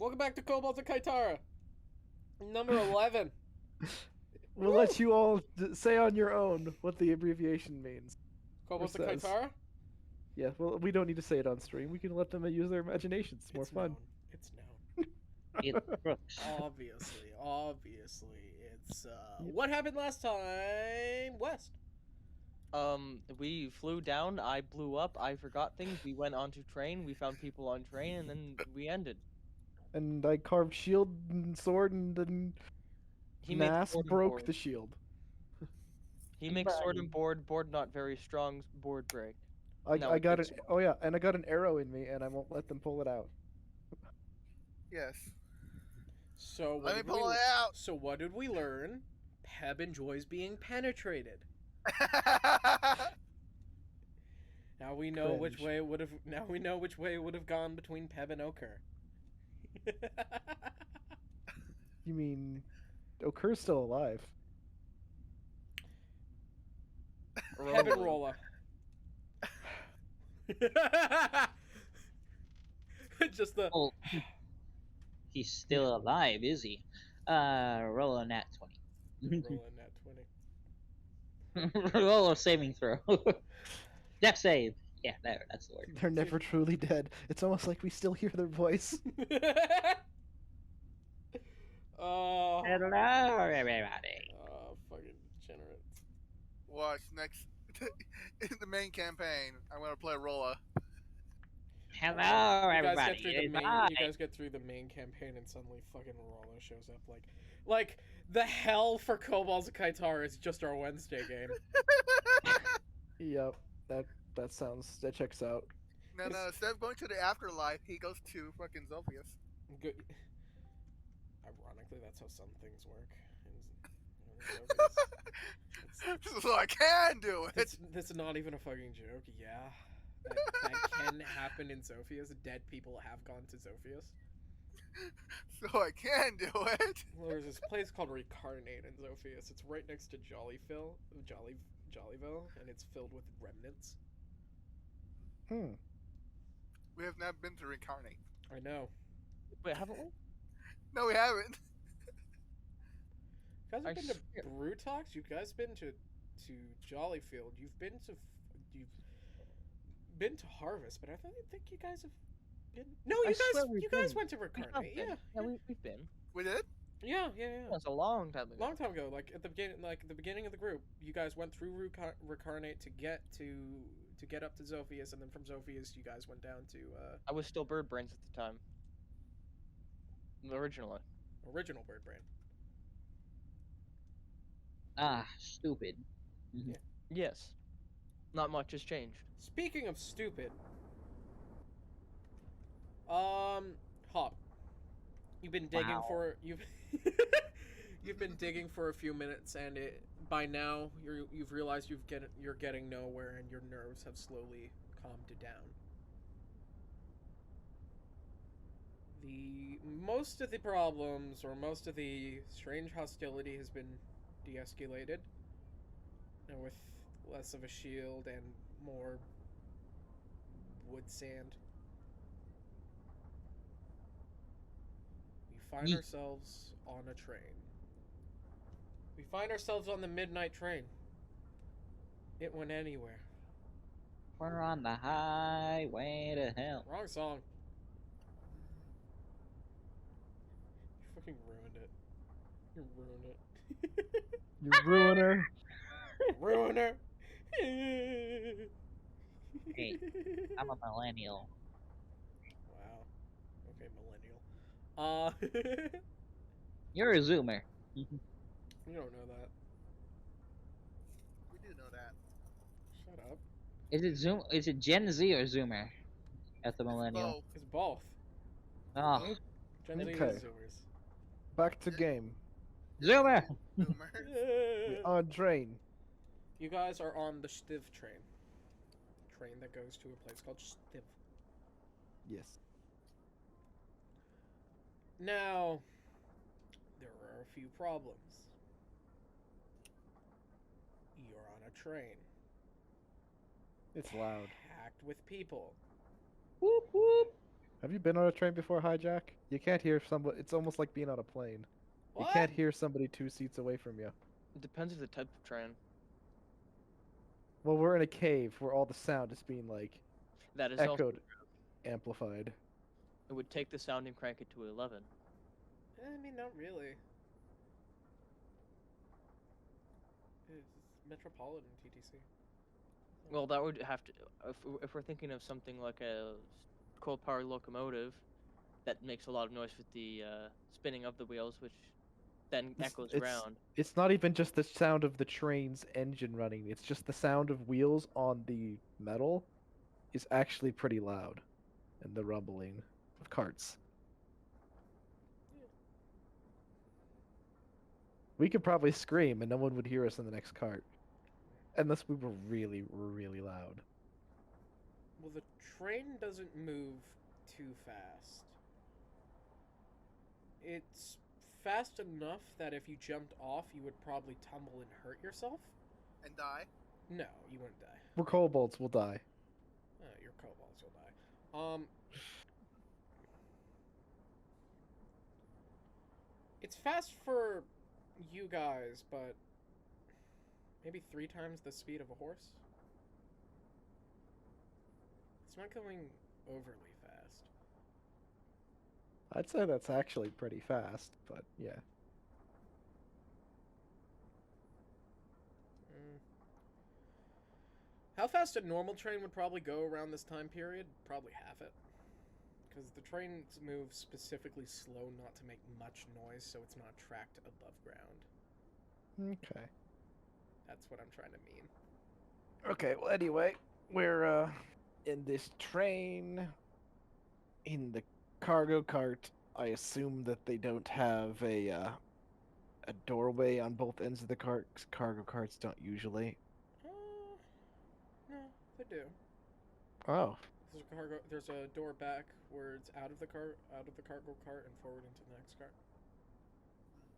Welcome back to Kobolds and Kitara. Number 11. We'll let you all say on your own what the abbreviation means. Kobolds and says. Kitara? Yeah, well, we don't need to say it on stream. We can let them use their imaginations. It's more fun. Known. It's known. It crooks. Obviously. It's, What happened last time, West? We flew down, I blew up, I forgot things, we went onto train, we found people on train, and then we ended. And I carved shield and sword, and then He made Nass sword and broke board. the shield. He makes sword and board not very strong, board break. No, I it got breaks an sword. oh yeah, and I got an arrow in me, and I won't let them pull it out. Yes. So Let me pull it out. So what did we learn? Peb enjoys being penetrated. Now we know which Cringe. way it would have. Now we know which way it would have gone between Peb and Okur. You mean Okur's still alive? Peb and Rolla. Just the. Oh, he's still alive, is he? Roll a nat 20. Rolling that 20. Roll a saving throw. Death save. Yeah, that's the word. They're never truly dead. It's almost like we still hear their voice. Oh. Hello, everybody. Oh, fucking degenerate. Watch next in the main campaign. I'm gonna play Rolla. Hello, everybody. You guys get through the main campaign and suddenly fucking Rolla shows up. Like the hell for Kobolds and Kitara is just our Wednesday game. Yep, that checks out. No, instead of going to the afterlife, he goes to fucking Zophius. Good. Ironically, that's how some things work. So I can do it. That's not even a fucking joke. Yeah, that can happen in Zophius. Dead people have gone to Zophius. So I can do it. Well, there's this place called Recarnate in Zophius. It's right next to Jollyville, and it's filled with remnants. We have not been to Reincarnate. I know. Wait, haven't we? No, we haven't. You guys have been to Brutox? You guys been to Jollyfield? You've been to Harvest, but I don't think you guys have been. No, you guys went to Recarnate. Yeah, we've been. We did? Yeah. That's a long time ago. Long time ago, like at the beginning of the group, you guys went through Recarnate to get up to Zophius, and then from Zophius, you guys went down to. I was still Bird Brains at the time. Original Bird Brain. Ah, stupid. Yeah. Yes. Not much has changed. Speaking of stupid, Hop, you've been digging for you've been digging for a few minutes, and by now you've realized you're getting nowhere, and your nerves have slowly calmed down. Most of the problems, or most of the strange hostility, has been de-escalated, with less of a shield and more wood sand. We find ourselves on a train. We find ourselves on the midnight train. It went anywhere. We're on the highway to hell. Wrong song. You fucking ruined it. You ruined it. You ruiner. Ruiner. Hey, I'm a millennial. Wow. Okay, millennial. You're a zoomer. You don't know that. We do know that. Shut up. Is it Gen Z or zoomer? At the millennial. Oh, It's both. Oh, Gen Z Okay. and Zoomers. Back to game. zoomer. Zoomer. On train. You guys are on the Stiv train. Train that goes to a place called Stiv. Yes. Now, there are a few problems. You're on a train. It's loud. Packed with people. Whoop whoop. Have you been on a train before, Hijack? You can't hear somebody. It's almost like being on a plane. You What? can't hear somebody 2 seats away from you. It depends on the type of train. Well, we're in a cave where all the sound is being like That is also. echoed, amplified. It would take the sound and crank it to 11. I mean, not really. It's Metropolitan TTC. Well, that would have to. If we're thinking of something like a coal-powered locomotive, that makes a lot of noise with the spinning of the wheels, which then echoes around. It's not even just the sound of the train's engine running. It's just the sound of wheels on the metal is actually pretty loud, and the rumbling of carts. We could probably scream and no one would hear us in the next cart. Unless we were really, really loud. Well, the train doesn't move too fast. It's fast enough that if you jumped off, you would probably tumble and hurt yourself. And die. No, you wouldn't die. We're kobolds, we'll die. You're kobolds, you'll die. It's fast for you guys, but maybe 3 times the speed of a horse. It's not going overly fast. I'd say that's actually pretty fast, but yeah. How fast a normal train would probably go around this time period? Probably half it. Because the trains move specifically slow not to make much noise, so it's not tracked above ground. Okay. That's what I'm trying to mean. Okay, well anyway, we're in this train in the cargo cart. I assume that they don't have a doorway on both ends of the cart. 'Cause cargo carts don't usually. No, they do. Oh. There's a door back where it's out of the cargo cart and forward into the next cart.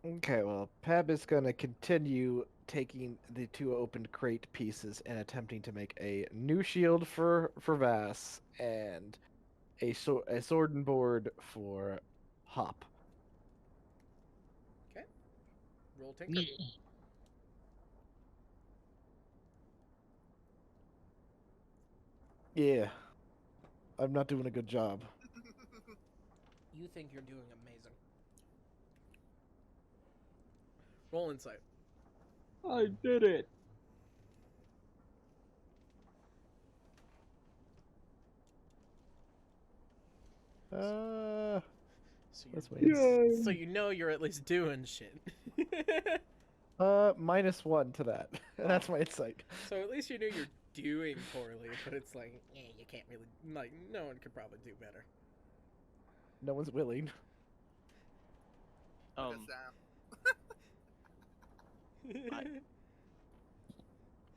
Okay, well, Peb is gonna continue taking the 2 opened crate pieces and attempting to make a new shield for Vass and a sword and board for Hop. Okay. Roll tinker. Yeah. I'm not doing a good job. You think you're doing amazing. Roll insight. I did it. So Let's wait. So you know you're at least doing shit. -1 to that. That's my insight. So at least you knew you're doing poorly, but it's like, you can't really, like, no one could probably do better. No one's willing.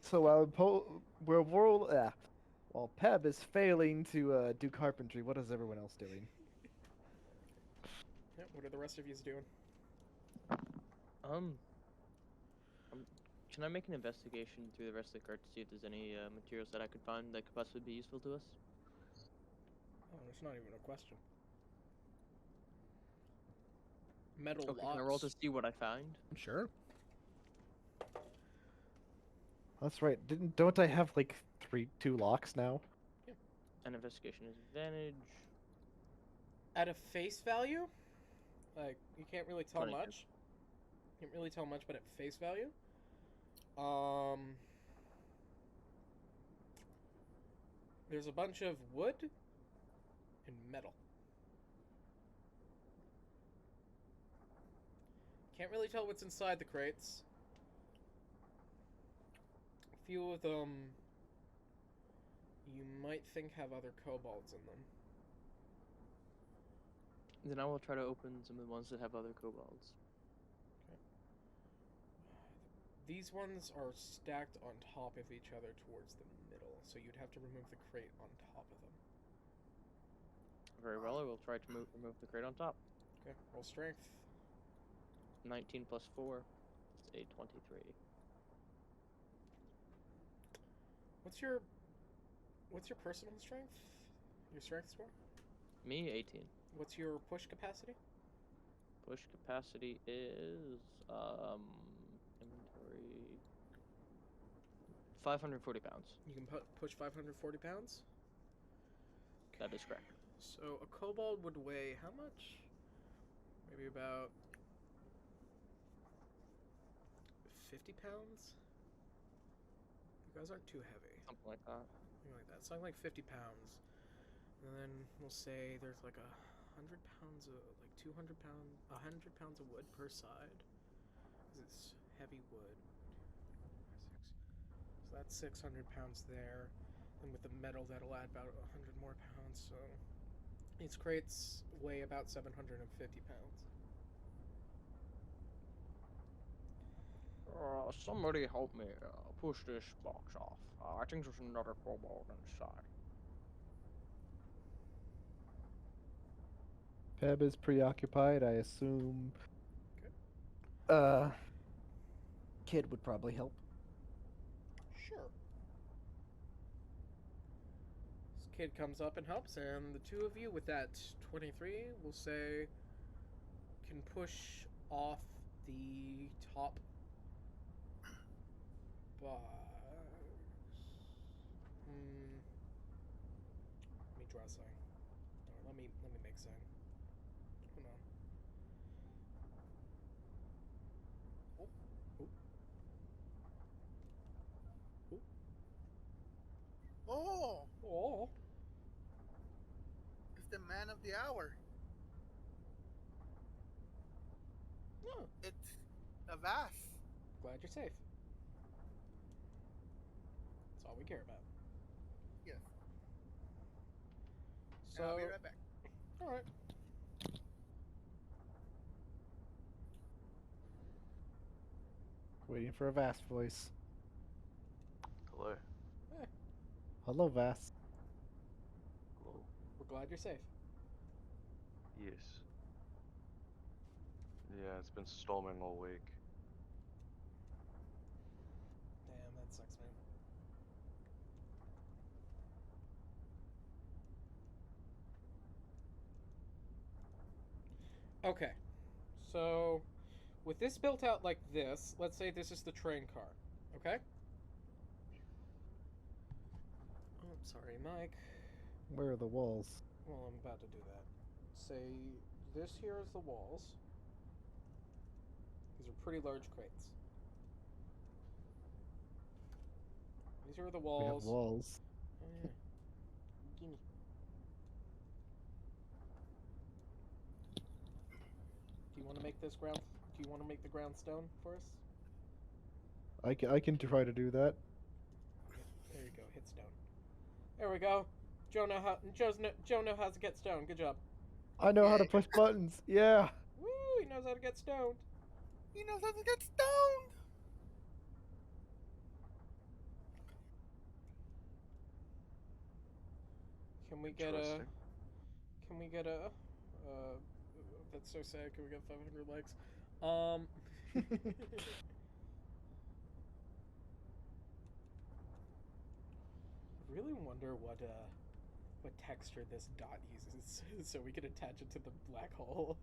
So while Peb is failing to do carpentry, what is everyone else doing? Yeah, what are the rest of you doing? Can I make an investigation through the rest of the cart to see if there's any materials that I could find that could possibly be useful to us? Oh, it's not even a question. Metal Okay, locks. can I roll to see what I find? Sure. That's right. Don't I have like 2 locks now? Yeah. An investigation is advantage. At a face value, like, you can't really tell 22. much. Can't really tell much, but at face value, there's a bunch of wood and metal. Can't really tell what's inside the crates. A few of them you might think have other kobolds in them. Then I will try to open some of the ones that have other kobolds. Okay. These ones are stacked on top of each other towards the middle, so you'd have to remove the crate on top of them. Very well, I will try to remove the crate on top. Okay, roll strength. 19 plus 4 is a 23. What's your personal strength? Your strength score? Me, 18. What's your push capacity? Push capacity is inventory 540 pounds. You can push 540 pounds? That is correct. So a kobold would weigh how much? Maybe about 50 pounds? You guys aren't too heavy. Something like that. Something like that. Something like 50 pounds. And then we'll say there's like 100 pounds of, like 200 pounds, 100 pounds of wood per side. Because it's heavy wood. So that's 600 pounds there. And with the metal, that'll add about 100 more pounds. So these crates weigh about 750 pounds. Somebody help me push this box off. I think there's another kobold inside. Peb is preoccupied, I assume. Okay. Kid would probably help. Sure. This kid comes up and helps, and the two of you with that 23, we'll say, can push off the top box. Let me draw a sign. Or let me make a sign. Hold on. Oh, Oh. it's the man of the hour. Oh. It's a vase. Glad you're safe. That's all we care about. Yes. So, And I'll be right back. all right. Waiting for a Vast voice. Hello. Hello, Vast. Hello. We're glad you're safe. Yes. Yeah, it's been storming all week. Damn, that sucks, man. Okay. So, with this built out like this, let's say this is the train car, okay? Oh, sorry, Mike. Where are the walls? Well, I'm about to do that. Say this here is the walls. These are pretty large crates. These are the We have walls. walls. Oh, yeah. Gimme. Do you want to make this ground? Do you want to make the ground stone for us? I can try to do that. There you go. Hit stone. There we go. Joe knows how to get stone. Good job. I know how to push buttons. Yeah. Woo! He knows how to get stoned. He knows how to get stoned. Can we get a? Interesting. Can we get a? That's so sad. Can we get 500 likes? I really wonder what texture this dot uses so we can attach it to the black hole.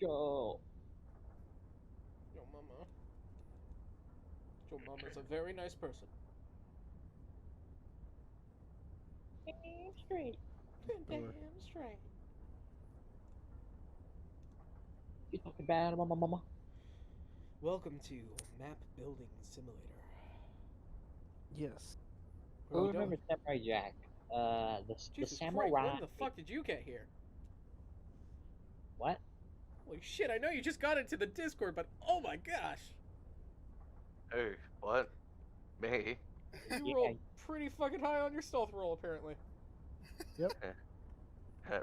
Yo. Yo, mama. Yo, mama's a very nice person. Damn straight. Damn straight. You talking bad about my mama? Welcome to Map Building Simulator. Yes. What are Who we doing? remembers Samurai Jack? The Jesus samurai. Christ, when the fuck did you get here? What? Holy shit, I know you just got into the Discord, but oh my gosh! Hey, what? Me? You Yeah. rolled pretty fucking high on your stealth roll, apparently.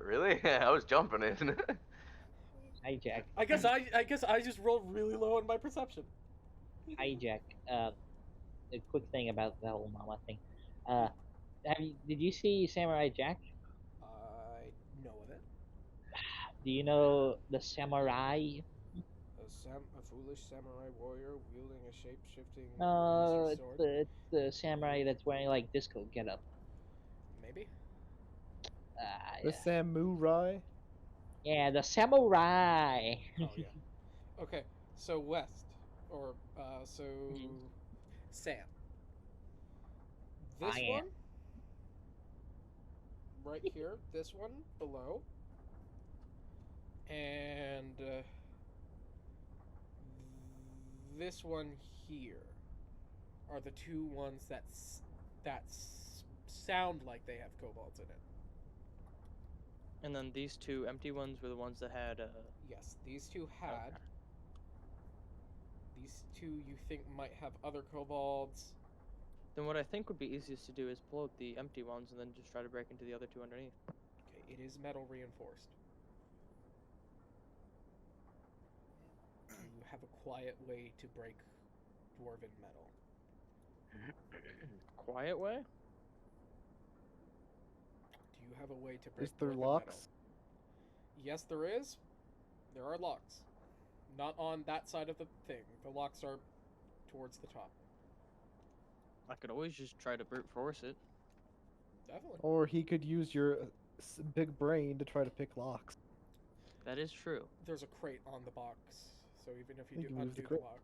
Really? I was jumping in. Hi Jack. I guess I just rolled really low on my perception. Hi Jack. A quick thing about the whole mama thing. Did you see Samurai Jack? I know of it. Do you know the samurai? A foolish samurai warrior wielding a shape-shifting No, laser sword. it's the samurai that's wearing like disco getup. Maybe. The samurai. Yeah, the samurai. Oh yeah. Okay, so west, or so Mhm. Sam. This I am. one, right here. This one below, and this one here are the two ones that sound like they have kobolds in it. And then these two empty ones were the ones that had. Yes, these two had. Okay. These two you think might have other kobolds. Then what I think would be easiest to do is pull out the empty ones and then just try to break into the other two underneath. Okay, it is metal reinforced. You have a quiet way to break dwarven metal. Quiet way? Do you have a way to break Is there dwarven locks? metal? Yes, there is. There are locks. Not on that side of the thing. The locks are towards the top. I could always just try to brute force it. Definitely. Or he could use your big brain to try to pick locks. That is true. There's a crate on the box, so even if you You do can move the undo the crate. lock,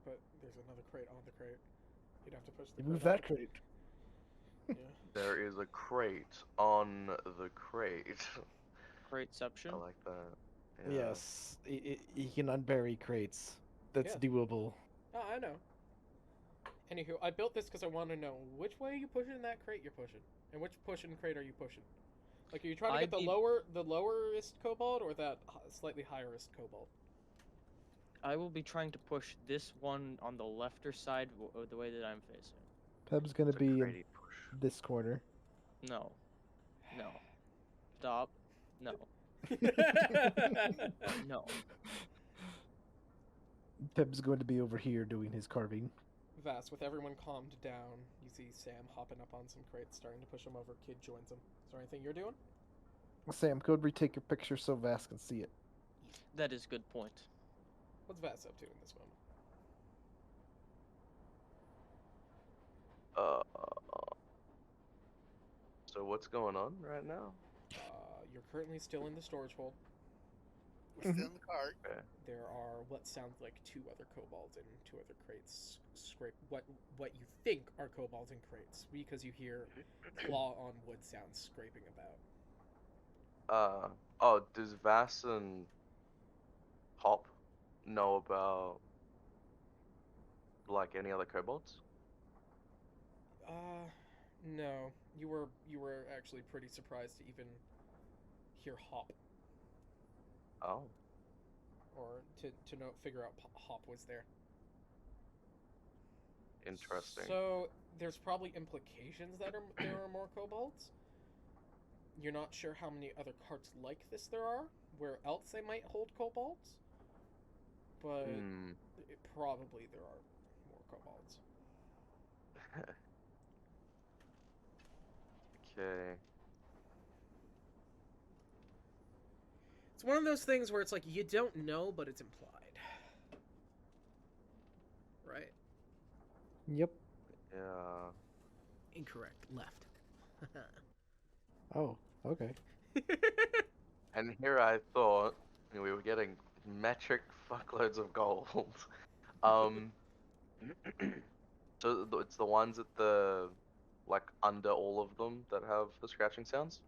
but there's another crate on the crate. You'd have to push the You crate. move that out. crate. Yeah. There is a crate on the crate. Crateception. I like that. Yeah. Yes, he can unbury crates. That's Yeah. doable. Oh, I know. Anywho, I built this because I want to know which way are you pushing that crate you're pushing, and which pushing crate are you pushing? Like, are you trying to get the lowerest kobold or that slightly higherest kobold? I will be trying to push this one on the lefter side the way that I'm facing. Peb's gonna It's a be in cratey push. this corner. No. No. Stop. No. No. Peb's going to be over here doing his carving. Vass, with everyone calmed down, you see Sam hopping up on some crates, starting to push them over. Kid joins him. Is there anything you're doing? Sam, go retake your picture so Vass can see it. That is good point. What's Vass up to in this moment? So what's going on right now? You're currently still in the storage hold. We're still in the cart. Okay. There are what sounds like two other kobolds in two other crates. Scrape what you think are kobolds in crates because you hear claw on wood sounds scraping about. Oh, does Vass and Hop know about like any other kobolds? No. You were actually pretty surprised to even hear Hop Oh. or to figure out Hop was there. Interesting. So there's probably implications that there are more kobolds. You're not sure how many other carts like this there are, where else they might hold kobolds, but probably there are more kobolds. Okay. It's one of those things where it's like you don't know, but it's implied. Right? Yep. Yeah. Incorrect. Left. Oh, okay. And here I thought we were getting metric fuckloads of gold. So it's the ones at the like under all of them that have the scratching sounds.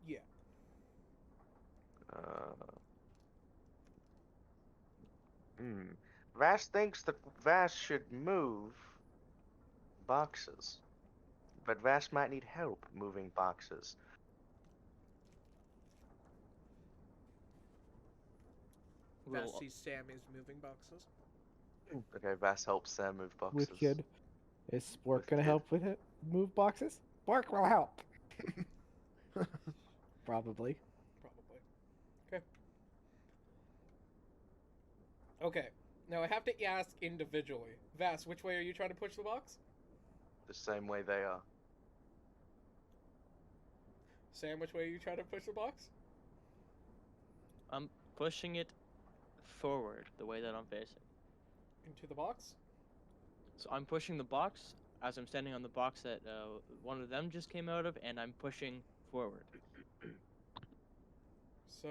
Yeah. Vash thinks that Vash should move boxes, but Vash might need help moving boxes. Vass sees Sam is moving boxes. Okay, Vass helps Sam move boxes. Wicked. Is Spork gonna Wicked. help with it? Move boxes? Spork will help. Probably. Probably. Okay. Okay. Now I have to ask individually. Vass, which way are you trying to push the box? The same way they are. Sam, which way are you trying to push the box? I'm pushing it forward the way that I'm facing. Into the box? So I'm pushing the box as I'm standing on the box that one of them just came out of, and I'm pushing forward. So,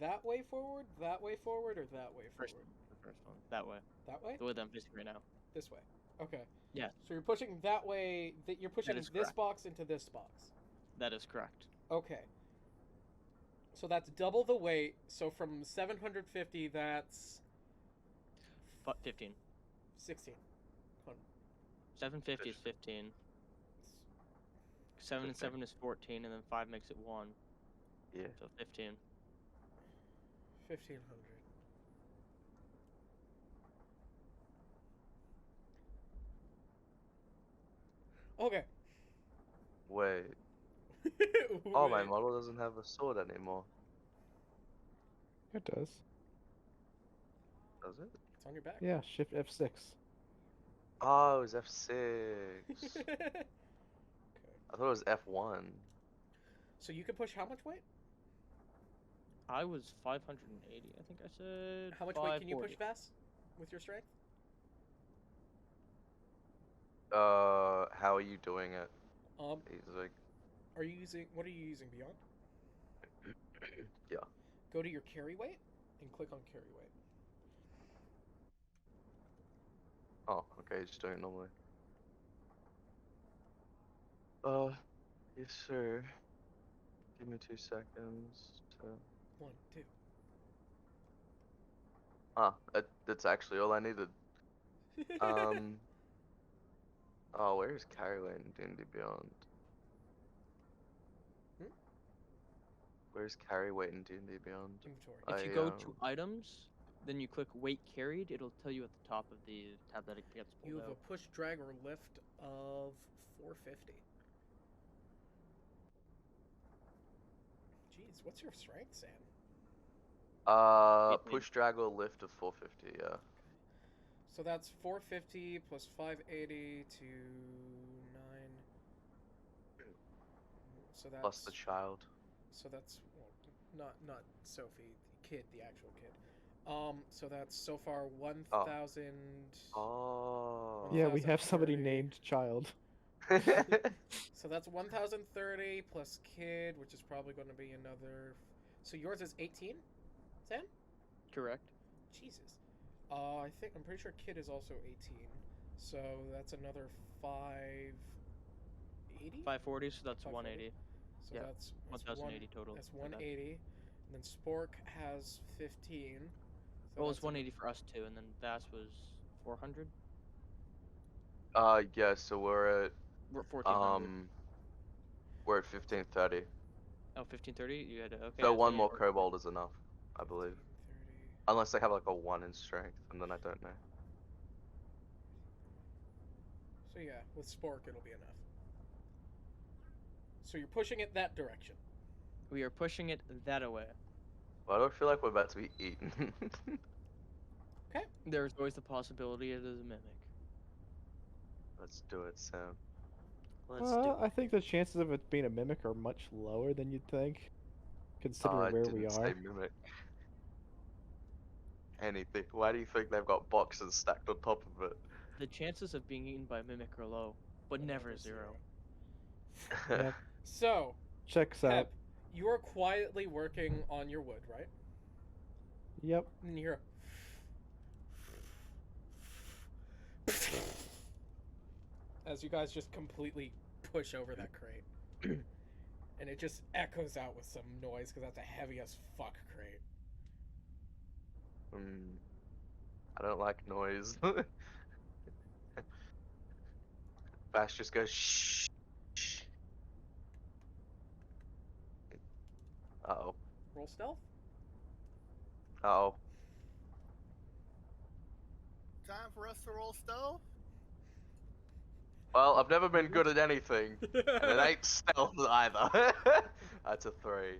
that way forward, or that way forward? The first one. That way. That way? The way that I'm facing right now. This way. Okay. Yeah. So you're pushing that way. You're pushing is this correct. box into this box. That is correct. Okay. So that's double the weight. So from 750, that's 15. 16. 750 is 15. 7 and 7 is 14, and then 5 makes it 1. Yeah. So 15. 1500. Okay. Wait. Oh, my Wait. model doesn't have a sword anymore. It does. Does it? It's on your back. Yeah, Shift F6. Oh, it was F6. Okay. I thought it was F1. So you can push how much weight? I was 580, I think I said. How much weight can you 540. push, Vass, with your strength? How are you doing it? He's like, Are you using? What are you using? Beyond? yeah. Go to your carry weight and click on carry weight. Oh, okay, just doing it normally. Yes, sir. Give me 2 seconds to. 1, 2. Ah, that's actually all I needed. Oh, where's Carryway in D&D Beyond? Hmm? Where's Carryway in D&D Beyond? Inventory. If you go to items, then you click weight carried, it'll tell you at the top of the tab that it gets pulled You have out. a push, drag, or lift of 450. Jeez, what's your strength, Sam? Push, drag, or lift of 450, yeah. So that's 450 plus 580 to 9. So that's Plus the child. So that's well, not Sophie, the kid, the actual kid. So that's so far 1,000. Oh. Yeah, we have somebody 1,030. named Child. So that's 1,030 plus kid, which is probably going to be another. So yours is 18, Sam? Correct. Jesus. I'm pretty sure kid is also 18. So that's another 580. 540, so that's 540. 180. So Yeah, that's 1,080 total. That's for that. 180. And then Spork has 15. So Well, it's that's 180 for us too, and then Vass was 400. Yeah, so we're at, We're at 1,400. we're at 1530. Oh, 1,530. You had to, okay. So I one thought more you- kobold is enough, I believe. 1530. Unless they have like a 1 in strength, and then I don't know. So yeah, with Spork it'll be enough. So you're pushing it that direction. We are pushing it that away. Why do I feel like we're about to be eaten? Okay. There's always the possibility it is a mimic. Let's do it, Sam. Let's do it. I think the chances of it being a mimic are much lower than you'd think, considering I where didn't we say are. mimic. Anything. Why do you think they've got boxes stacked on top of it? The chances of being eaten by a mimic are low, but never zero. Yep. So, Checks Pep, out. you are quietly working on your wood, right? Yep. And you hear as you guys just completely push over that crate. And it just echoes out with some noise because that's a heavy as fuck crate. I don't like noise. Bash just goes shh. Uh-oh. Roll stealth? Uh-oh. Time for us to roll stealth? Well, I've never been good at anything. And it ain't stealth either. That's a 3. Okay,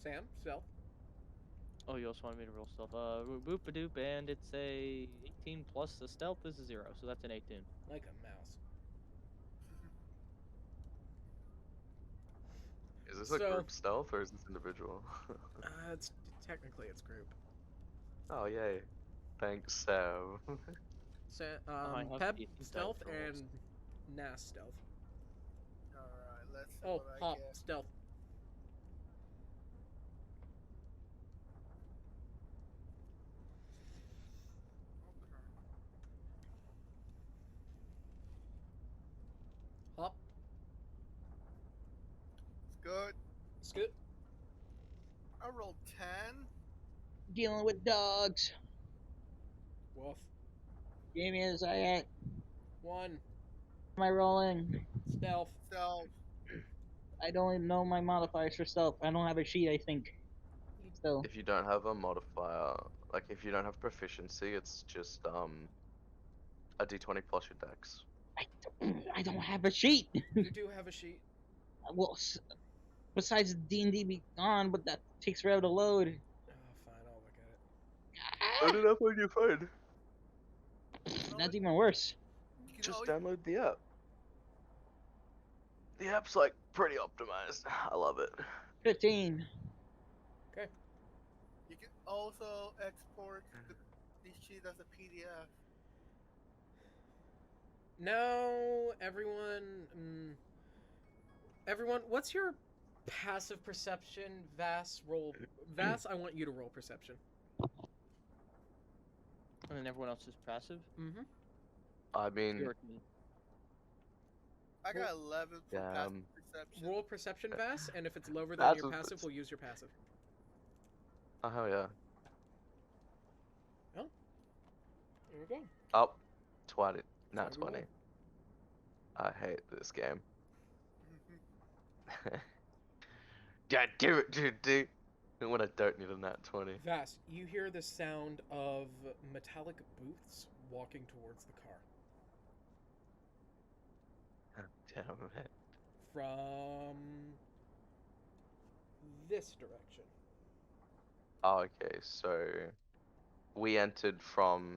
Sam, stealth. Oh, you also wanted me to roll stealth. Boop a doop, and it's a 18 plus the stealth is a 0, so that's an 18. Like a mouse. Is this a So- group stealth or is this individual? Technically it's group. Oh, yay. Thanks, Sam. I have Pep 18 stealth dice rolls. and Nas stealth. Alright, let's see Oh, what I Hop get. stealth. Okay. Hop. It's good. Scoot. I rolled 10. Dealing with dogs. Woof. Give me a second. 1. Am I rolling? Stealth. So, I don't even know my modifiers for stealth. I don't have a sheet, I think. Still. If you don't have a modifier, like if you don't have proficiency, it's just a d20 plus your dex. I don't have a sheet. You do have a sheet. Well, besides D&D be gone, but that takes forever to load. Oh, fine. I'll look at it. Load it up on your phone. That's even worse. you can Just always, download the app. The app's like pretty optimized. I love it. 15. you can also export these sheets as a PDF. Now, everyone. Everyone, what's your passive perception? Vass, roll. Vass, I want you to roll perception. And then everyone else is passive. Mm-hmm. I mean, 13. I got 11 for Yeah, passive perception. Roll perception, Vass, and if it's lower than your Passive passive, we'll use your passive. oh hell yeah. There we go. Up 20. Not Everyone. 20. I hate this game. God damn it, dude. When I don't need a nat 20. Vass, you hear the sound of metallic boots walking towards the car Damn it. from this direction. Oh, okay, so we entered from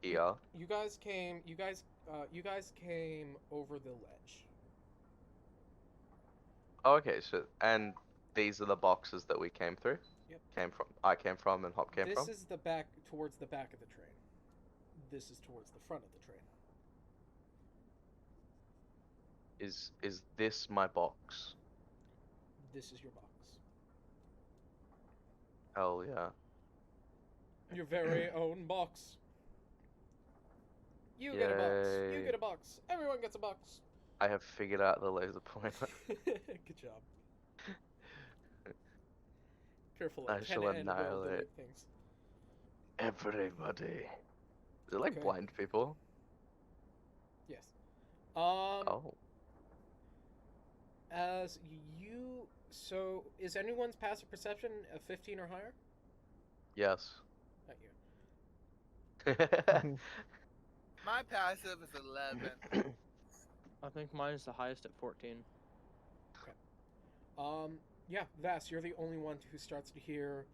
here. You guys came. You guys came over the ledge. Oh, okay, so and these are the boxes that we came through. Yep. I came from, and Hop came This from. is the back towards the back of the train. This is towards the front of the train. Is this my box? This is your box. Hell yeah. Your very own box. You get a box. You Yay. get a box. Everyone gets a box. I have figured out the laser pointer. Good job. Careful, I it shall can and will annihilate delete things. Everybody. Is it like Okay. blind people? Yes. Oh. As you, so is anyone's passive perception a 15 or higher? Yes. Not you. My passive is 11. I think mine is the highest at 14. Yeah, Vass, you're the only one who starts to hear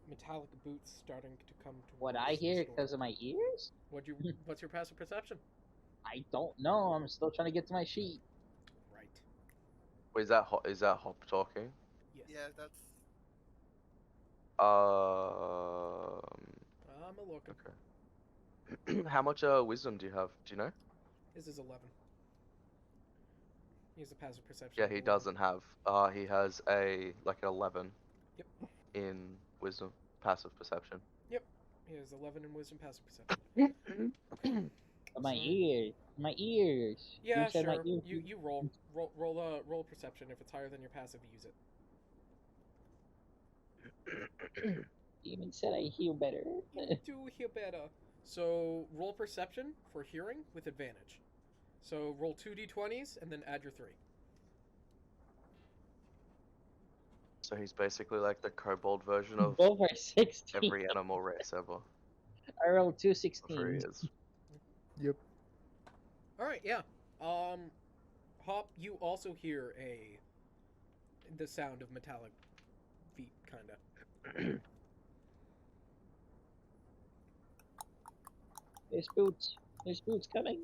metallic boots starting to come towards What I hear the store. because of my ears? What's your passive perception? I don't know. I'm still trying to get to my sheet. Right. Wait, is that Hop talking? Yes. Yeah, that's. I'm a looking. Okay. How much wisdom do you have? Do you know? His is 11. He has a passive perception. Yeah, of he 11. doesn't have. He has an 11. Yep. In wisdom, passive perception. He has 11 in wisdom, passive perception. But my So- ears. My ears. Yeah, You said my sure. ears. You roll perception. If it's higher than your passive, use it. Demon said I hear better. You do hear better. So roll perception for hearing with advantage. So roll 2d20s and then add your 3. So he's basically like the kobold version of Both are 16. every animal race ever. I rolled two Whatever he 16s. is. Yep. All right, yeah. Hop, you also hear the sound of metallic feet, kinda. There's boots. There's boots coming.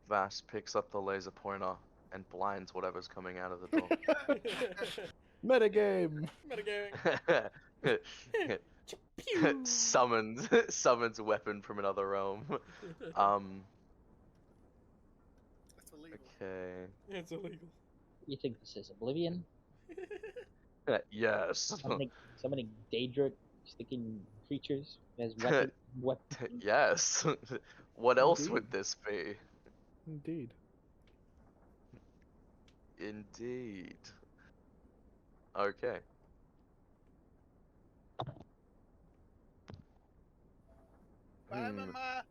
Vass picks up the laser pointer and blinds whatever's coming out of the door. Metagame. Metagaming. summons weapon from another realm. That's illegal. Okay. It's illegal. You think this is Oblivion? Yes. So many Daedric sticking creatures as weapons. Yes. What else Indeed. would this be? Indeed. Indeed. Okay. Bye, Hmm. mama.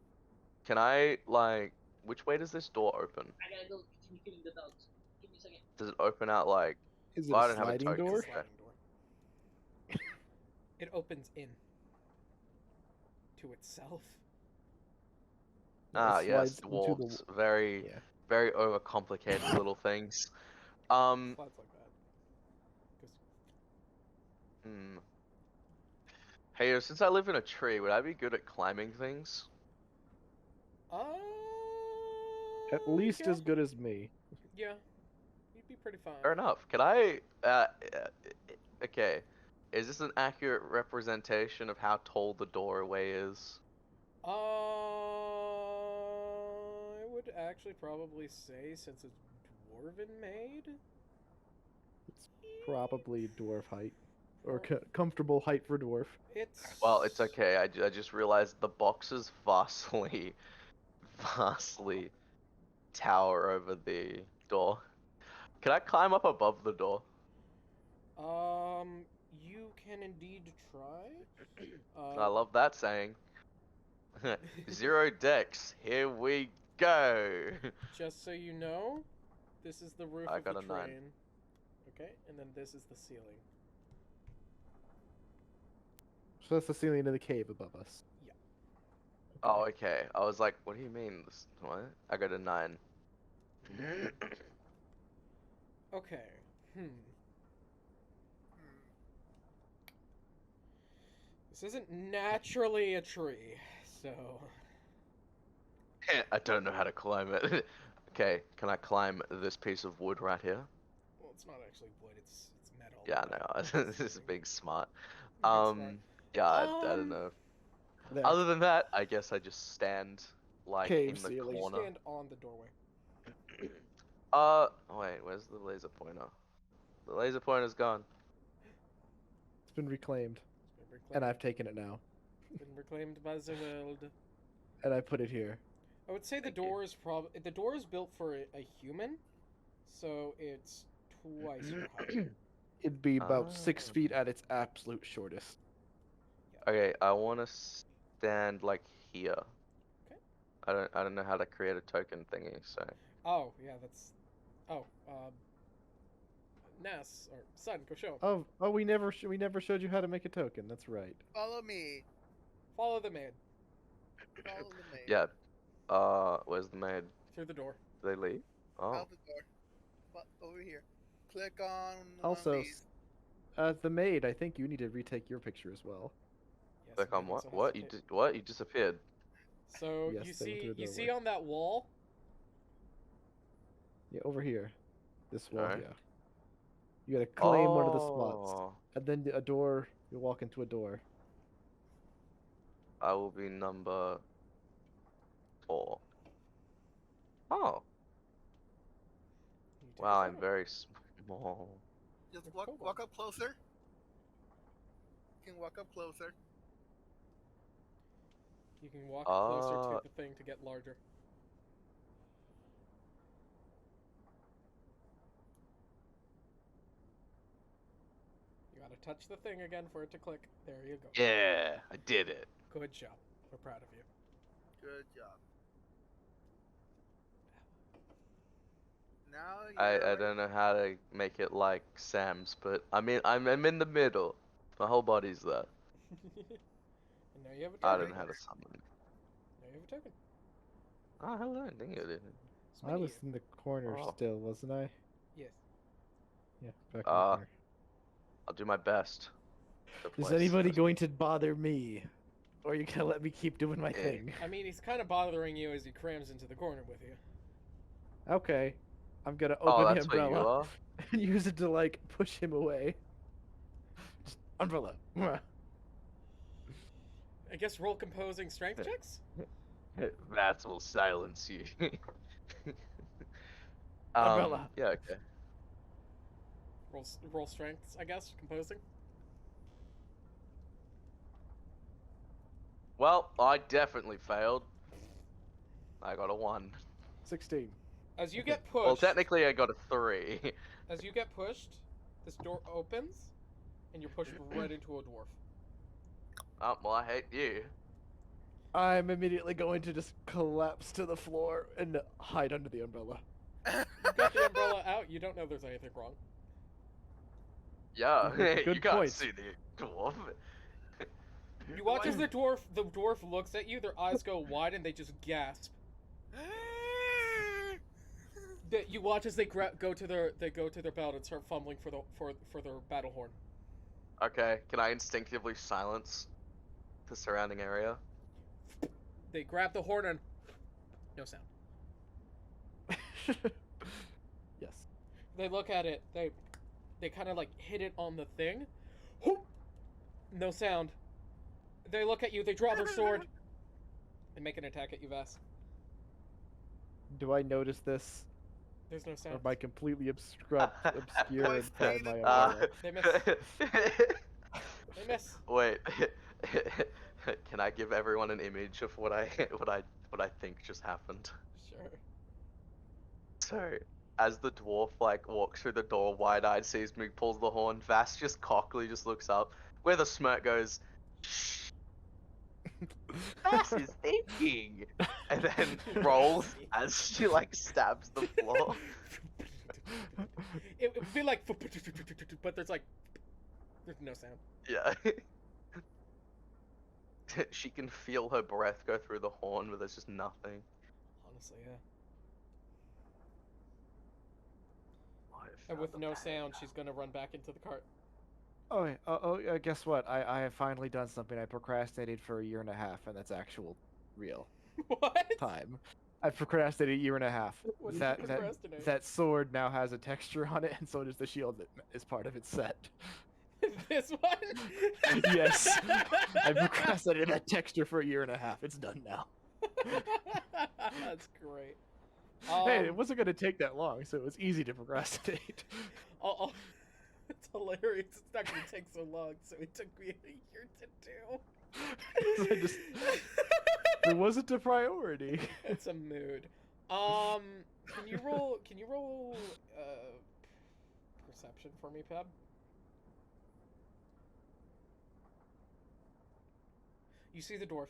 Can I, like, which way does this door open? I gotta go continue feeding the dogs. Give me a second. Does it open out like? Is it Well, I a don't have a sliding token. door? It's a sliding door. It opens in to itself. Ah, It yes, slides into the dwarves. Very, Yeah. very overcomplicated little things. Slides like that. Goes, Hmm. Hey, since I live in a tree, would I be good at climbing things? At least yeah. as good as me. Yeah. You'd be pretty fine. Fair enough. Can I? Okay. Is this an accurate representation of how tall the doorway is? I would actually probably say, since it's dwarven made, It's probably dwarf height. Or comfortable height for dwarf. it's. Well, it's okay. I just realized the boxes vastly tower over the door. Can I climb up above the door? You can indeed try. I love that saying. Zero decks. Here we go. Just so you know, this is the roof I of got the a 9. train. Okay, and then this is the ceiling. So that's the ceiling of the cave above us. Yeah. Oh, okay. I was like, what do you mean? What? I got a 9. Okay. Hmm. This isn't naturally a tree, so. I don't know how to climb it. Okay, can I climb this piece of wood right here? Well, it's not actually wood. It's metal. Yeah, but no, it's this is ceiling. being smart. Big smart. Yeah, I don't know. There. Other than that, I guess I just stand like Cave in the ceiling. You corner. stand on the doorway. Wait, where's the laser pointer? The laser pointer's gone. It's been reclaimed. It's been reclaimed. And I've taken it now. It's been reclaimed by the world. And I put it here. I would say the door is built for a human, so it's twice your height. It'd be about 6 Ah. feet at its absolute shortest. Okay, I want to stand like here. Okay. I don't know how to create a token thingy, so. Oh yeah, that's. Oh, Ness or Sun, go show 'em. Oh, we never showed you how to make a token. That's right. Follow me. Follow the maid Follow the maid. Yeah. Where's the maid? through the door. Do they leave? Oh. Out the door. Over here. Click on. Also, these. the maid, I think you need to retake your picture as well. Yes, Click on maid what? also has What? to You take- did what? You disappeared. So Yes, you they went through the see doorway. on that wall. Yeah, over here. This wall, Alright. yeah. You gotta claim one of the spots. Oh, And then a door, you walk into a door. I will be number 4. Oh, You take a wow, I'm photo. very small. Just They're walk kobolds. up closer. You can walk up closer. You can walk closer Ah. to the thing to get larger. You gotta touch the thing again for it to click. There you go. Yeah, I did it. Good job. We're proud of you. Good job. Now I you're don't know how to make it like Sam's, but I mean I'm in the middle. My whole body's there. And now you have a I token. don't know how to summon. Now you have a token. Oh, hello, dang it. It's I many was you. in the corner Oh. still, wasn't I? Yes. Yeah, back in the Ah. corner. I'll do my best. to Is place anybody this. going to bother me? Or are you gonna let me keep doing my Eh. thing? I mean, he's kind of bothering you as he crams into the corner with you. Okay. I'm gonna Oh, open the that's what you umbrella are? and use it to, like, push him away. Just umbrella. I guess roll composing strength checks. That will silence you. Umbrella. Yeah. Okay. Roll strengths, I guess. Composing. Well, I definitely failed. I got a 1. 16. As you Okay. get pushed. Well, technically, I got a 3. As you get pushed, this door opens, and you're pushed right into a dwarf. Oh, well, I hate you. I'm immediately going to just collapse to the floor and hide under the umbrella. You got the umbrella out. You don't know there's anything wrong. Yeah, Good you can't point. see the dwarf. You watch as the dwarf looks at you. Their eyes go wide and they just gasp. You watch as they go to their belt and start fumbling for their battle horn. Okay, can I instinctively silence the surrounding area? They grab the horn and no sound. Yes. They look at it. They kind of like hit it on the thing. Whoop! No sound. They look at you. They draw their sword and make an attack at you, Vass. Do I notice this? There's no Or sound. am I completely obscured by my Uh, umbrella? They miss. They miss. Wait, can I give everyone an image of what I think just happened? Sure. So, as the dwarf like walks through the door, wide-eyed, sees me, pulls the horn. Vass just cockily just looks up, where the smirk goes, "Shh, Vass is thinking," and then rolls as she like stabs the floor. It would be like, but there's no sound. Yeah. She can feel her breath go through the horn, but there's just nothing. Honestly, yeah. I have And found with the no path. sound, she's gonna run back into the cart. Guess what? I have finally done something I procrastinated for a year and a half, and that's actual real What? time. I've procrastinated a year and a half. What did you That procrastinate? that sword now has a texture on it, and so does the shield that is part of its set. This one? Yes. I procrastinated that texture for a year and a half. It's done now. That's great. Hey, it wasn't going to take that long, so it was easy to procrastinate. It's hilarious. It's not gonna take so long, so it took me a year to do. It wasn't a priority. It's a mood. Can you roll perception for me, Peb? You see the dwarf.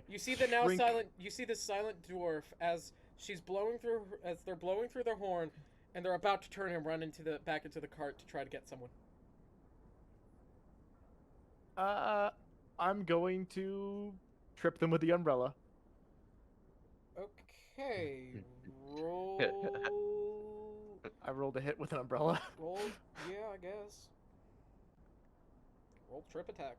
You see the now shrink- silent. You see the silent dwarf as she's blowing through. As they're blowing through their horn, and they're about to turn and run back into the cart to try to get someone. I'm going to trip them with the umbrella. Okay, roll. I rolled a hit with an umbrella. Roll. Yeah, I guess. Roll trip attack.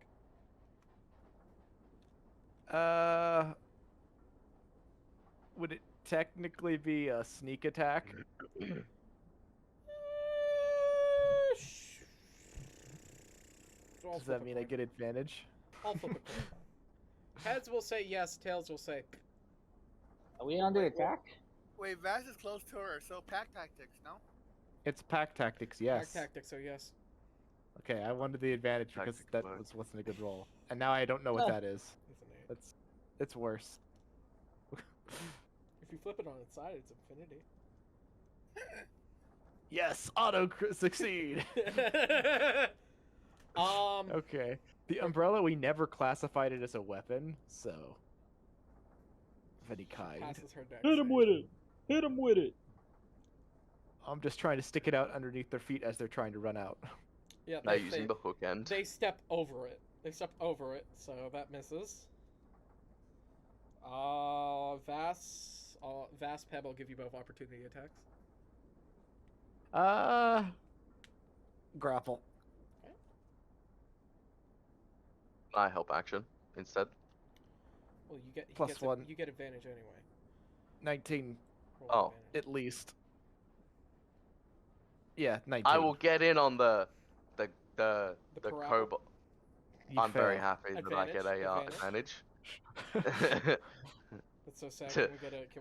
Would it technically be a sneak attack? Does that mean I get advantage? I'll flip a coin. Heads will say yes, tails will say. Are we under attack? Wait, Vass is close to her, so pack tactics, no? It's pack tactics, yes. Pack tactics, so yes. Okay, I wanted the advantage because Tactics that work. wasn't a good roll, and now I don't know what that is. Isn't it? It's worse. If you flip it on its side, it's infinity. Yes, succeed. Okay, the umbrella, we never classified it as a weapon, so of any kind. Passes her deck. Hit him with it! Hit him with it! I'm just trying to stick it out underneath their feet as they're trying to run out. Yeah, Now using the hook end. They step over it. So that misses. Vass Peb will give you both opportunity attacks. Grapple. I help action instead. Well, you get Plus one. You get advantage anyway. 19 Roll Oh. advantage. at least. Yeah, 19. I will get in on the the parappa? kobold. You I'm very fail. happy that I get a Advantage? advantage. That's so sad. Can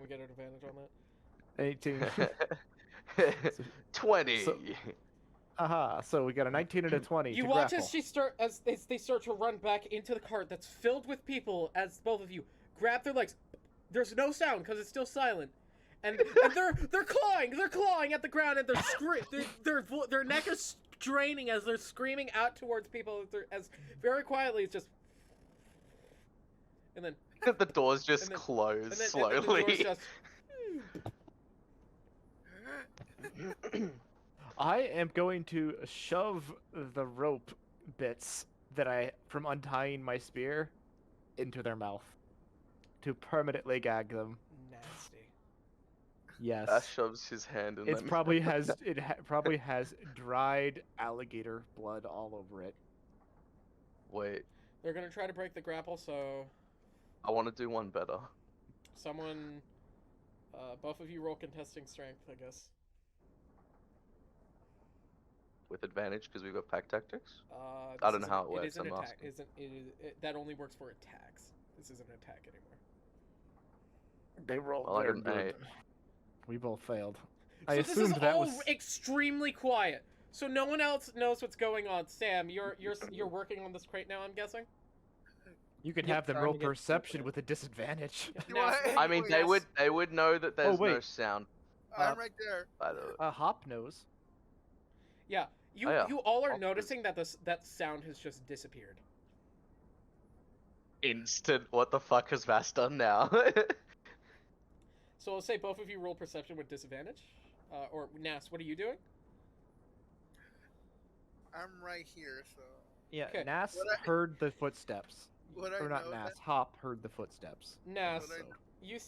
we get an advantage on that? 18. 20. So- Haha, so we got a 19 and a 20 You to watch grapple. as they start to run back into the cart that's filled with people. As both of you grab their legs, there's no sound because it's still silent, and they're clawing at the ground, and their neck is straining as they're screaming out towards people as very quietly it's just, and then The doors just and then- close and then slowly. the doors just, I am going to shove the rope bits that from untying my spear into their mouth to permanently gag them. nasty. Yes. Ash shoves his hand in It them. probably has probably has dried alligator blood all over it. Wait, They're gonna try to break the grapple, so I want to do one better. someone, both of you roll contesting strength, I guess. With advantage because we've got pack tactics. This I don't know isn't- how it works, It isn't I'm attack. asking. That only works for attacks. This isn't an attack anymore. They rolled Well, I their got an good. We both failed. I So this assumed is that all was extremely quiet. So no one else knows what's going on. Sam, you're working on this crate now, I'm guessing. you can Yep, have them trying roll to get perception people. with a disadvantage. Now, I mean, they would know that there's no wait. sound. I'm right there. By the way. Hop knows. Yeah, you Oh, yeah. you all are I'll- noticing that that sound has just disappeared. Instant. What the fuck has Vass done now? So I'll say both of you roll perception with disadvantage. Or Nas, what are you doing? I'm right here, so Yeah, Okay. Nas Would I- heard the footsteps. would I Or not know Nas, that? Hop heard the footsteps. Nas, Would I- So, you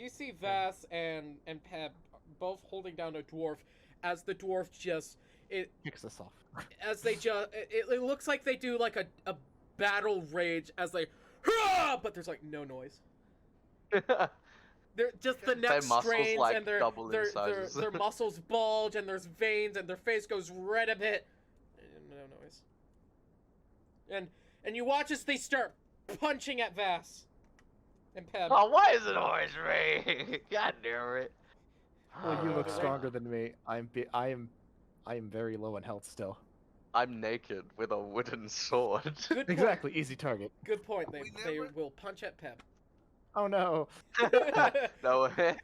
see Vass and Peb both holding down a dwarf as the dwarf just kicks us off. as they just it looks like they do like a battle rage as they "Hurrah!" but there's like no noise. They're just the Their neck muscles, strains like, and double in sizes. their muscles bulge and there's veins and their face goes red a bit. And no noise. And you watch as they start punching at Vass and Peb. Oh, why is it always me? God damn it. Well, you look Uh, stronger than me. I am very low in health still. I'm naked with a wooden sword. Good point. Exactly, easy target. Good point. They We they never- will punch at Peb. Oh no. No way.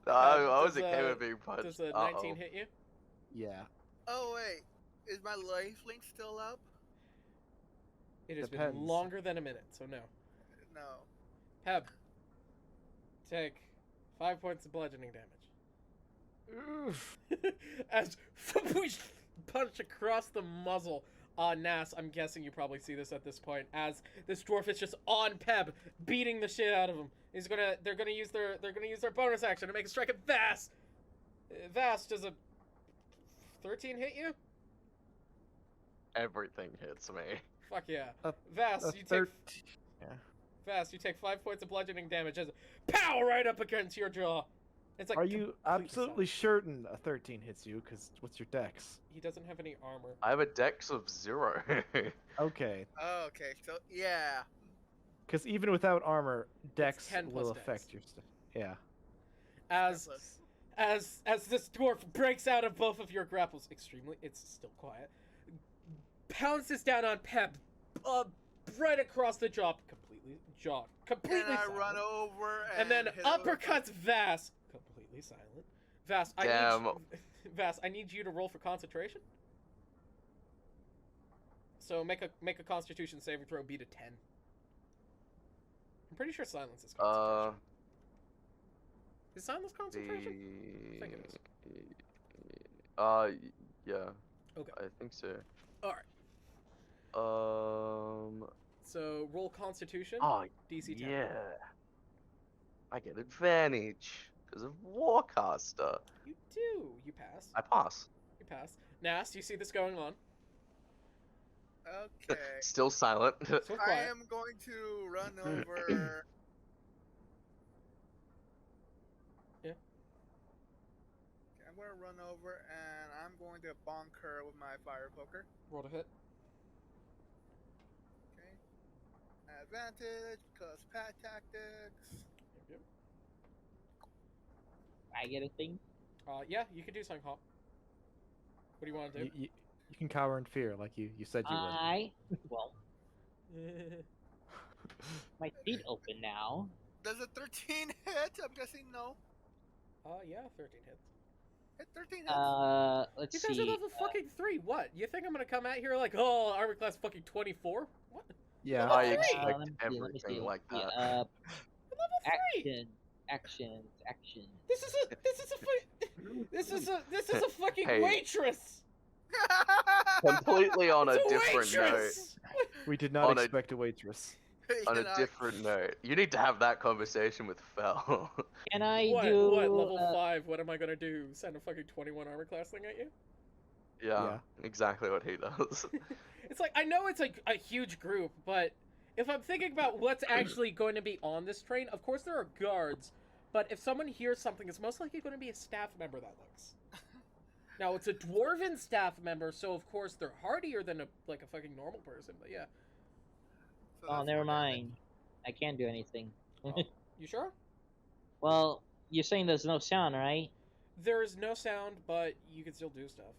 No, I was does, okay with being punched. Does a Uh-oh. 19 hit you? Yeah. Oh wait, is my life link still up? It has Depends. been longer than a minute, so no. No. Peb, take 5 points of bludgeoning damage. Oof. As punch across the muzzle on Nas. I'm guessing you probably see this at this point. As this dwarf is just on Peb, beating the shit out of him. They're gonna use their bonus action to make a strike at Vass. Vass, does a 13 hit you? Everything hits me. Fuck yeah. A- Vass, A you take 13. Yeah. Vass, you take 5 points of bludgeoning damage as pow right up against your jaw. It's like Are you absolutely certain a 13 hits you? Because what's your dex? He doesn't have any armor. I have a dex of 0. Okay. Oh, okay, so yeah. Because even without armor, dex 10 plus will dex. affect your stuff. Yeah. As Plus. as this dwarf breaks out of both of your grapples, it's still quiet, pounces down on Peb, right across the jaw, completely And I silent. run over and then hit him with- uppercuts Vass, completely silent. Vass, Damn. Vass, I need you to roll for concentration. So make a Constitution saving throw, beat a 10. I'm pretty sure silence is concentration. Is silence concentration? I think it is. Yeah. Okay. I think so. Alright. So roll Constitution. Oh, DC 10. yeah. I get advantage because of Warcaster. You do. You pass. I pass. You pass. Nas, you see this going on. Okay. Still silent. So I quiet. am going to run over. Yeah. Okay, I'm going to run over and I'm going to bonk her with my fire poker. Roll to hit. advantage because pat tactics. Yep. I get a thing. Yeah, you could do something, Hop. What do you want to do? You can cower in fear like you said you would. Well, my feet open now. Does a 13 hit? I'm guessing no. Yeah, 13 hits. Hit 13 hits. Let's You see. guys are level fucking 3. What? You think I'm gonna come out here like, oh, armor class fucking 24? What? Yeah. Level I 3! expect let me see, everything like Yeah, that. Level 3! action. This is a fucking Hey. waitress. Completely on a It's a different note. waitress. We did not On a- expect a waitress. On a different note, you need to have that conversation with Fel. Can I What? do What? Level 5? What am I gonna do? Send a fucking 21 armor class thing at you? Yeah, exactly what he does. It's like, I know it's like a huge group, but if I'm thinking about what's actually going to be on this train, of course there are guards, but if someone hears something, it's most likely going to be a staff member that looks. Now, it's a dwarven staff member, so of course they're hardier than a fucking normal person, but yeah. So Oh, that's never more damage. mind. I can't do anything. You sure? Well, you're saying there's no sound, right? There is no sound, but you can still do stuff.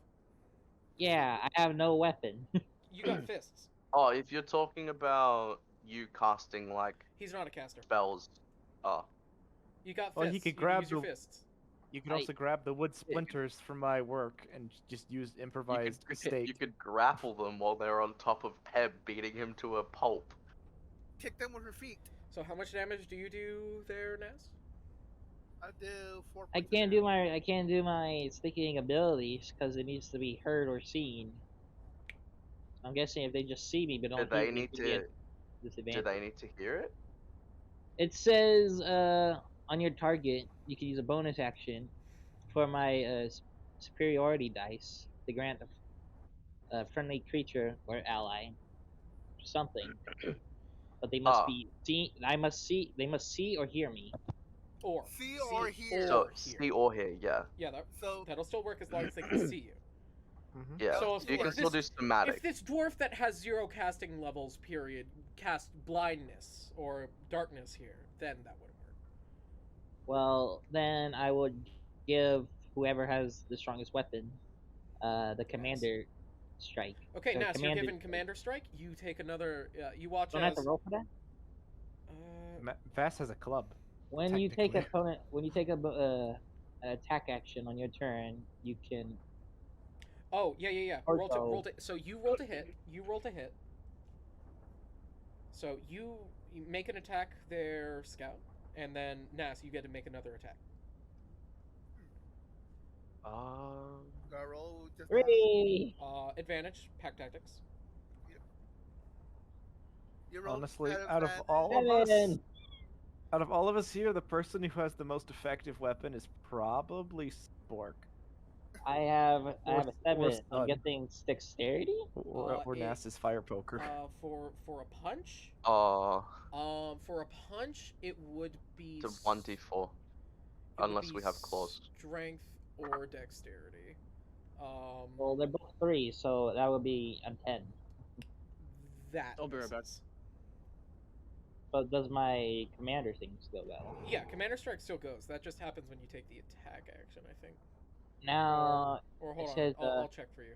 Yeah, I have no weapon. You got fists. Oh, if you're talking about you casting like He's not a caster. spells, oh, You got fists. Well, he could You can grab use your the- fists. You can also grab the wood splinters from my work and just use improvised you stake. could grapple them while they're on top of Peb, beating him to a pulp. Kick them with your feet. So how much damage do you do there, Naz? I do 4. I can't do my sticking abilities because it needs to be heard or seen. I'm guessing if they just see me but Do don't they hear me, need they get to? disadvantage. Do they need to hear it? It says on your target, you can use a bonus action for my superiority dice to grant a friendly creature or ally something, but they must be seen. They must see or hear me. Or See or hear. Or So hear. see or hear, yeah, Yeah, So that'll still work as long as they can see you. yeah. So So if you can this- still do somatic. If this dwarf that has 0 casting levels, period, cast blindness or darkness here, then that wouldn't work. Well, then I would give whoever has the strongest weapon the commander strike. Okay, So Nas, you're commander given strike. Commander Strike. You take another. You watch Don't I have as. to roll for that. Vass has a club. When you take Technically. an attack action on your turn, you can. Oh yeah. Or Roll go. to. So you roll to hit. You roll to hit. So you make an attack there, Scout, and then Nas, you get to make another attack. gotta roll just Hooray! Advantage. Pack tactics. You roll Honestly, at out of advantage. all of us, Seven. out of all of us here, the person who has the most effective weapon is probably Spork I have a or 7. I'm stun. guessing dexterity. or it- Nass's fire poker. For a punch. Oh, For a punch, it would be. it's a 1d4. it would unless be we have claws. Strength or dexterity. Well, they're both 3, so that would be a 10. That. I'll be right back. misses. But does my commander thing still go? Yeah, Commander Strike still goes. That just happens when you take the attack action, I think. Now, Or hold it on, says, I'll check for you.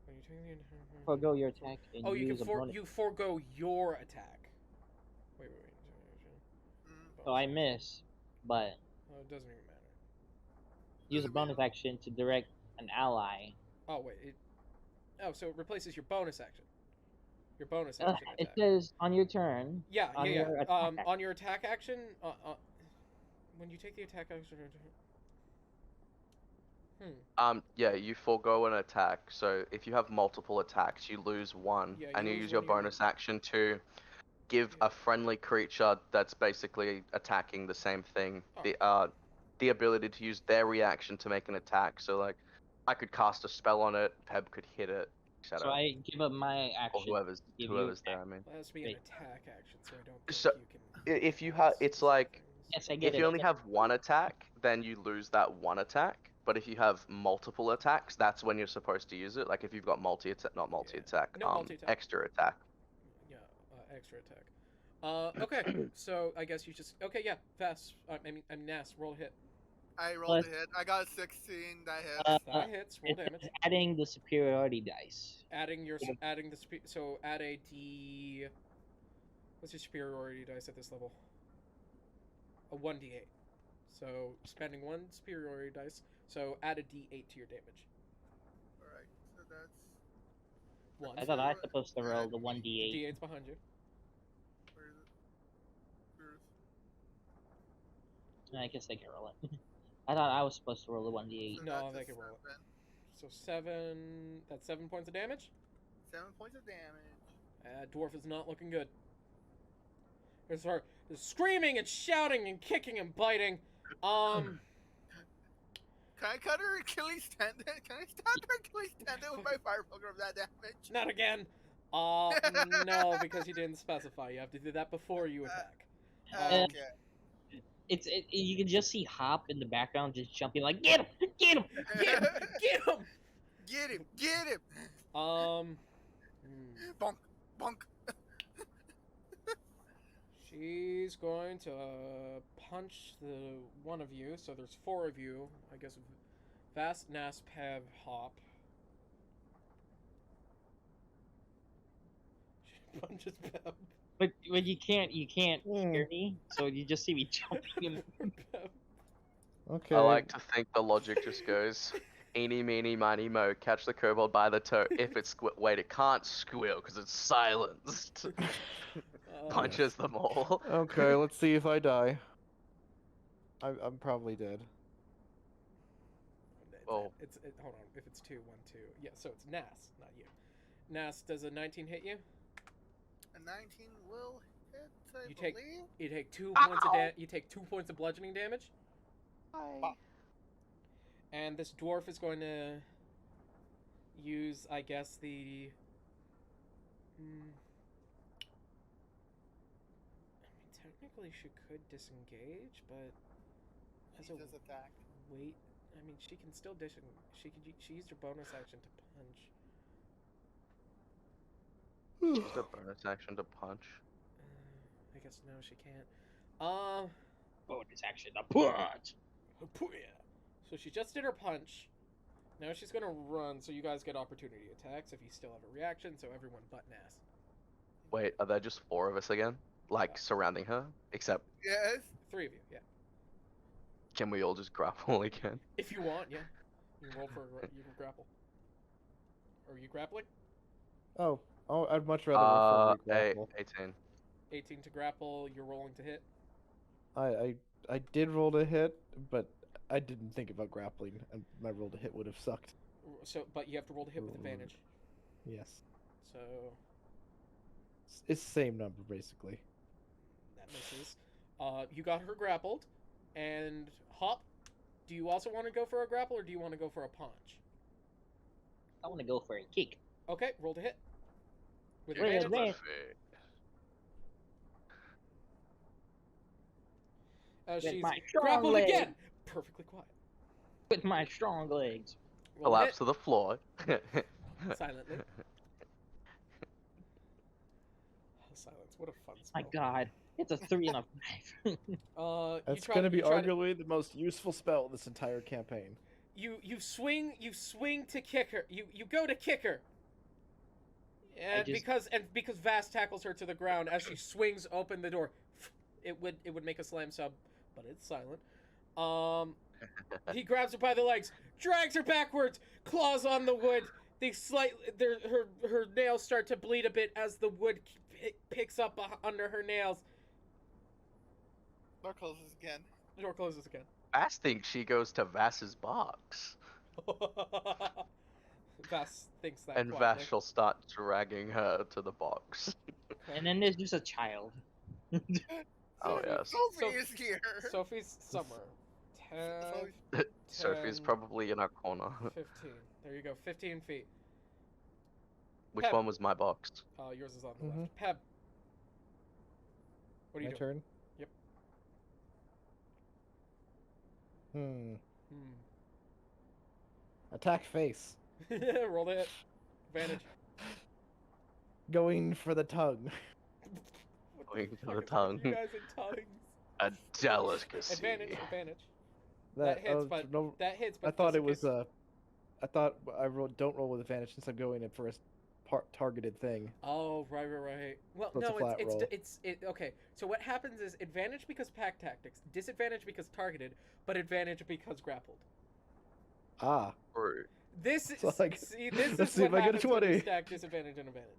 When you take the forego your attack and Oh, you use can a bonus. you forego your attack. Wait. So I miss, but Oh, it doesn't even matter. use a bonus action to direct an ally. Oh wait, so it replaces your bonus action. Your bonus It action attack. says on your turn. Yeah. on your attack action. On your attack action, when you take the attack action. Yeah, you forego an attack. So if you have multiple attacks, you lose one, Yeah, and you you lose use your one, you- bonus action to give a friendly creature that's basically attacking the same thing the ability to use their reaction to make an attack. So like, I could cast a spell on it, Peb could hit it, etc. So I give up my Or action. whoever's give whoever's you there. I mean, Well, it has to be an Wait. attack action, so I don't think So, you can. if you have, it's like Yes, I get if it. you only have one attack, then you lose that one attack. But if you have multiple attacks, that's when you're supposed to use it. Like if you've got not multi-attack, No, multi-attack. extra attack. Yeah, extra attack. Okay. So I guess you just okay. Yeah, Vass. I mean Nas. Roll a hit. I rolled Plus- a hit. I got a 16. That hits. That hits. Roll It's damage. adding the superiority dice. Adding so add a d. What's your superiority dice at this level? A 1d8. So spending one superiority dice. So add a d8 to your damage. Alright, so that's. One. I thought I was supposed to roll the The 1d8. d8's behind you. Where is it? Where's... I guess they can roll it. I thought I was supposed to roll the 1d8. So No, that's they a can roll it. 7. So 7. That's 7 points of damage. 7 points of damage. Dwarf is not looking good. There's her screaming and shouting and kicking and biting. Can I cut her Achilles tendon? Can I stab her Achilles tendon with my fire poker of that damage? Not again. No, because you didn't specify. You have to do that before you attack. Okay. You can just see Hop in the background just jumping like, get him! Get him! Get him! Get him! Get him! Get him! Bonk! Bonk! She's going to punch the one of you. So there's 4 of you. I guess Vast, Nas, Pev, Hop. She punches Pev. But you can't hear me, so you just see me jumping. Pev. Okay. I like to think the logic just goes, eeny, meeny, miny, mo, catch the kobold by the toe. If it's wait, it can't squeal because it's silenced. Punches them all. Okay, let's see if I die. I'm probably dead. Oh. Hold on. If it's 2, 1, 2. Yeah, so it's Nas, not you. Nas, does a 19 hit you? A 19 will hit, I You take- believe. You take 2 points of you take 2 points of bludgeoning damage. And this dwarf is going to use, I guess, the. I mean, technically she could disengage, but as He a just attacked. wait, I mean, she can still she used her bonus action to punch. Just a bonus action to punch. I guess no, she can't. Bonus action, the punch! Yeah. So she just did her punch. Now she's gonna run, so you guys get opportunity attacks if you still have a reaction. So everyone but Nas. Wait, are there just 4 of us again? Like, surrounding her? Except, Yes. 3 of you, yeah. can we all just grapple again? If you want, yeah. You can roll for you can grapple. Are you grappling? Oh, I'd much rather roll for a Hey, grapple. 18. 18 to grapple. You're rolling to hit. I did roll to hit, but I didn't think about grappling, and my roll to hit would have sucked. So, but you have to roll to hit with advantage. Yes. So It's the same number, basically. that misses. You got her grappled, and Hop. Do you also want to go for a grapple, or do you want to go for a punch? I want to go for a kick. Okay, roll to hit. With Wait, advantage. man. With She's my strong grappled leg. again. Perfectly quiet. With my strong legs. Roll to hit. Collapse to the floor. Silently. Silence. What a fun My spell. god. It's a 3 and a 5. That's going to be arguably the most useful spell in this entire campaign. You swing to kick her. You go to kick her. And just- because Vast tackles her to the ground as she swings open the door. It would make a slam sub, but it's silent. He grabs her by the legs, drags her backwards, claws on the wood. Her nails start to bleed a bit as the wood picks up under her nails. Door closes again. The door closes again. Vass thinks she goes to Vass's box. Vass thinks that. And quietly. Vass shall start dragging her to the box. And then there's just a child. Oh, yes. Sophie is here. Sophie's somewhere. 10, Sophie's 10, probably in our corner. 15. There you go. 15 feet. Which Pep. one was my box? Yours is on the left. Peb. What are you My doing? turn? Yep. Attack face. Roll to hit. Advantage. Going for the tongue. What Going for the Fuck is with tongue. you guys in tongues. A delicacy. Advantage. That hits, but no, that hits. But I thought it was disadvantage. I thought don't roll with advantage since I'm going in for a targeted thing. Oh, right. Well, So it's a no, flat roll. okay. So what happens is advantage because pack tactics, disadvantage because targeted, but advantage because grappled. Ah. Or This So, is like, see, this let's is see what if I get a happens when you 20. stack disadvantage and advantage.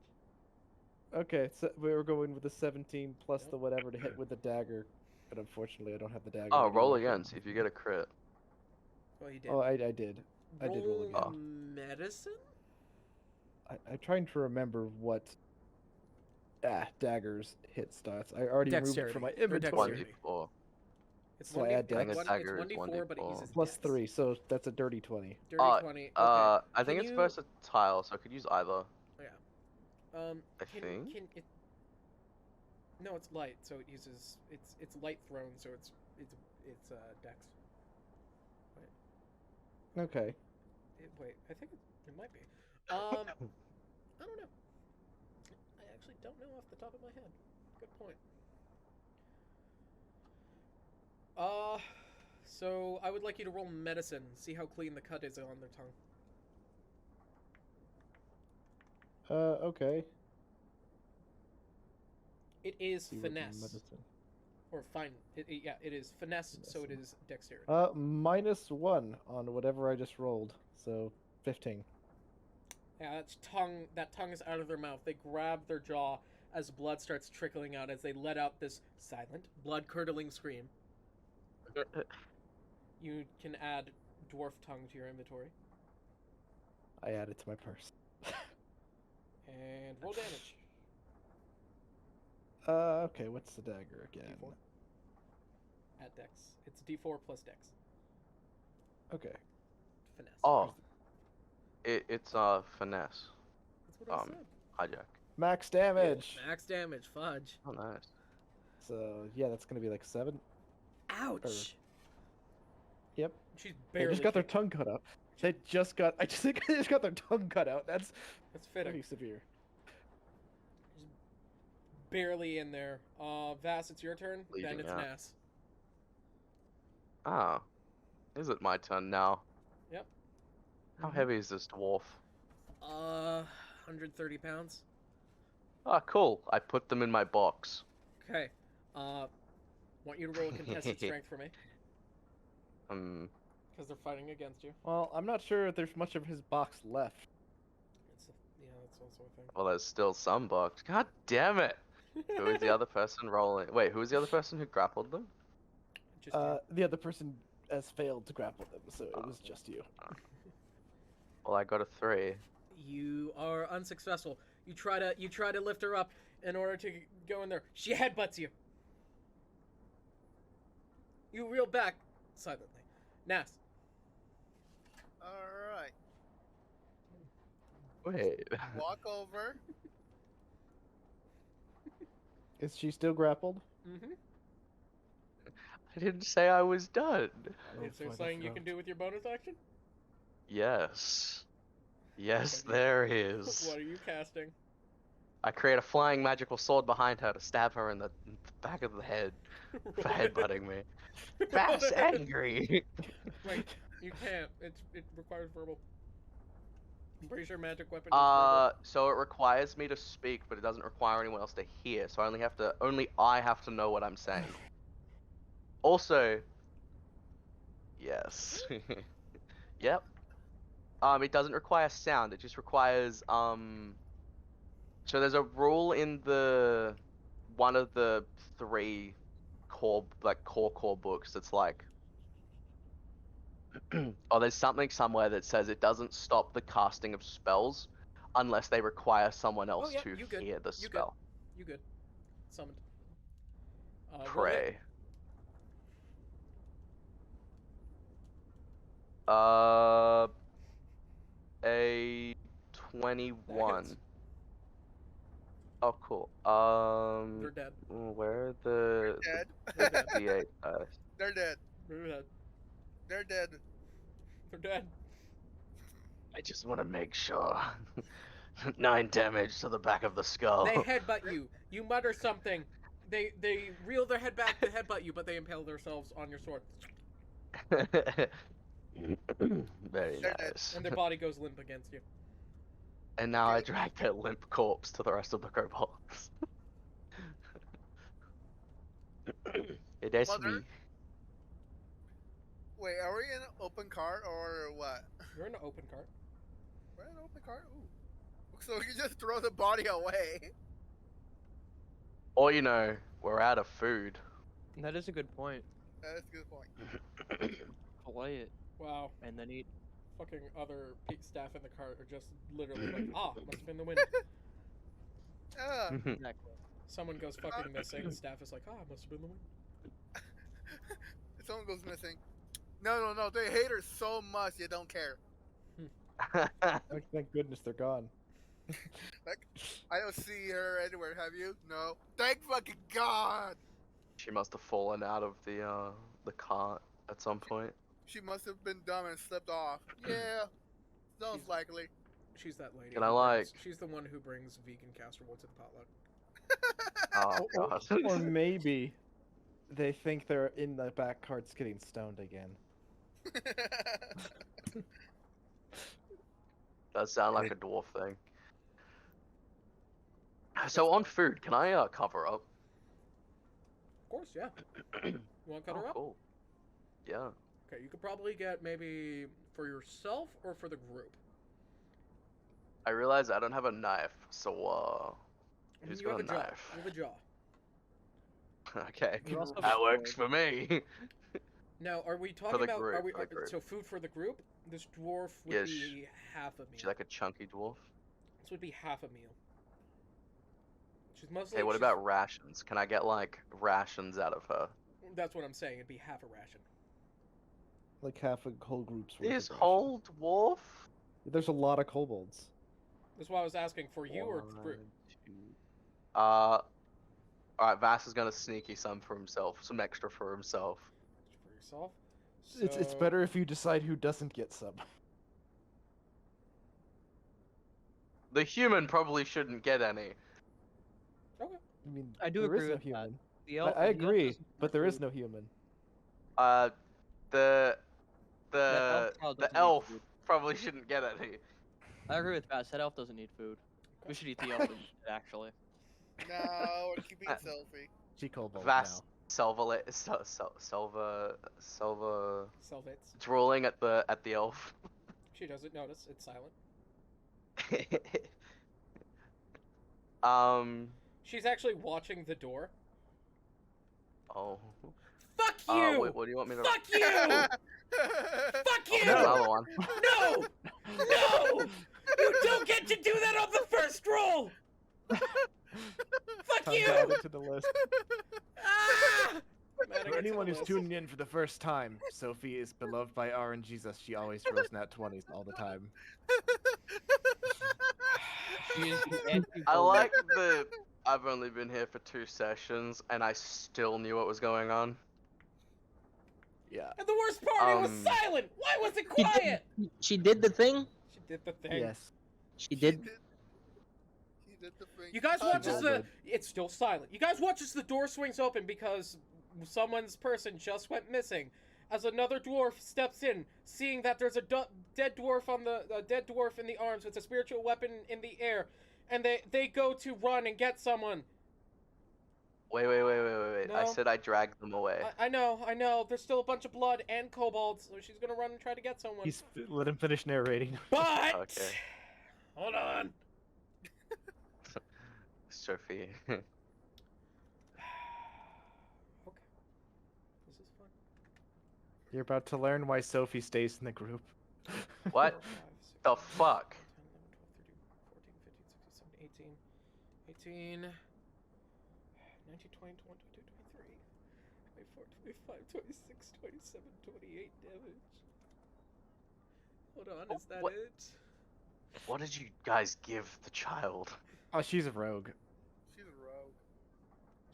Okay, so we were going with the 17 plus Yep. the whatever to hit with the dagger, but unfortunately I don't have the dagger. oh, roll anymore. again. See if you get a crit. Well, you did. Oh, I did. I did roll Roll again. medicine. I'm trying to remember what daggers hit stats. I already removed it from my Dexterity. Or inventory. dexterity. 1d4. It's So one. I add It's dex. one. Dagger is It's 1d4, but it 1d4. uses Plus dex. 3, so that's a dirty 20. Dirty 20. Okay. I Can think it's you- versatile, so I could use either. I Can think. it? No, it's light, so it uses it's light thrown, so it's dex. Okay. Wait, I think it might be. I don't know. I actually don't know off the top of my head. Good point. So I would like you to roll medicine. See how clean the cut is on their tongue. Okay. It is See what finesse medicine- or fine. Yeah, it is finesse, so it is dexterity. -1 on whatever I just rolled, so 15. Yeah, that tongue is out of their mouth. They grab their jaw as blood starts trickling out as they let out this silent, blood-curdling scream. You can add dwarf tongue to your inventory. I add it to my purse. And roll damage. Okay, what's the dagger again? D4. At dex. It's D4 plus dex. Okay. Finesse. Oh, it's finesse. That's what I said. Hijack. Max damage! Max damage, fudge. Oh, nice. So, yeah, that's gonna be like 7. Ouch! Yep. She's They barely just got their kicking. tongue cut out. I think they just got their tongue cut out. That's That's fitting. pretty severe. Barely in there. Vass, it's your turn. Then Bleeding it's out. Nas. Ah. Is it my turn now? Yep. How heavy is this dwarf? 130 pounds. Ah, cool. I put them in my box. Okay. Want you to roll a contested strength for me, because they're fighting against you. Well, I'm not sure if there's much of his box left. Yeah, that's also a thing. Well, there's still some box. God damn it! Who is the other person rolling? Wait, who was the other person who grappled them? Just you. The other person has failed to grapple them, so it was just you. Well, I got a 3. You are unsuccessful. You try to lift her up in order to go in there. She headbutts you. You reel back silently. Nas. Alright. Wait. Walk over. Is she still grappled? Mm-hmm. I didn't say I was done. Is there something you can do with your bonus action? Yes. Yes, Okay. there is. What are you casting? I create a flying magical sword behind her to stab her in the back of the head for headbutting me. That's angry. Wait, you can't. It requires verbal. I'm pretty sure magic weapon is verbal. So it requires me to speak, but it doesn't require anyone else to hear. So only I have to know what I'm saying. Also, yes. Yep. It doesn't require sound. It just requires So there's a rule in one of the 3 core books that's like oh, there's something somewhere that says it doesn't stop the casting of spells unless they require someone else yeah, to you good. hear the You spell. You good? Summoned. Roll it. Pray. A 21. hits. Oh, cool. They're dead. Where are the Dead. They're dead. D8 dice? They're dead. They're dead. They're dead. They're dead. I just want to make sure. 9 damage to the back of the skull. They headbutt you. You mutter something. They reel their head back to headbutt you, but they impale themselves on your sword, Very They're dead. nice. and their body goes limp against you. And now I drag their limp corpse to the rest of the kobolds. It is Mother? me. Wait, are we in an open cart or what? You're in an open cart. We're in an open cart? Ooh. So we can just throw the body away. Or we're out of food. That is a good point. That's a good point. Fillet it Wow. and then eat. Fucking other staff in the cart are just literally like, must have been the wind. Exactly. Someone goes fucking missing. Staff is like, must have been the wind. Someone goes missing. No. They hate her so much they don't care. Thank goodness they're gone. I don't see her anywhere. Have you? No. Thank fucking God. She must have fallen out of the cart at some point. She must have been dumb and slipped off. Yeah. Sounds likely. She's that lady. Can I, who brings- like- She's the one who brings vegan casserole to the potluck. Oh god. Or maybe they think they're in the back carts getting stoned again. Does sound like a dwarf thing. So on food, can I cover up? Of course, yeah. You want to cut her up? Cool. Yeah. Okay, you could probably get maybe for yourself or for the group. I realize I don't have a knife, so I mean, who's you have got a a jaw. knife? You have a jaw. Okay, You also have that a works sword. for me. Now, are we talking the about? group, Are we for the group. so food for the group? This dwarf would Yeah, be half a meal. She's like a chunky dwarf. This would be half a meal. She's mostly. Hey, what she's- about rations? Can I get like rations out of her? That's what I'm saying. It'd be half a ration. Like half a whole group's worth. This of whole dwarf? rations. There's a lot of kobolds. That's why I was asking for you or the group. Alright, Vass is gonna sneaky some for himself, some extra for himself. For yourself. It's So- better if you decide who doesn't get some. The human probably shouldn't get any. Okay. I mean, I do there agree is no with that. human. The I elf, agree, but there is no human. The That elf child the doesn't need elf food. probably shouldn't get any. I agree with Bass. That elf doesn't need food. We should eat the elf instead, actually. No, we're keeping it selfie. She kobold Vass now. Salvates. drooling at the elf. She doesn't notice. It's silent. She's actually watching the door. Oh. Fuck you! Wait, what do you want me to? Fuck you! Fuck you! Oh, another one. No! No! You don't get to do that on the first roll! Fuck Come you! down into the list. Ah! I'm adding For it to anyone the who's list. tuning in for the first time, Sophie is beloved by RNGesus. She always rolls nat 20s all the time. She is the anti-bully. I like that I've only been here for 2 sessions and I still knew what was going on. Yeah. And the worst part, it was Um, silent! Why was it She did- quiet? She did the thing. She did the thing. Yes. She did. She did the thing. You guys I watch know. as the... It's still silent. You guys watch as the door swings open because someone's person just went missing. As another dwarf steps in, seeing that there's a dead dwarf on a dead dwarf in the arms with a spiritual weapon in the air, and they go to run and get someone. Wait. I No. said I dragged them away. I know. There's still a bunch of blood and kobolds, so she's gonna run and try to get someone. Let him finish narrating. But Okay. hold on. Sophie. Okay. This is fun. You're about to learn why Sophie stays in the group. What? 4, 5, 6, The fuck? 10, 11, 12, 13, 14, 15, 16, 17, 18, 19, 20, 21, 22, 23, 24, 25, 26, 27, 28 damage. Hold on, is that What? it? What did you guys give the child? Oh, she's a rogue. She's a rogue.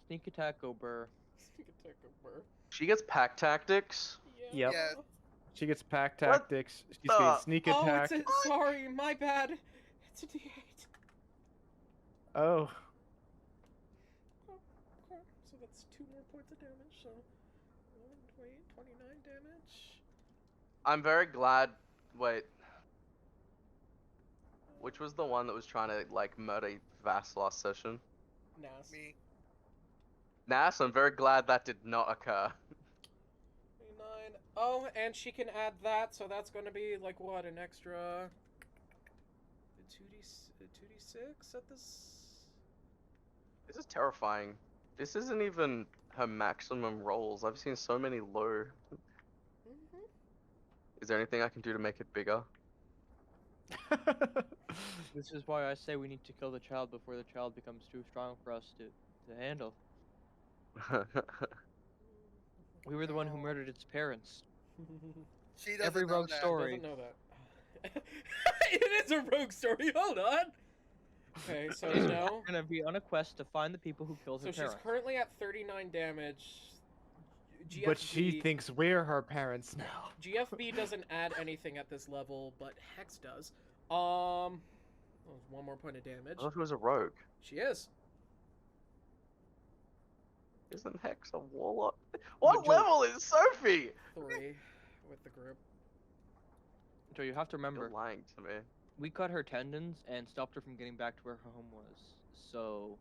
Sneak attack, go burr. Sneak attack over. She gets pack tactics? Yep. Yeah. She gets pack What tactics. She's the- getting sneak Oh, attack. it's a, sorry, my bad. It's a D8. Oh. Okay. damage, so 11, 28, 29 damage. I'm very glad. Wait. Which was the one that was trying to like murder Vass last session? Nas. Me. Nas, I'm very glad that did not occur. 29. Oh, and she can add that, so that's going to be like what, an extra 2d6 at this. This is terrifying. This isn't even her maximum rolls. I've seen so many low. Mm-hmm. Is there anything I can do to make it bigger? This is why I say we need to kill the child before the child becomes too strong for us to handle. We were the one who murdered its parents. She doesn't Every know rogue that. story. Doesn't know that. It is a rogue story. Hold on. Okay, so no. We're gonna be on a quest to find the people who killed her So she's parents. currently at 39 damage. GFB, But she thinks we're her parents now. GFB doesn't add anything at this level, but Hex does. One more point of damage. I thought it was a rogue. She is. Isn't Hex a warlock? What But you're- level is Sophie? 3 with the group. So you have to remember, You're lying to me. we cut her tendons and stopped her from getting back to where her home was. So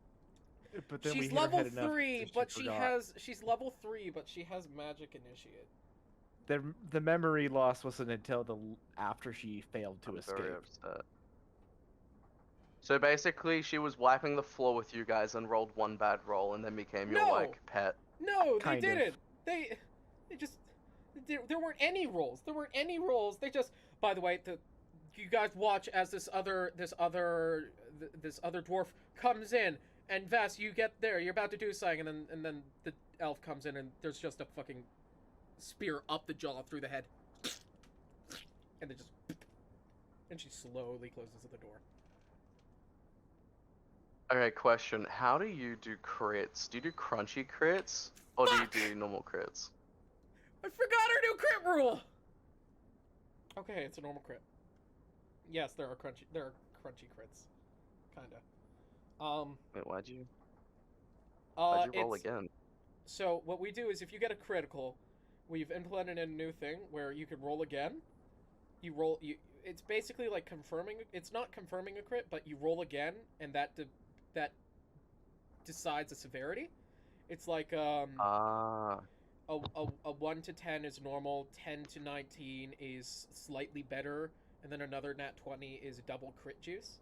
But then we She's hit her level head enough 3, that but she forgot. has. She's level 3, but she has magic initiate. The memory loss wasn't until after she failed to I'm escape. very upset. So basically, she was wiping the floor with you guys and rolled one bad roll, and then became your No! like pet. No, they Kind of. didn't. They just. There weren't any rolls. There weren't any rolls. They just. By the way, you guys watch as this other dwarf comes in, and Vess, you get there. You're about to do something, and then the elf comes in, and there's just a fucking spear up the jaw through the head, and then just. And she slowly closes the door. Okay, question. How do you do crits? Do you do crunchy crits? Or Fuck! do you do normal crits? I forgot our new crit rule. Okay, it's a normal crit. Yes, there are crunchy crits, kinda. Wait, why'd you roll it's again? so what we do is if you get a critical, we've implemented a new thing where you can roll again. It's basically like confirming. It's not confirming a crit, but you roll again, and that decides the severity. It's like Ah. a 1 to 10 is normal, 10 to 19 is slightly better, and then another nat 20 is double crit juice.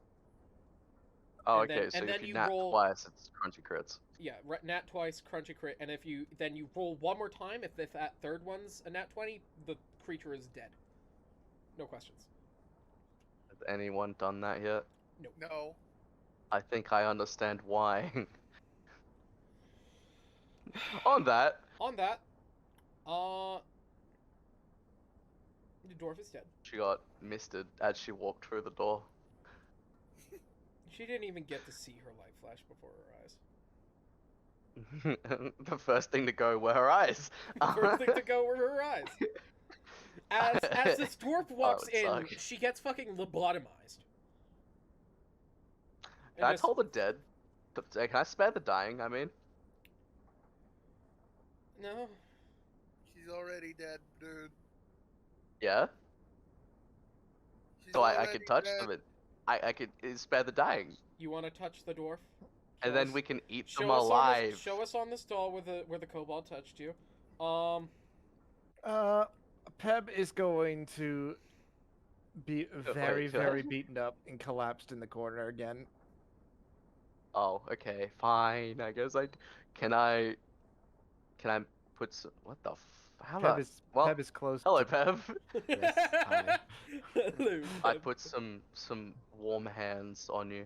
Oh, And then- okay, so and if then you you nat roll- twice, it's crunchy crits. Yeah, nat twice, crunchy crit, and if you roll one more time, if that third one's a nat 20, the creature is dead. No questions. Has anyone done that yet? No. I think I understand why. On that, On that, the dwarf is dead. she got misted as she walked through the door. She didn't even get to see her light flash before her eyes. The first thing to go were her eyes. The first thing to go were her eyes. As this dwarf walks would in, suck. she gets fucking lobotomized. Can I told the dead? Can I spare the dying? I mean, No. She's already dead, dude. yeah. She's So I already could touch dead. them. I could spare the dying, You want to touch the dwarf? and Show then us- we can eat show them us on alive. this, show us on this doll where the kobold touched you. Peb is going to be very, wait, very beaten up and collapsed in the corner again. Oh, okay, fine. I guess can I put some? What the? How Peb about? is well, Peb is close. Hello, to... Pev. Yes, hi. Hello, I Peb. put some warm hands on you.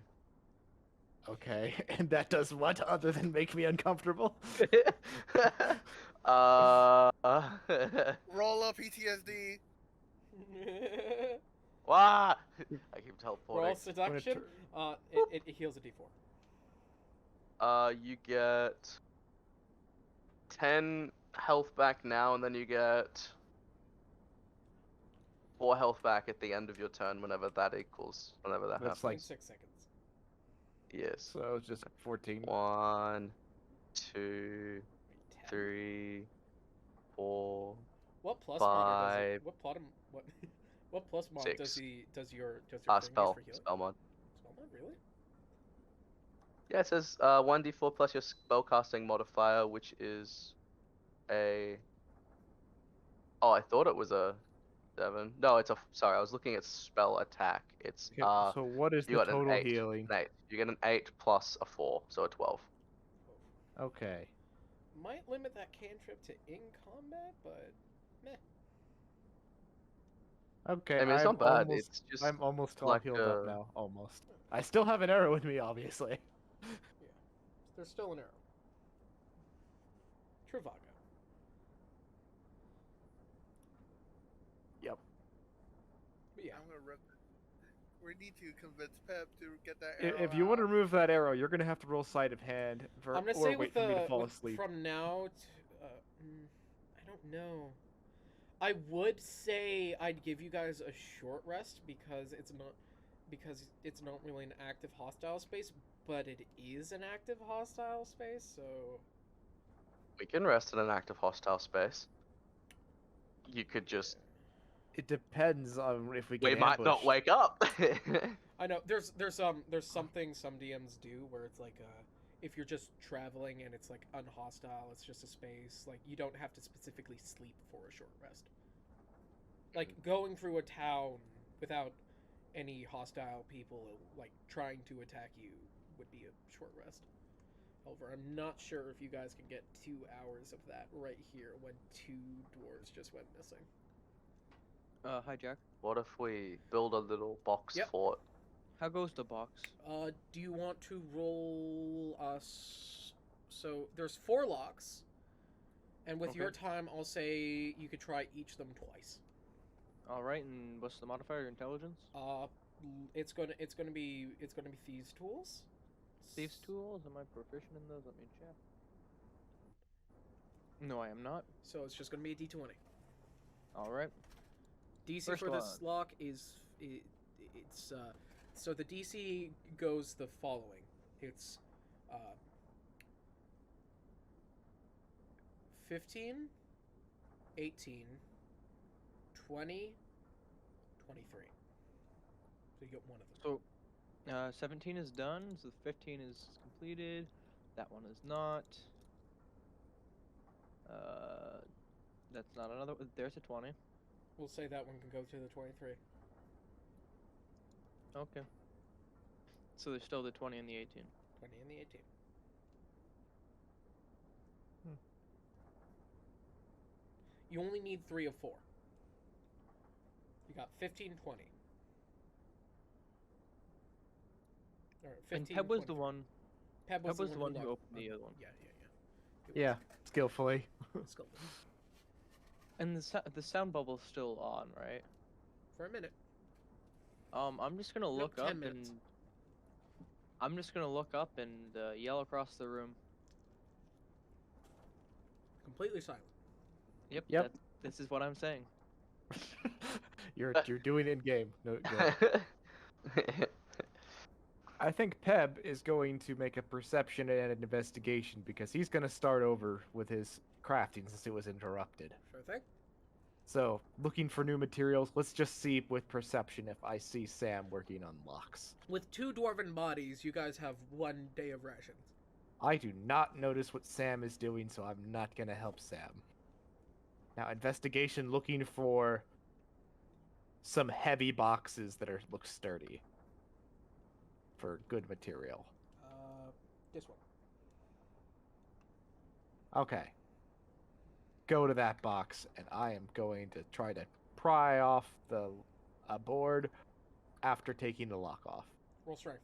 Okay, and that does what other than make me uncomfortable? uh. Roll up PTSD. Wah! I keep teleporting. Roll seduction. It heals a d4. You get 10 health back now, and then you get 4 health back at the end of your turn whenever that That's happens. like- 6 seconds. Yes. So it's just 14. 1, 2, 3, 4, What plus mod does it? 5, What plot? What? What plus mod 6. does your thing use Spell for healing? spell mod. Spell mod, really? Yeah, it says 1d4 plus your spellcasting modifier, which is a. Oh, I thought it was a 7. No, it's a. Sorry, I was looking at spell attack. It's Okay, so what is you the got an total 8. healing? An 8. You get an 8 plus a 4, so a 12. Okay. Might limit that cantrip to in combat, but meh. Okay, I mean, it's not bad. It's just I'm almost all like healed up now. Almost. I still have an arrow with me, obviously. Yeah, there's still an arrow. Travago. Yep. But yeah, I'm gonna rip. We need to convince Pep to get that arrow If you want to out. remove that arrow, you're gonna have to roll sleight of hand, I'm gonna or say wait with for me to the fall asleep. from now to I don't know. I would say I'd give you guys a short rest because it's not really an active hostile space, but it is an active hostile space, so we can rest in an active hostile space. You could just. It depends on if we get We might not ambushed. wake up. I know there's something some DMs do where it's like if you're just traveling and it's like unhostile, it's just a space, like you don't have to specifically sleep for a short rest. Like going through a town without any hostile people like trying to attack you would be a short rest. However, I'm not sure if you guys can get 2 hours of that right here when 2 dwarves just went missing. Hi Jack. What if we build a little box Yep. fort? How goes the box? Do you want to roll us? So there's 4 locks, and with your Okay. time, I'll say you could try each them twice. All right, and what's the modifier? Your intelligence? It's gonna be thieves tools. Thieves tools? Am I proficient in those? Let me check. No, I am not. So it's just gonna be a D20. All right. DC First for this one. lock is it's so the DC goes the following. It's 15, 18, 20, 23. So you get one of them. So, 17 is done. So 15 is completed. That one is not. That's not another. There's a 20. We'll say that one can go to the 23. Okay. So there's still the 20 and the 18. 20 and the 18. You only need 3 of 4. You got 15, 20. All right, 15, And Peb was the 23. one. Peb Peb was the one locked- who opened the other one. Yeah. It Yeah, skillfully. was skillful. And the sound bubble's still on, right? For a minute. I'm just gonna look 10 up minutes. and. I'm just gonna look up and yell across the room. Completely silent. Yep. Yep. This is what I'm saying. You're doing it in game. No, good. I think Peb is going to make a perception and an investigation because he's going to start over with his crafting since it was interrupted. Sure thing. So, looking for new materials, let's just see with perception if I see Sam working on locks. With 2 dwarven bodies, you guys have 1 day of rations. I do not notice what Sam is doing, so I'm not going to help Sam. Now, investigation looking for some heavy boxes that look sturdy. For good material. This one. Okay. Go to that box, and I am going to try to pry off the board after taking the lock off. Roll strength.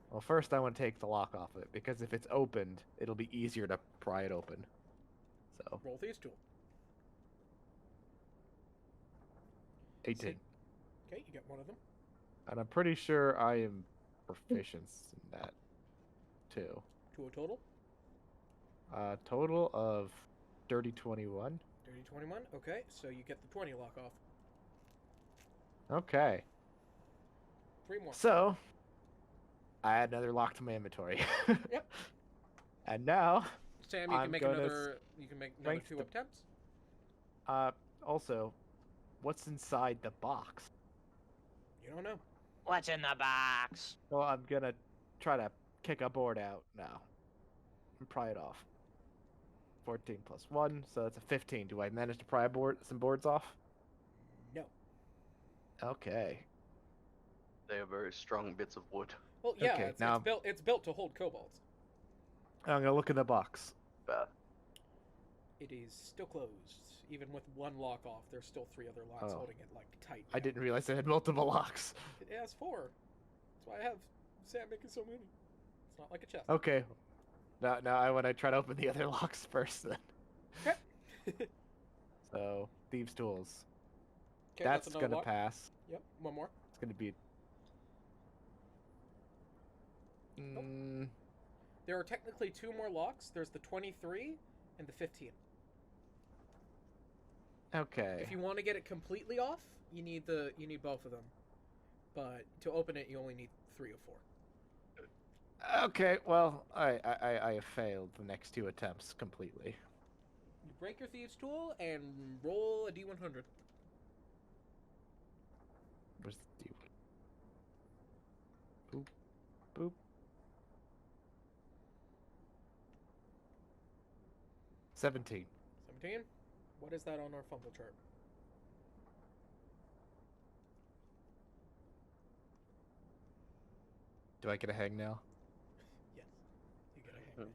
Well, first I want to take the lock off of it, because if it's opened, it'll be easier to pry it open. So, Roll thieves tool. 18. Okay, you get one of them. And I'm pretty sure I am proficient in that, too. To a total. Total of dirty 21. Dirty 21. Okay, so you get the 20 lock off. Okay. 3 more. So, I add another lock to my inventory. Yep. And now, Sam, you can I'm make gonna another. You can make another strength 2 to- attempts. also, what's inside the box? You don't know. What's in the box? Well, I'm gonna try to kick a board out now and pry it off. 14 plus 1, so that's a 15. Do I manage to pry some boards off? No. Okay. They are very strong bits of wood. Well, yeah, Okay, it's now- built. It's built to hold kobolds. I'm gonna look in the box. It is still closed, even with one lock off. There's still 3 other locks Oh. holding it like tight. I didn't realize it had multiple locks. It has 4. That's why I have Sam making so many. It's not like a chest. Okay. Now I want to try to open the other locks first then. Okay. So, thieves' tools. Okay, That's another gonna lock. pass. Yep, one more. It's gonna be. There are technically 2 more locks. There's the 23 and the 15. Okay. If you want to get it completely off, you need both of them. But to open it, you only need 3 or 4. Okay. Well, I have failed the next 2 attempts completely. You break your thieves' tool and roll a d100. Where's the D? Boop. Boop. 17. 17. What is that on our fumble chart? Do I get a hang now? Yes. You get a hang.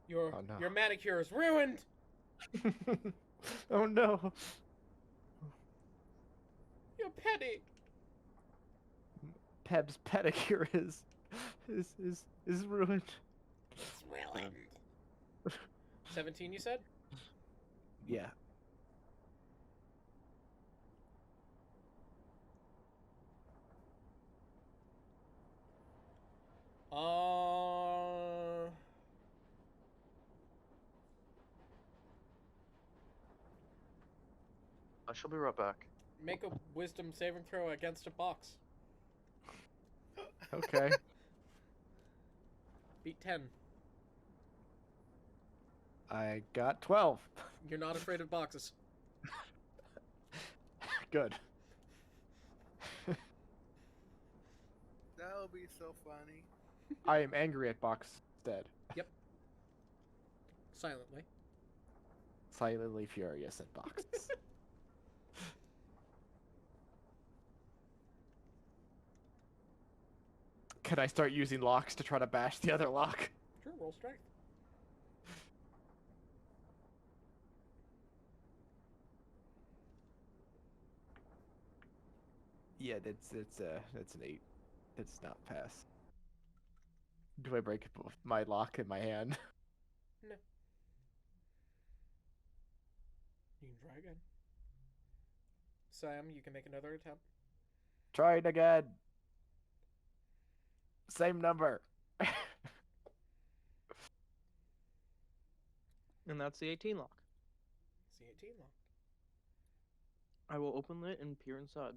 Your Oh, no. your manicure is ruined. Oh no. You're petty. Peb's pedicure is ruined. It's ruined. 17, you said? Yeah. I shall be right back. Make a wisdom saving throw against a box. Okay. Beat 10. I got 12. You're not afraid of boxes. Good. That'll be so funny. I am angry at box instead. Silently. Silently furious at boxes. Can I start using locks to try to bash the other lock? Sure, roll strength. Yeah, that's an 8. It's not pass. Do I break my lock in my hand? No. You can try again. Sam, you can make another attempt. Try it again. Same number. And that's the 18 lock. It's the 18 lock. I will open it and peer inside.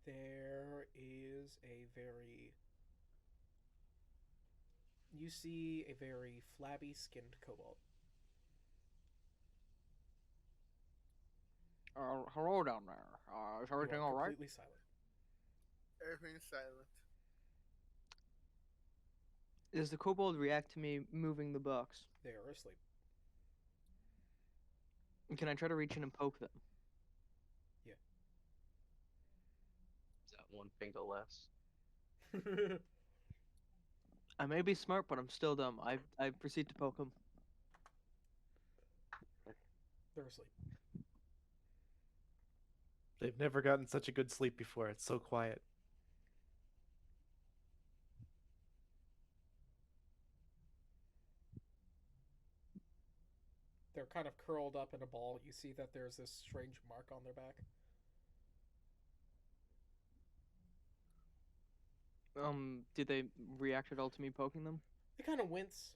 There is a very... You see a very flabby-skinned kobold. Hello down there. Is You everything are all right? completely silent. Everything's silent. Does the kobold react to me moving the box? They are asleep. Can I try to reach in and poke them? Is that 1 finger less? I may be smart, but I'm still dumb. I proceed to poke them. They're asleep. They've never gotten such a good sleep before. It's so quiet. They're kind of curled up in a ball. You see that there's this strange mark on their back. Did they react at all to me poking them? They kind of wince.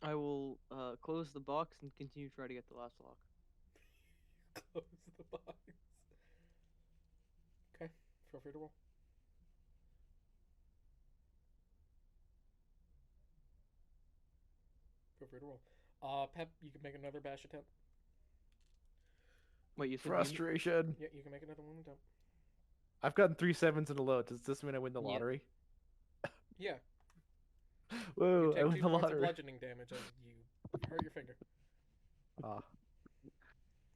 I will close the box and continue to try to get the last lock. Close the box. Feel free to roll. Feel free to roll. Pep, you can make another bash attempt. Wait, you said Frustration. Yeah, you can make another one attempt. I've gotten 3 sevens in a low. Does this mean I win the Yeah. lottery? Yeah. Whoa, You I take win 2 the points of lottery. bludgeoning damage as you hurt your finger. Ah,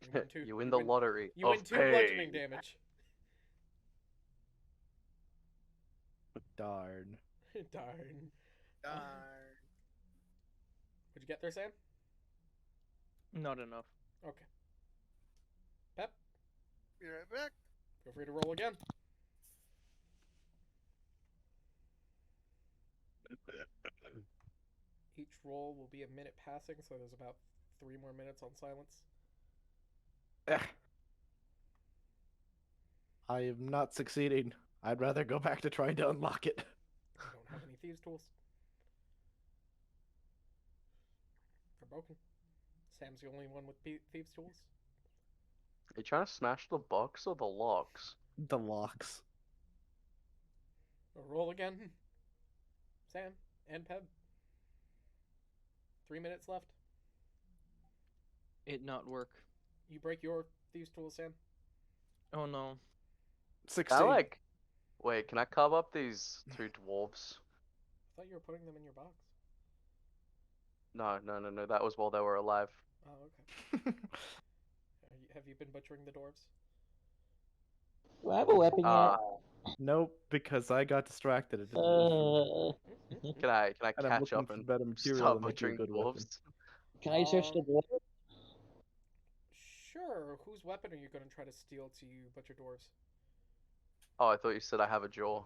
You win 2. You win the lottery. You of win 2 pain. bludgeoning damage. darn. Darn. Darn. What'd you get there, Sam? Not enough. Okay. Pep, Be right back. feel free to roll again. Each roll will be a minute passing, so there's about 3 more minutes on silence. I am not succeeding. I'd rather go back to trying to unlock it. You don't have any thieves' tools. They're broken. Sam's the only one with thieves' tools. Are you trying to smash the box or the locks? The locks. Roll again. Sam and Peb. 3 minutes left. It not work. You break your thieves' tools, Sam. Oh no. 16. Wait, can I carve up these 2 dwarves? I thought you were putting them in your box. No. That was while they were alive. Oh, okay. Have you been butchering the dwarves? Do I have a weapon yet? Nope, because I got distracted. It didn't Can I and I'm catch looking up for and better material start to make you a butchering good weapon. dwarves? Can I search the dwarf? Sure. Whose weapon are you going to try to steal to butcher dwarves? Oh, I thought you said I have a jaw.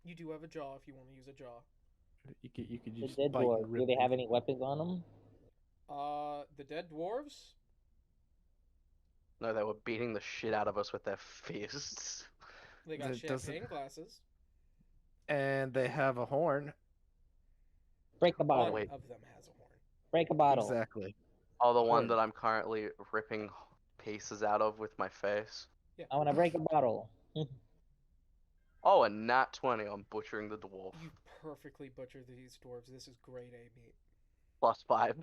You do have a jaw if you want to use a jaw. You could The just dead bite dwarf. and Do rip they have it. any weapons on them? The dead dwarves? No, they were beating the shit out of us with their fists. They got That doesn't- champagne glasses. And they have a horn. Break a One bottle. wait. of them has a horn. Break a bottle. Exactly. Oh, the one Horn. that I'm currently ripping pieces out of with my face. Yeah. I want to break a bottle. Oh, a nat 20 on butchering the dwarf. You perfectly butchered these dwarves. This is grade A meat. +5.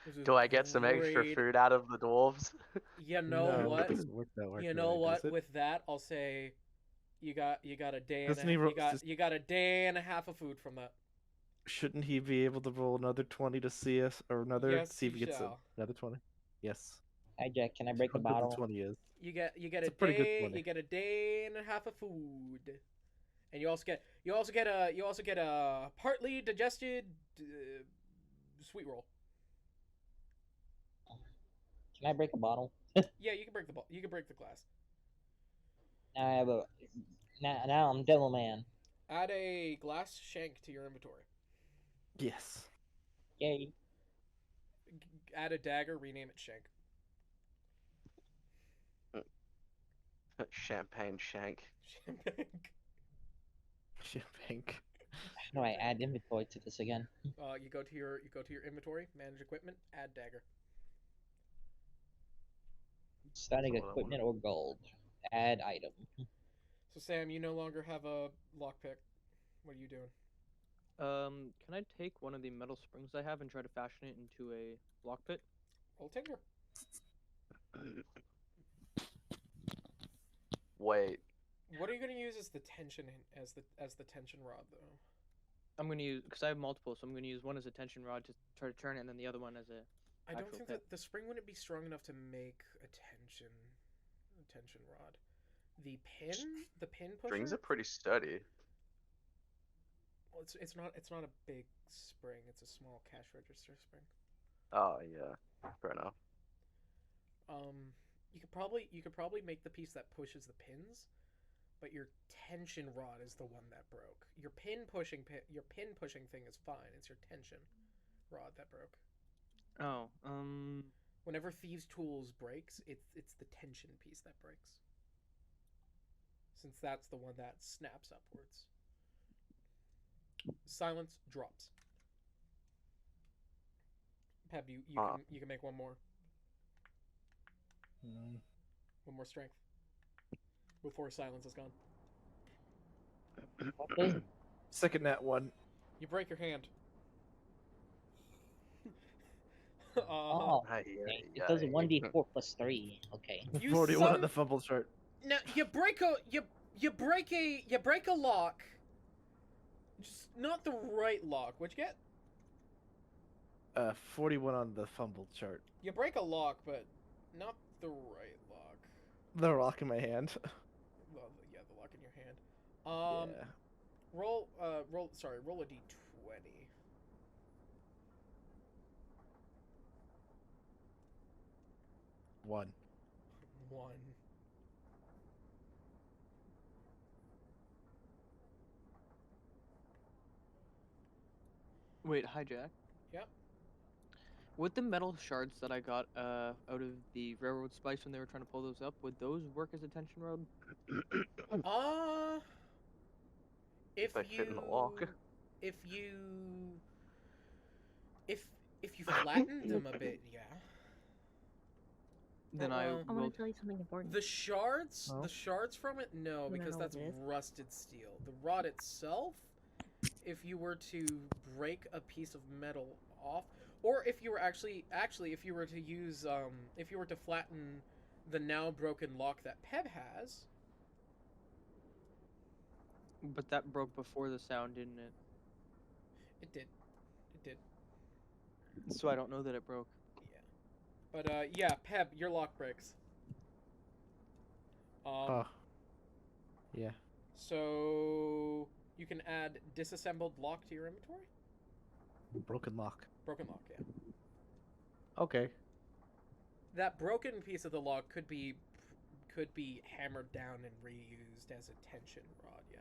This is Do I get some extra grade- food out of the dwarves? You know No, what? It doesn't work that way. You know what? Does it? With that, I'll say you got a day and Doesn't he you got a day and a half of food from that. Shouldn't he be able to roll another 20 to see us, or another Yes, see if he he gets shall. another 20? Yes. Hi Jack, can I break How a good the bottle? 20 is. You get It's a a pretty good day. 20. You get a day and a half of food, and you also get a partly digested sweet roll. Can I break a bottle? Yeah, you can break the you can break the glass. Now I have a. Now I'm Devil Man. Add a glass shank to your inventory. Yes. Yay. Add a dagger. Rename it shank. Champagne shank. Champagne. Champagne. How do I add inventory to this again? You go to your inventory, manage equipment, add dagger. Starting That's what I equipment or gold. Add item. So Sam, you no longer have a lockpick. What are you doing? Can I take one of the metal springs I have and try to fashion it into a lock pit? Roll tinker. Wait. What are you gonna use as the tension as the tension rod though? I'm gonna use because I have multiple, so I'm gonna use one as a tension rod to try to turn it, and then the other one as a. I don't Actual think pit. that the spring wouldn't be strong enough to make a tension rod. The pin pusher. Strings are pretty sturdy. Well, it's not a big spring. It's a small cash register spring. Oh, yeah. Fair enough. You could probably make the piece that pushes the pins, but your tension rod is the one that broke. Your pin pushing thing is fine. It's your tension rod that broke. Oh, Whenever Thieves' Tools breaks, it's the tension piece that breaks. Since that's the one that snaps upwards. Silence drops. Peb, you can make one more. One more strength. Before silence is gone. Okay. Second nat one. You break your hand. Oh, Ay, okay. ay, It does ay. 1d4 plus 3. Okay. You 41 on son- the fumble chart. Now you break a lock. Just not the right lock. What'd you get? 41 on the fumble chart. You break a lock, but not the right lock. The rock in my hand. Well, yeah, the lock in your hand. Yeah. Roll a d20. 1. 1. Wait, hi Jack. Yep. Would the metal shards that I got out of the railroad spikes when they were trying to pull those up, would those work as a tension rod? If They you fit in the lock. if you if you flatten them a bit, yeah. Then Oh, I well. I want will. to tell you something important. The shards, Oh. the shards from it, no, You wanna because know that's what it is? rusted steel. The rod itself, if you were to break a piece of metal off, or if you were actually if you were to use if you were to flatten the now broken lock that Peb has, But that broke before the sound, didn't it? it did. It did. So I don't know that it broke. Yeah. But yeah, Peb, your lock breaks. Oh. Yeah. So you can add disassembled lock to your inventory? Broken lock. Broken lock, yeah. Okay. That broken piece of the lock could be hammered down and reused as a tension rod, yeah.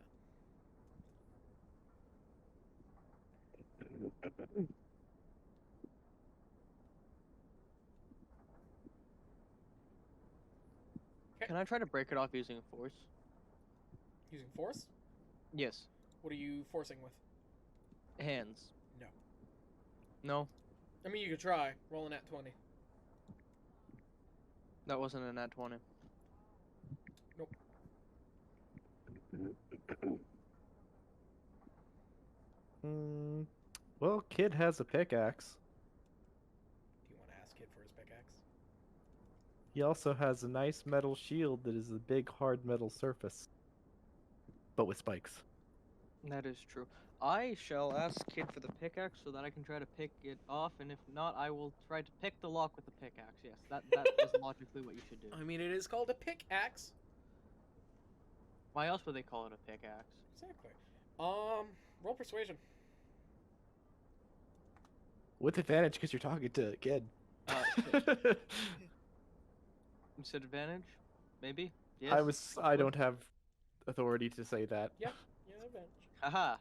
Can I try to break it off using force? Using force? Yes. What are you forcing with? Hands. No. No, I mean, you could try. Roll an at 20. that wasn't a nat 20. Well, Kid has a pickaxe. Do you want to ask Kid for his pickaxe? He also has a nice metal shield that is a big hard metal surface. But with spikes. That is true. I shall ask Kid for the pickaxe so that I can try to pick it off, and if not, I will try to pick the lock with the pickaxe. Yes, that is logically what you should do. I mean, it is called a pickaxe. Why else would they call it a pickaxe? Exactly. Roll persuasion. With advantage because you're talking to Kid. Disadvantage? Maybe? Yes? I don't have authority to say that. Yeah, advantage. Haha.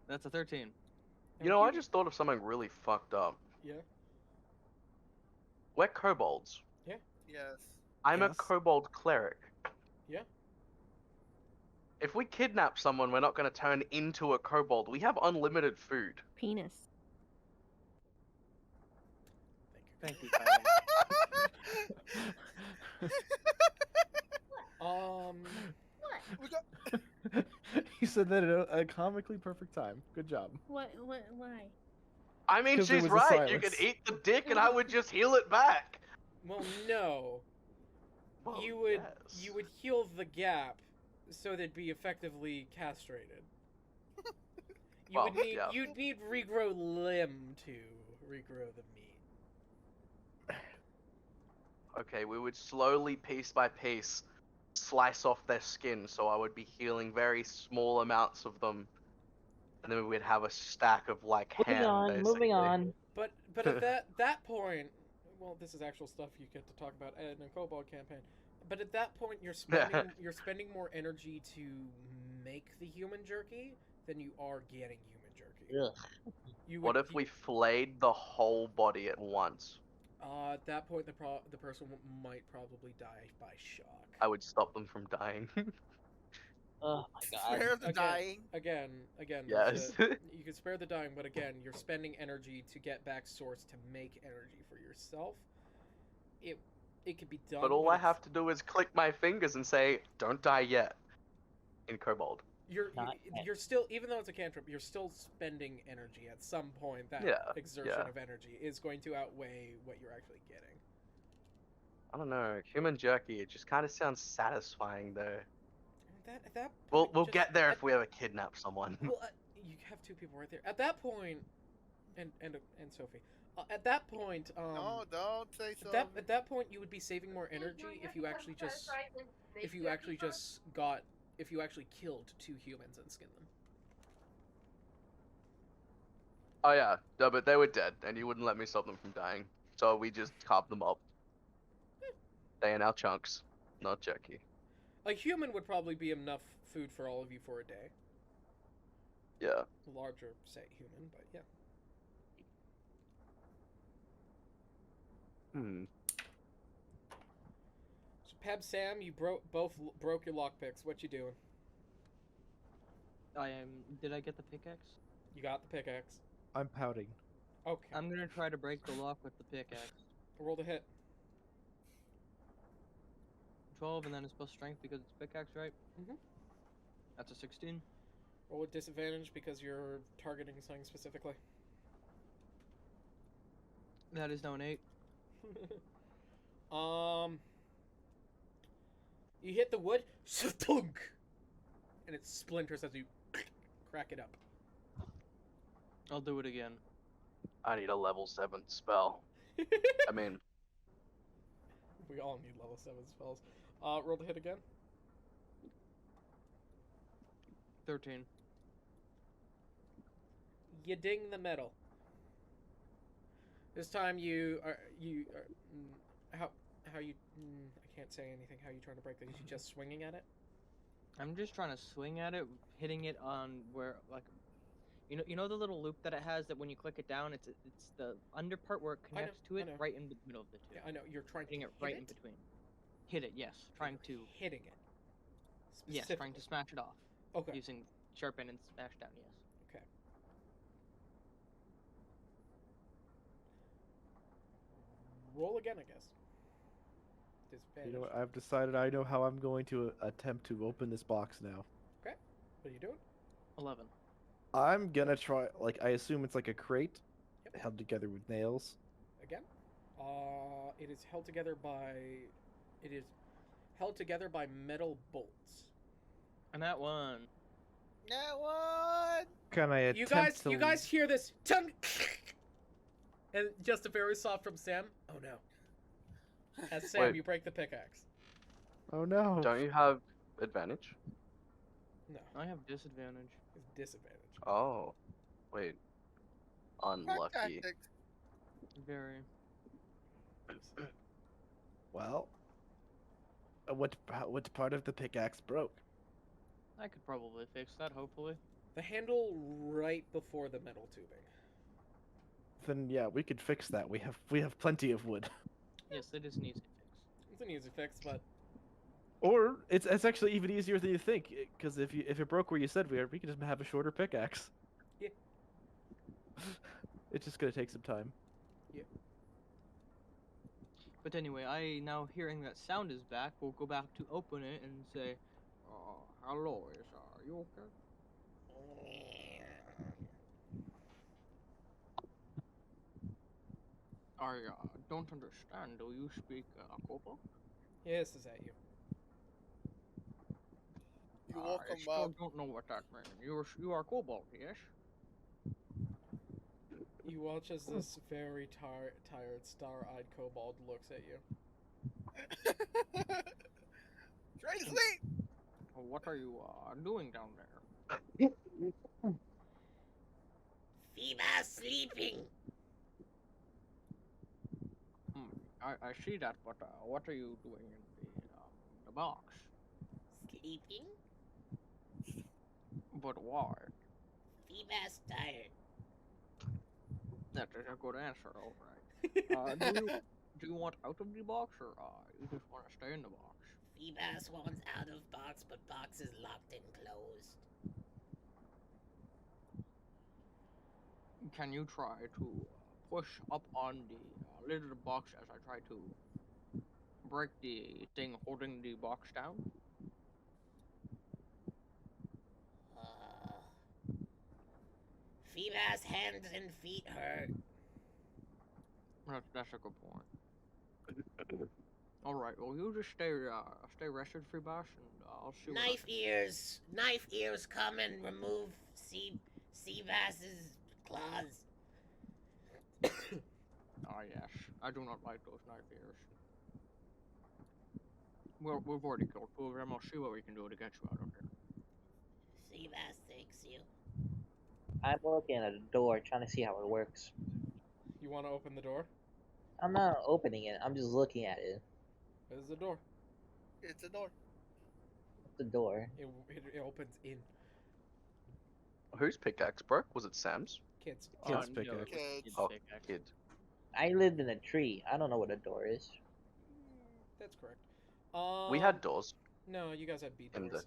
That's a 13. You know, I just thought of something really fucked up. Yeah. We're kobolds. Yes. I'm a Yes. kobold cleric. Yeah. If we kidnap someone, we're not going to turn into a kobold. We have unlimited food. Penis. Thank you. Thank you, Kyle. What? We got You said that at a comically perfect time. Good job. Why? I mean, 'Cause there she's was a right. You could silence. eat the dick and I would just heal it back. Well, no. Well, you would yes. heal the gap so they'd be effectively castrated. You Well, would need yeah. you'd need regrow limb to regrow the meat. Okay, we would slowly, piece by piece, slice off their skin, so I would be healing very small amounts of them. And then we'd have a stack of, like, ham, Moving basically. on. But at that point, well, this is actual stuff you get to talk about in a kobold campaign. But at that point, you're spending more energy to make the human jerky than you are getting human jerky. Ugh. What if we flayed the whole body at once? At that point, the person might probably die by shock. I would stop them from dying. Oh my god. spare the Again. dying. Again, Yes. you can spare the dying, but again, you're spending energy to get back source to make energy for yourself. It could be done. But all I it's- have to do is click my fingers and say, "Don't die yet." in kobold. Not yet. You're still, even though it's a cantrip, you're still spending energy at some point. That Yeah, exertion yeah. of energy is going to outweigh what you're actually getting. I don't know. Human jerky. It just kind of sounds satisfying, though. At that We'll point, we'll just, get there if we ever kidnap someone. Well, you have two people right there. At that point, and Sophie. At that point, No, don't say so. at that point, you would be saving more energy if you actually just killed two humans and skinned them. Oh yeah, no, but they were dead, and you wouldn't let me stop them from dying. So we just carved them up. They are now chunks, not jerky. A human would probably be enough food for all of you for a day. Yeah. Larger, say, human, but yeah. So Peb, Sam, you both broke your lockpicks. What you doing? Did I get the pickaxe? You got the pickaxe. I'm pouting. Okay. I'm gonna try to break the lock with the pickaxe. Roll to hit. 12, and then it's plus strength because it's pickaxe, right? Mhm. That's a 16. Roll with disadvantage because you're targeting something specifically. That is now an 8. You hit the wood, and it splinters as you crack it up. I'll do it again. I need a level 7 spell. I mean, We all need level 7 spells. Roll to hit again. 13. You ding the metal. This time you are how you I can't say anything. How you trying to break that? Is you just swinging at it? I'm just trying to swing at it, hitting it on where, like, you know the little loop that it has that when you click it down, it's the under part where it connects to it, I know. right in the middle of the two. Yeah, I know. You're trying Hitting to it hit right it? in between. Hit it, yes. Trying to. Hitting it. Yes, trying to smash it off. Okay. Using sharpen and smash down, yes. Okay. Roll again, I guess. Disadvantage. You know what? I've decided I know how I'm going to attempt to open this box now. Okay. What are you doing? 11. I'm gonna try. Like, I assume it's like a crate Yep. held together with nails. Again. It is held together by. It is held together by metal bolts. And that one. That one. Can I attempt to? You guys hear this tongue, and just a very soft from Sam. Oh no! As Sam, Wait. you break the pickaxe. Oh no! don't you have advantage? No, I have disadvantage. it's disadvantage. Oh, wait. Unlucky. Tactics. Very. Well, what part of the pickaxe broke? I could probably fix that, hopefully. The handle right before the metal tubing. Then yeah, we could fix that. We have plenty of wood. Yes, it is an easy fix. It's an easy fix, but Or it's actually even easier than you think, because if it broke where you said we could just have a shorter pickaxe. Yeah. It's just gonna take some time. yeah. But anyway, now hearing that sound is back, we'll go back to open it and say, hello, are you okay? I don't understand. Do you speak kobold? Yes, is that you? You I welcome, still don't know what that means. You are kobold, yes? You watch as this very tired, star-eyed kobold looks at you. Try to sleep. What are you doing down there? Phoeba sleeping. I see that, but what are you doing in the box? Sleeping? But why? Phoeba's tired. That is a good answer, alright. Do you want out of the box, or you just want to stay in the box? Phoebus wants out of box, but box is locked and closed. Can you try to push up on the lid of the box as I try to break the thing holding the box down? Feebas' hands and feet hurt. That's a good point. All right. Well, you just stay rested, free boss, and I'll see what. Knife ears, come and remove Seabass's claws. Ah, yes. I do not like those knife ears. Well, we've already killed two of them. I'll see what we can do to get you out of here. Seabass thanks you. I'm looking at a door, trying to see how it works. You want to open the door? I'm not opening it. I'm just looking at it. There's the door. It's a door. The door. It opens in. Whose pickaxe broke? Was it Sam's? Kids. Kid's No, pickaxe. Kids. Oh, pickaxe. kid. I lived in a tree. I don't know what a door is. That's correct. We had doors No, you guys had bead in the. doors.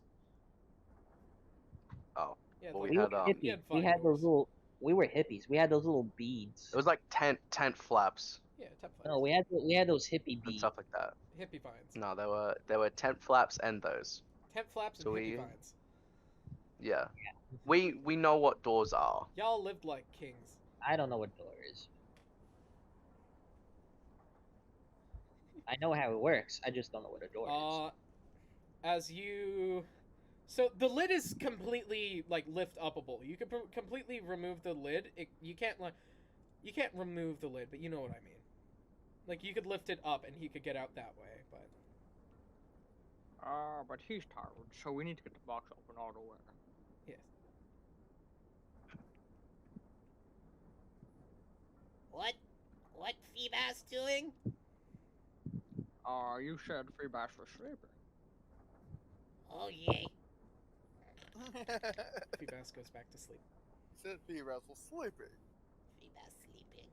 Oh, Yeah, well, like, we had hippies. had We vine had doors. those little. We were hippies. We had those little beads. it was like tent flaps Yeah, tap No, flaps. we had those hippie and beads. stuff like that. Hippie vines. No, there were tent flaps and those. Tent flaps and So hippie we- vines. Yeah. We know what doors are. Y'all lived like kings. I don't know what door is. I know how it works. I just don't know what a door is. As you, so the lid is completely like lift upable. You can completely remove the lid. You can't remove the lid, but you know what I mean. Like you could lift it up and he could get out that way, but But he's tired, so we need to get the box open all the way. yes. What Feebas doing? You said free bass for sleeping. Oh yay. Feebas goes back to sleep. Said be Russell sleeping. Feebas sleeping.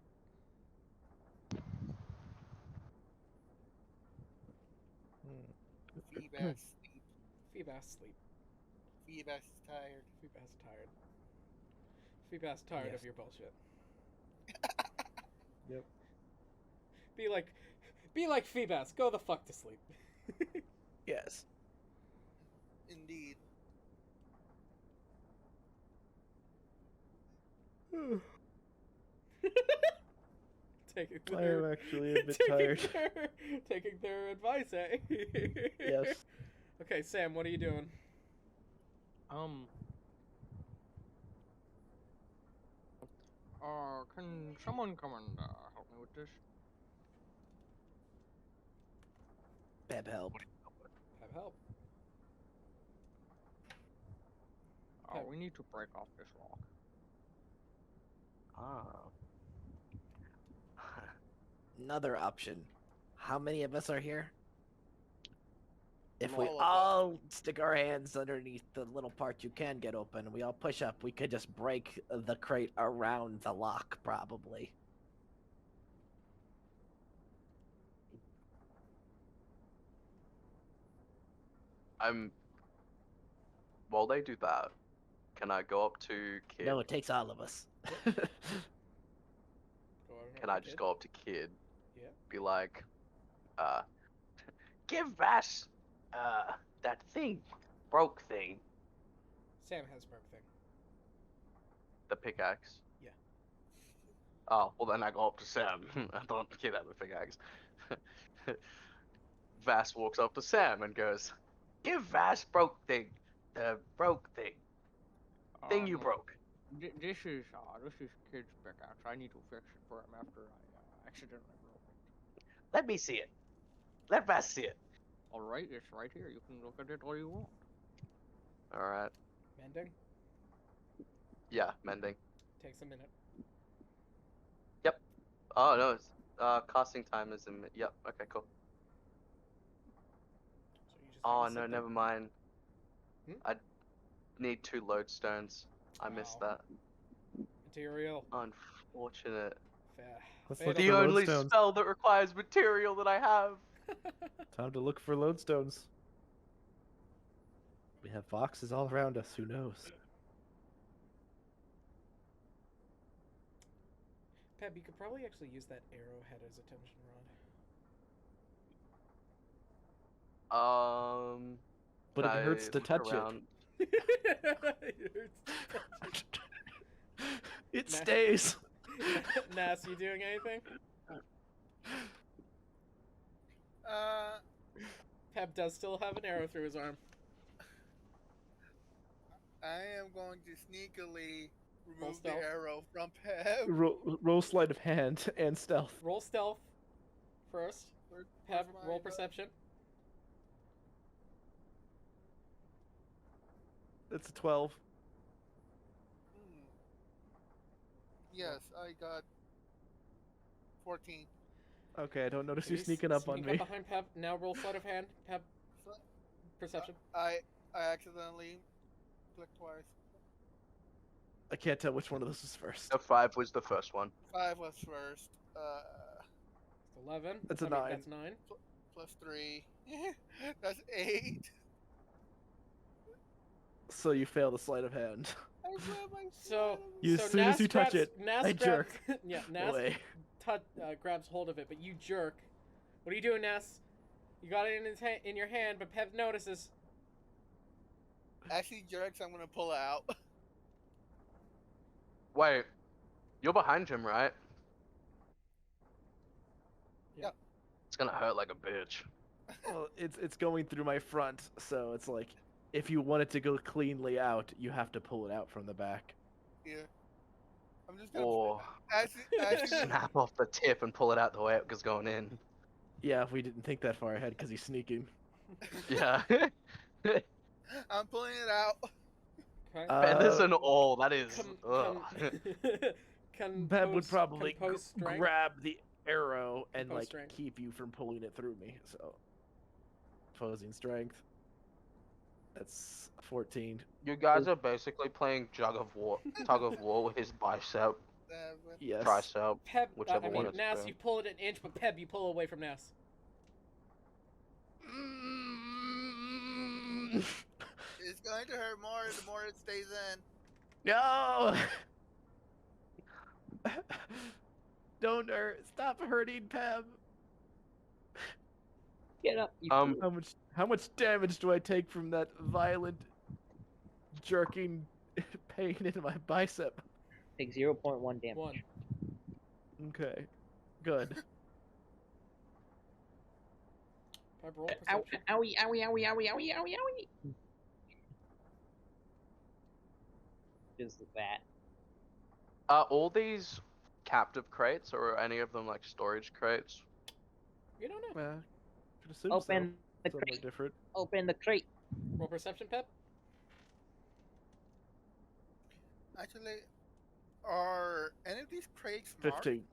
Feebas sleep. Feebas sleep. Feebas is tired. Feebas tired. Feebas tired Yes. of your bullshit. Yep. Be like Feebas. Go the fuck to sleep. Yes. Indeed. Taking I their, am actually a bit tired. taking their advice, eh? Yes. Okay, Sam, what are you doing? Can someone come and help me with this? Beb help. Have help. Oh, we need to break off this lock. Ah. Another option. How many of us are here? If we All of us. all stick our hands underneath the little part you can get open, and we all push up, we could just break the crate around the lock, probably. While they do that, can I go up to Kid? No, it takes all of us. Go on Can over, I just kid. go up to Kid? Yeah. Be like, give Vash, that thing, broke thing, Sam has broke thing. the pickaxe. Yeah. Oh, well then I go up to Sam. I thought Kid had the pickaxe. Vass walks up to Sam and goes, give Vash broke thing, the broke thing, thing you No, broke. This is Kid's pickaxe. I need to fix it for him after I accidentally broke it. Let me see it. Let Vash see it. All right, it's right here. You can look at it all you want. All right. Mending Yeah, mending. takes a minute. Oh no, it's casting time is in. Yep. Okay, cool. So you just Oh kinda no, sit there. never mind. Hmm? I need 2 lodestones. I missed Wow. that. Material. Unfortunate. Fair. Let's Fair look The for enough. only lodestones. spell that requires material that I have. Time to look for lodestones. We have foxes all around us. Who knows? Peb, you could probably actually use that arrowhead as a tension rod. But can it hurts I to look touch around? It hurts to touch it. It Nah. stays. Nas, you doing anything? Pep does still have an arrow through his arm. I am going to sneakily remove the stealth. arrow from Pep. Roll sleight of hand and stealth. Roll stealth first. Pep, Where's my roll perception. That's a 12. Yes, I got 14. Okay, I don't notice you He's sneaking up on sneak me. up behind Pep. Now roll sleight of hand. Pep, perception. I accidentally clicked twice. I can't tell which one of those is first. The 5 was the first one. 5 was first. 11. That's a I mean, 9. That's 9. Plus 3. That's 8. So you fail the sleight of hand. I failed my So, You- so as soon as Nas you touch grabs, it, Nas I grabs, jerk. Yeah, Nas Away. grabs hold of it, but you jerk. What are you doing, Nas? You got it in your hand, but Pep notices. Actually, jerks, I'm gonna pull it out. Wait, you're behind him, right? Yeah. It's gonna hurt like a bitch. Well, it's going through my front, so it's like if you want it to go cleanly out, you have to pull it out from the back. Yeah. I'm just gonna. Or Actually, snap off the tip and pull it out the way it was going in. Yeah, we didn't think that far ahead because he's sneaking. Yeah. I'm pulling it out. Okay. Feathers and all, that is. Ugh. Pep would probably compose strength. grab the arrow and Compose like strength. keep you from pulling it through me. So, opposing strength. That's 14. You guys are basically playing tug of war with his bicep, Yes. tricep. Pep, Whichever I one mean, it's Nas, been. you pull it an inch, but Pep, you pull away from Nas. It's going to hurt more the more it stays in. No! Don't hurt. Stop hurting, Pep. Get up. You How much damage do I take from that violent jerking pain in my bicep? take 0.1 damage. 1. Okay. Good. Pep, roll Ow, perception. owie, owie, owie, owie, owie, owie, owie. Just that. Are all these captive crates, or are any of them like storage crates? You don't know. Could assume Open the so. Somewhere crate. different. Open the crate. Roll perception, Pep. Actually, are any of these crates marked? 15.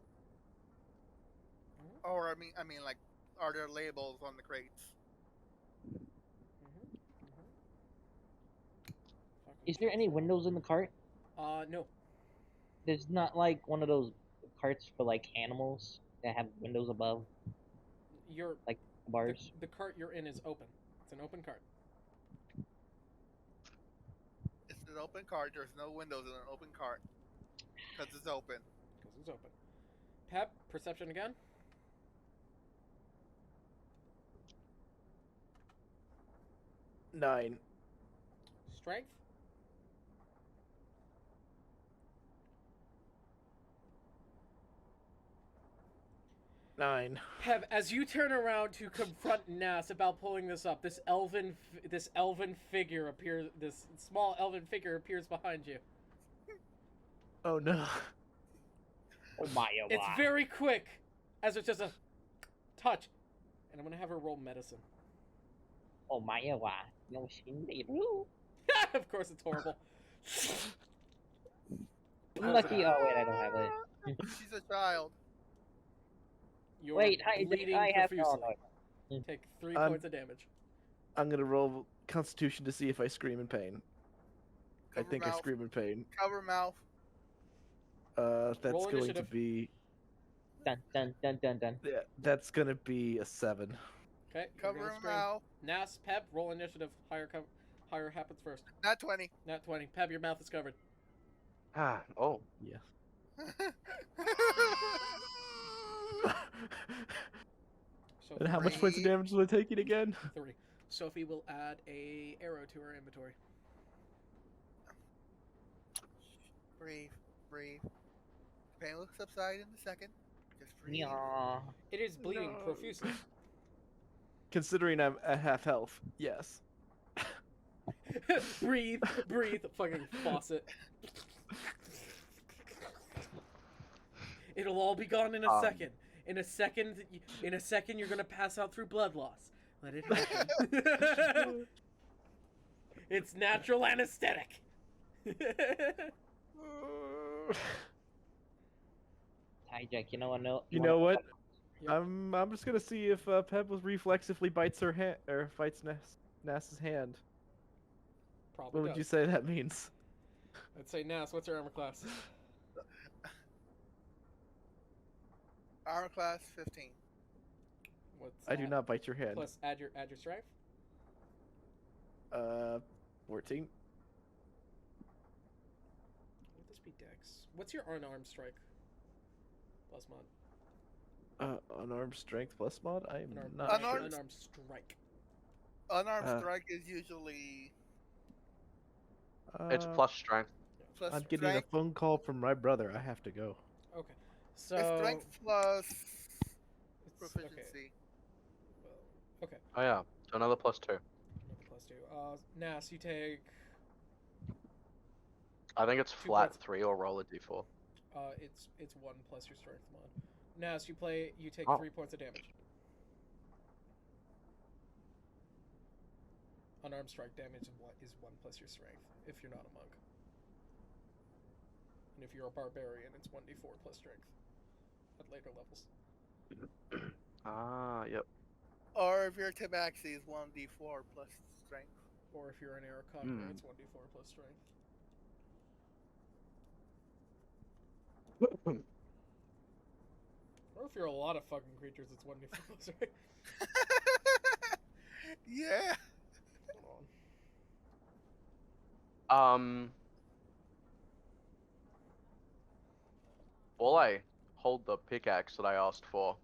Or I mean, like, are there labels on the crates? Is there any windows in the cart? No. There's not like one of those carts for like animals that have windows above You're like bars. the cart you're in is open. It's an open cart. It's an open cart. There's no windows in an open cart. Because it's open. Because it's open. Pep, perception again. Nine. Strength. Nine. Pep, as you turn around to confront Nas about pulling this up, this elven figure appears. This small elven figure appears behind you. Oh no. Oh my! Oh It's my. very quick, as it's just a touch, and I'm gonna have her roll medicine. Oh my! Oh my! No shinderu. Of course, it's horrible. Lucky. Oh wait, I don't have it. She's a child. You're Wait, bleeding I have. profusely. Oh, no. Take 3 I'm- points of damage. I'm gonna roll Constitution to see if I scream in pain. Cover I think mouth. I scream in pain. Cover mouth. That's Roll going initiative. to be. Dun dun dun dun dun. Yeah, that's gonna be a 7. Okay. you're Cover gonna her scream. mouth. Nas, Pep, roll initiative. Higher happens first. Not 20. Nat 20. Pep, your mouth is covered. Ah, oh. Yeah. So And how much points of damage was I taking again? 3. Sophie will add a arrow to her inventory. Breathe. Breathe. Pain will subside in a second. Just breathe. Yeah. It is bleeding No. profusely. Considering I'm at half health, yes. Breathe, breathe. Fucking faucet. It'll all be gone in a second. In a second, you're gonna pass out through blood loss. Let it happen. It's natural anesthetic. Hijack, you know what? No. You know what? Yep. I'm just gonna see if Pebbles reflexively bites her hand or bites Nas's hand. Probably What would does. you say that means? I'd say Nas. What's your armor class? Armor class 15. What's I do not bite your hand. Plus add your strength. 14. Would this be Dex? What's your unarmed strike? Plus mod. Unarmed strength plus mod. I am Unarmed, not sure. unarmed strike. Unarmed strike is usually It's plus strength. plus I'm getting a strength. phone call from my brother. I have to go. Okay. So It's strength plus it's- proficiency. Okay. Okay. Oh yeah, so another plus 2. Another plus 2. Nas, you take. I think it's 2 flat points. 3 or roll a d4. It's 1 plus your strength mod. Nas, you take Oh. 3 points of damage. Unarmed strike damage is 1 plus your strength if you're not a monk. And if you're a barbarian, it's 1d4 plus strength at later levels. Ah, yep. Or if you're Tabaxi, it's 1d4 plus strength. Or if you're an Aarakocra, Hmm. it's 1d4 plus strength. Or if you're a lot of fucking creatures, it's 1d4 plus strength. Yeah. Hold on. While I hold the pickaxe that I asked for,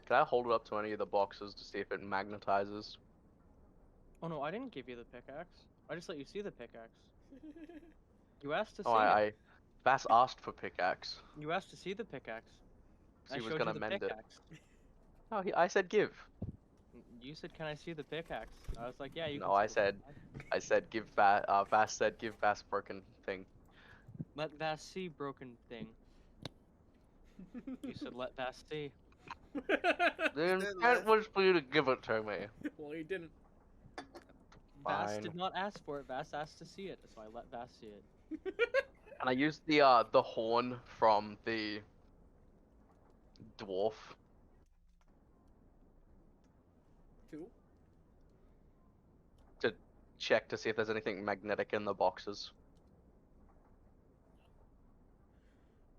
can I hold it up to any of the boxes to see if it magnetizes? Oh no, I didn't give you the pickaxe. I just let you see the pickaxe. You asked to see Oh, it. Vass asked for pickaxe. You asked to see the pickaxe. He I was showed gonna you the mend it. pickaxe. No, I said give. You said, "Can I see the pickaxe?" I was like, "Yeah, you." No, can I see said- it." I said give Vass. Vass said give Vass broken thing. Let Vass see broken thing. You said let Vass see. The did intent last- was for you to give it to me. Well, he didn't. Vass Fine. did not ask for it. Vass asked to see it, so I let Vass see it. And I used the horn from the dwarf. Two. To check to see if there's anything magnetic in the boxes.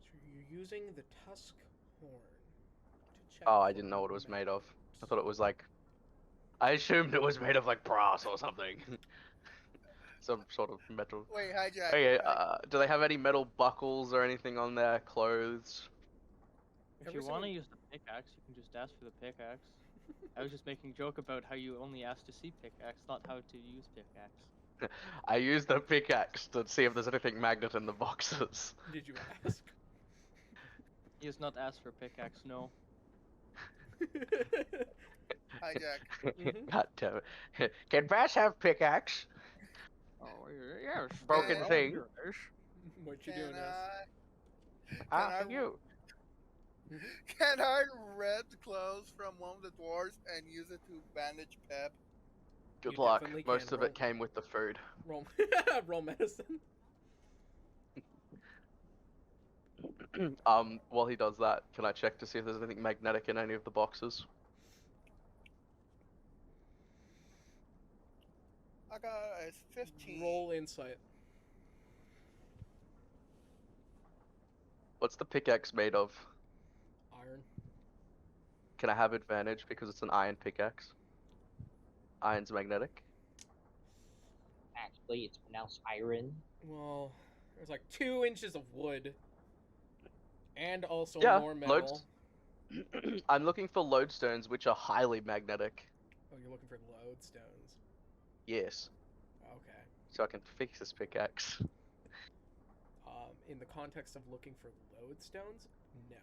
So you're using the tusk horn to check. Oh, I for didn't know what it was made of. I magnets. thought it was like. I assumed it was made of like brass or something. Some sort of metal. Wait, hijack. Okay, do they have any metal buckles or anything on their clothes? If Every you want to single- use the pickaxe, you can just ask for the pickaxe. I was just making a joke about how you only asked to see pickaxe, not how to use pickaxe. I used the pickaxe to see if there's anything magnet in the boxes. Did you ask? He has not asked for pickaxe, no. Hijack. Mhm. God damn it. Can Bash have pickaxe? Oh, yes. Broken Yeah. thing. What you Can doing, Nas? Ah, I- thank you. Can I red clothes from one of the dwarves and use it to bandage Pep? Good You luck. definitely Most can of it came with the food. Roll, roll medicine. While he does that, can I check to see if there's anything magnetic in any of the boxes? I got it's 15. Roll insight. What's the pickaxe made of? Iron. Can I have advantage because it's an iron pickaxe? Iron's magnetic. Actually, it's pronounced iron. Well, there's like 2 inches of wood, and also Yeah, more metal. loads. I'm looking for lodestones, which are highly magnetic. Oh, you're looking for lodestones. Yes, Okay. so I can fix this pickaxe. in the context of looking for lodestones, no,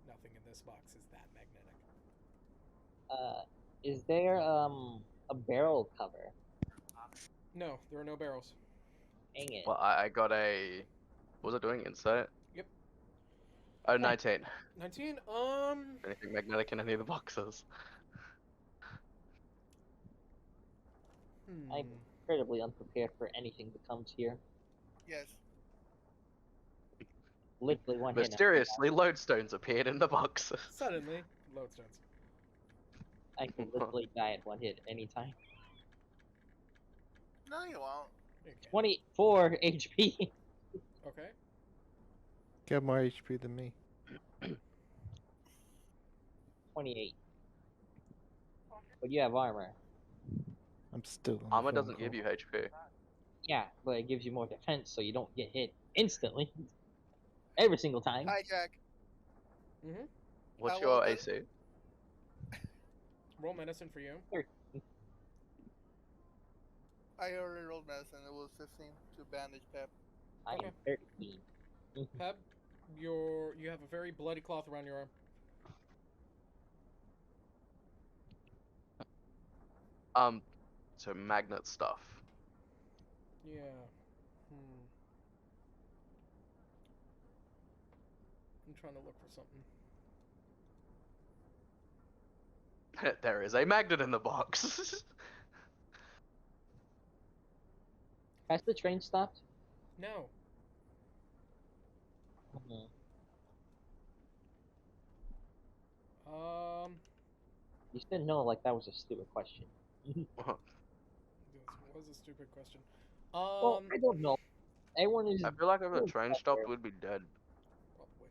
nothing in this box is that magnetic. Is there a barrel cover? No, there are no barrels. Dang it. Well, I got a. What was I doing? Insight? Yep. 19. 19. Anything magnetic in any of the boxes? I'm incredibly unprepared for anything that comes here. Yes. Literally one hit. Mysteriously, lodestones appeared in the boxes. Suddenly, lodestones. I could literally die at one hit anytime. No, you won't. Okay. 24 HP. Okay. Got more HP than me. 28. But you have armor. I'm still on the Armor phone doesn't call. give you HP. Yeah, but it gives you more defense so you don't get hit instantly. Every single time. Hi, Jack. Mm-hmm. What's well your then- AC? Roll medicine for you. I already rolled medicine. It was 15 to bandage Pep. I Okay. am 13. Peb, you have a very bloody cloth around your arm. So magnet stuff. Yeah. I'm trying to look for something. There is a magnet in the box. Has the train stopped? No. Mhm. You said no like that was a stupid question. This was a stupid question. Well, I don't know. Everyone is. I feel like if the train stopped, we'd be dead. Probably.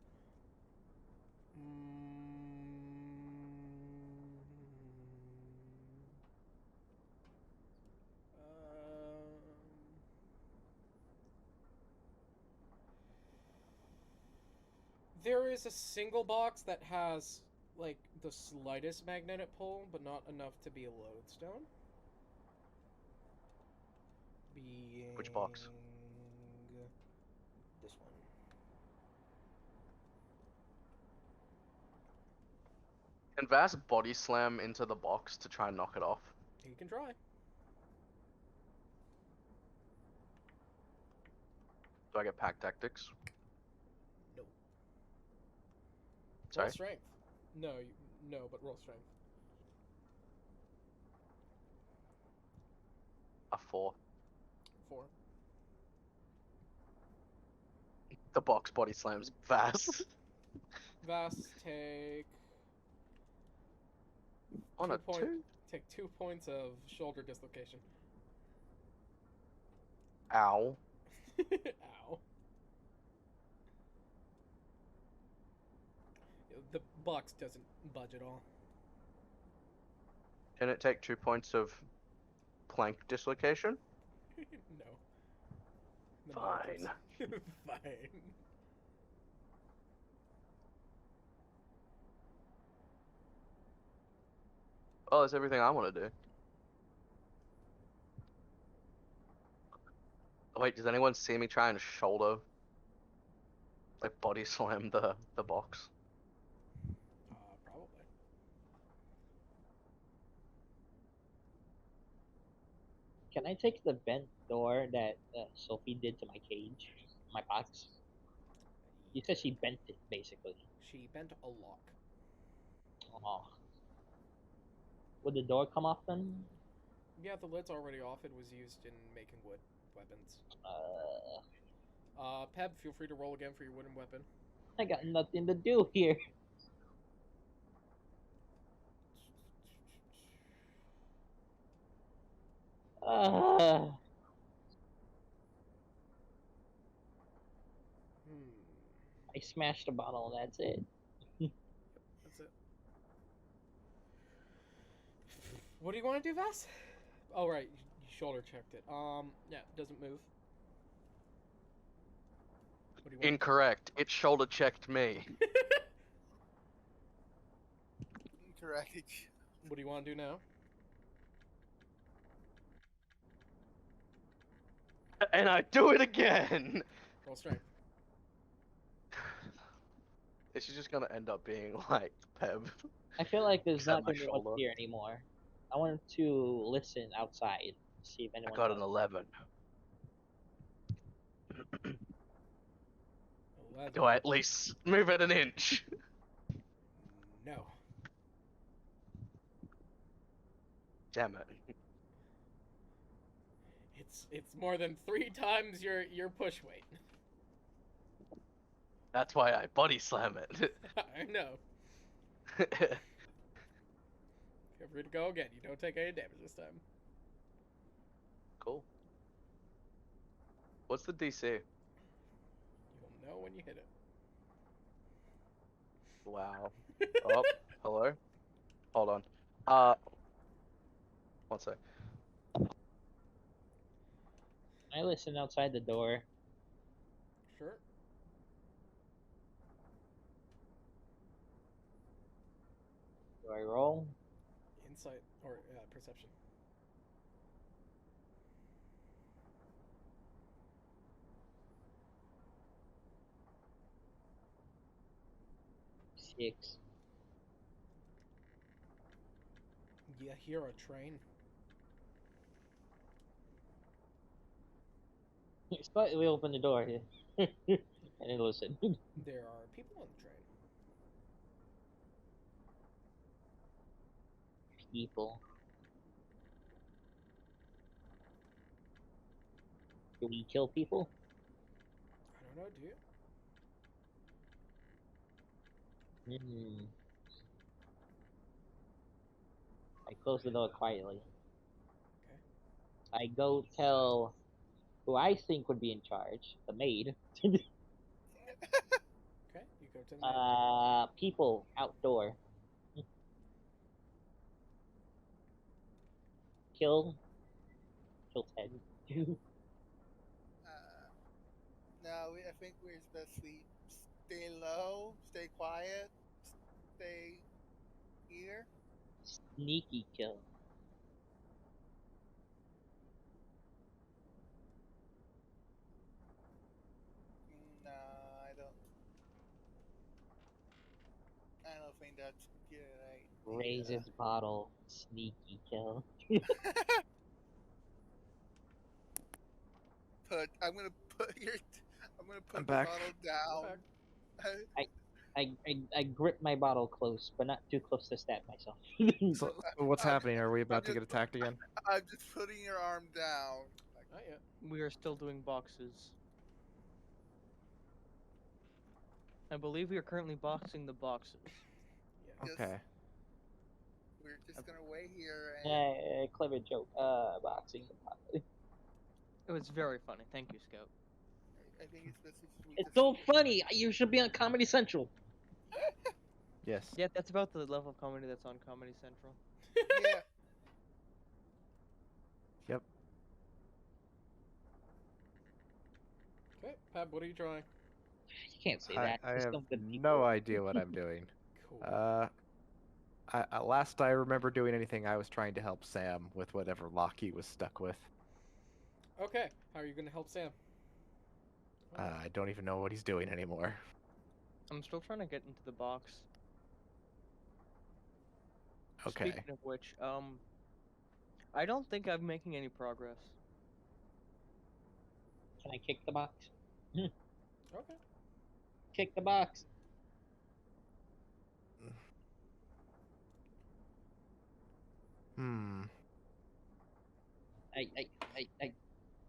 There is a single box that has like the slightest magnetic pull, but not enough to be a lodestone. Which box? This one. Can Vass body slam into the box to try and knock it off? You can try. Do I get pack tactics? No. Sorry? Roll strength. No, but roll strength. A 4. 4. The box body slams Vass. Vass, take On a 2? Take 2 points of shoulder dislocation. Ow. Ow. The box doesn't budge at all. Can it take 2 points of plank dislocation? No. The Fine. markers. Fine. Oh, that's everything I want to do. Oh, wait, does anyone see me try and shoulder, like body slam the box? Probably. Can I take the bent door that Sophie did to my cage, my box? You said she bent it, basically. She bent a lock. Oh. Would the door come off then? Yeah, the lid's already off. It was used in making wood weapons. Peb, feel free to roll again for your wooden weapon. I got nothing to do here. I smashed a bottle and that's it. That's it. What do you want to do, Vass? Oh, right. You shoulder checked it. Yeah, it doesn't move. What do you want? Incorrect. It shoulder checked me. Correct. What do you want to do now? And I do it again! Roll strength. This is just gonna end up being like Peb. I feel like there's Except not my gonna be much shoulder. here anymore. I wanted to listen outside, see if I anyone got an else. 11. 11. Do I at least move it an inch? No. Damn it. It's more than 3 times your push weight. That's why I body slam it. I know. Feel free to go again. You don't take any damage this time. Cool. What's the DC? You'll know when you hit it. Wow. Oh, hello? Hold on. One sec. I listen outside the door. Sure. Do I roll? Insight or perception. Six. You hear a train. We open the door here. And I listen. There are people on the train. People. Do we kill people? I don't know, do you? Hmm. I close the door quietly. Okay. I go tell who I think would be in charge, the maid. Okay, you go to the maid. People outdoor. Kill Ted. No, I think we're best we stay low, stay quiet, stay here. Sneaky kill. No, I don't think that's a good idea. Raise his bottle. Sneaky kill. I'm gonna put I'm the back. bottle down. I grip my bottle close, but not too close to stab myself. So what's happening? Are we about to just- get attacked again? I'm just putting your arm down. Not yet. We are still doing boxes. I believe we are currently boxing the boxes. Yes. Just- Okay. We're just gonna wait here and Clever joke. Boxing. It was very funny. Thank you, Scout. I think it's best if we It's just so funny. You should be on Comedy Central. Yes. Yeah, that's about the level of comedy that's on Comedy Central. yeah. Yep. Okay, Pab, what are you drawing? You can't say I, that. I There's have some good no people. idea what I'm doing. Cool. Last I remember doing anything, I was trying to help Sam with whatever lock he was stuck with. Okay, how are you going to help Sam? I don't even know what he's doing anymore. I'm still trying to get into the box. Okay. Speaking of which, I don't think I'm making any progress. Can I kick the box? Okay. Kick the box. Hmm. I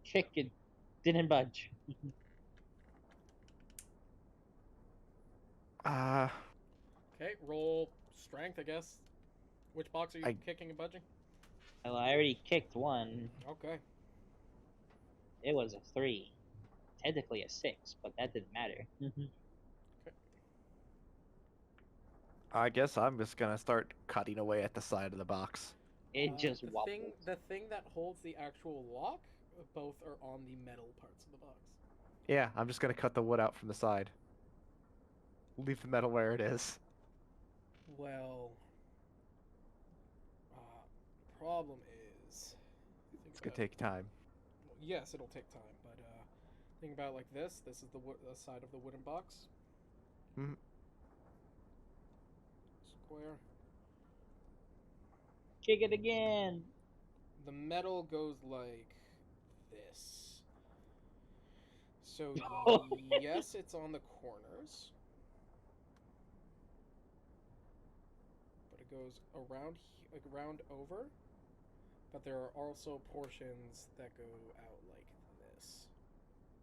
kick it. Didn't budge. Okay, roll strength, I guess. Which box are you kicking and budging? Well, I already kicked one. Okay. It was a 3. Technically a 6, but that didn't matter. I guess I'm just gonna start cutting away at the side of the box. It just the wobbled. the thing that holds the actual lock, both are on the metal parts of the box. Yeah, I'm just gonna cut the wood out from the side. Leave the metal where it is. Well, problem is, It's gonna take time. yes, it'll take time, but think about it like this. This is the side of the wooden box. Mhm. square. Kick it again. The metal goes like this. So yes, it's on the corners, but it goes around, like around over. But there are also portions that go out like this.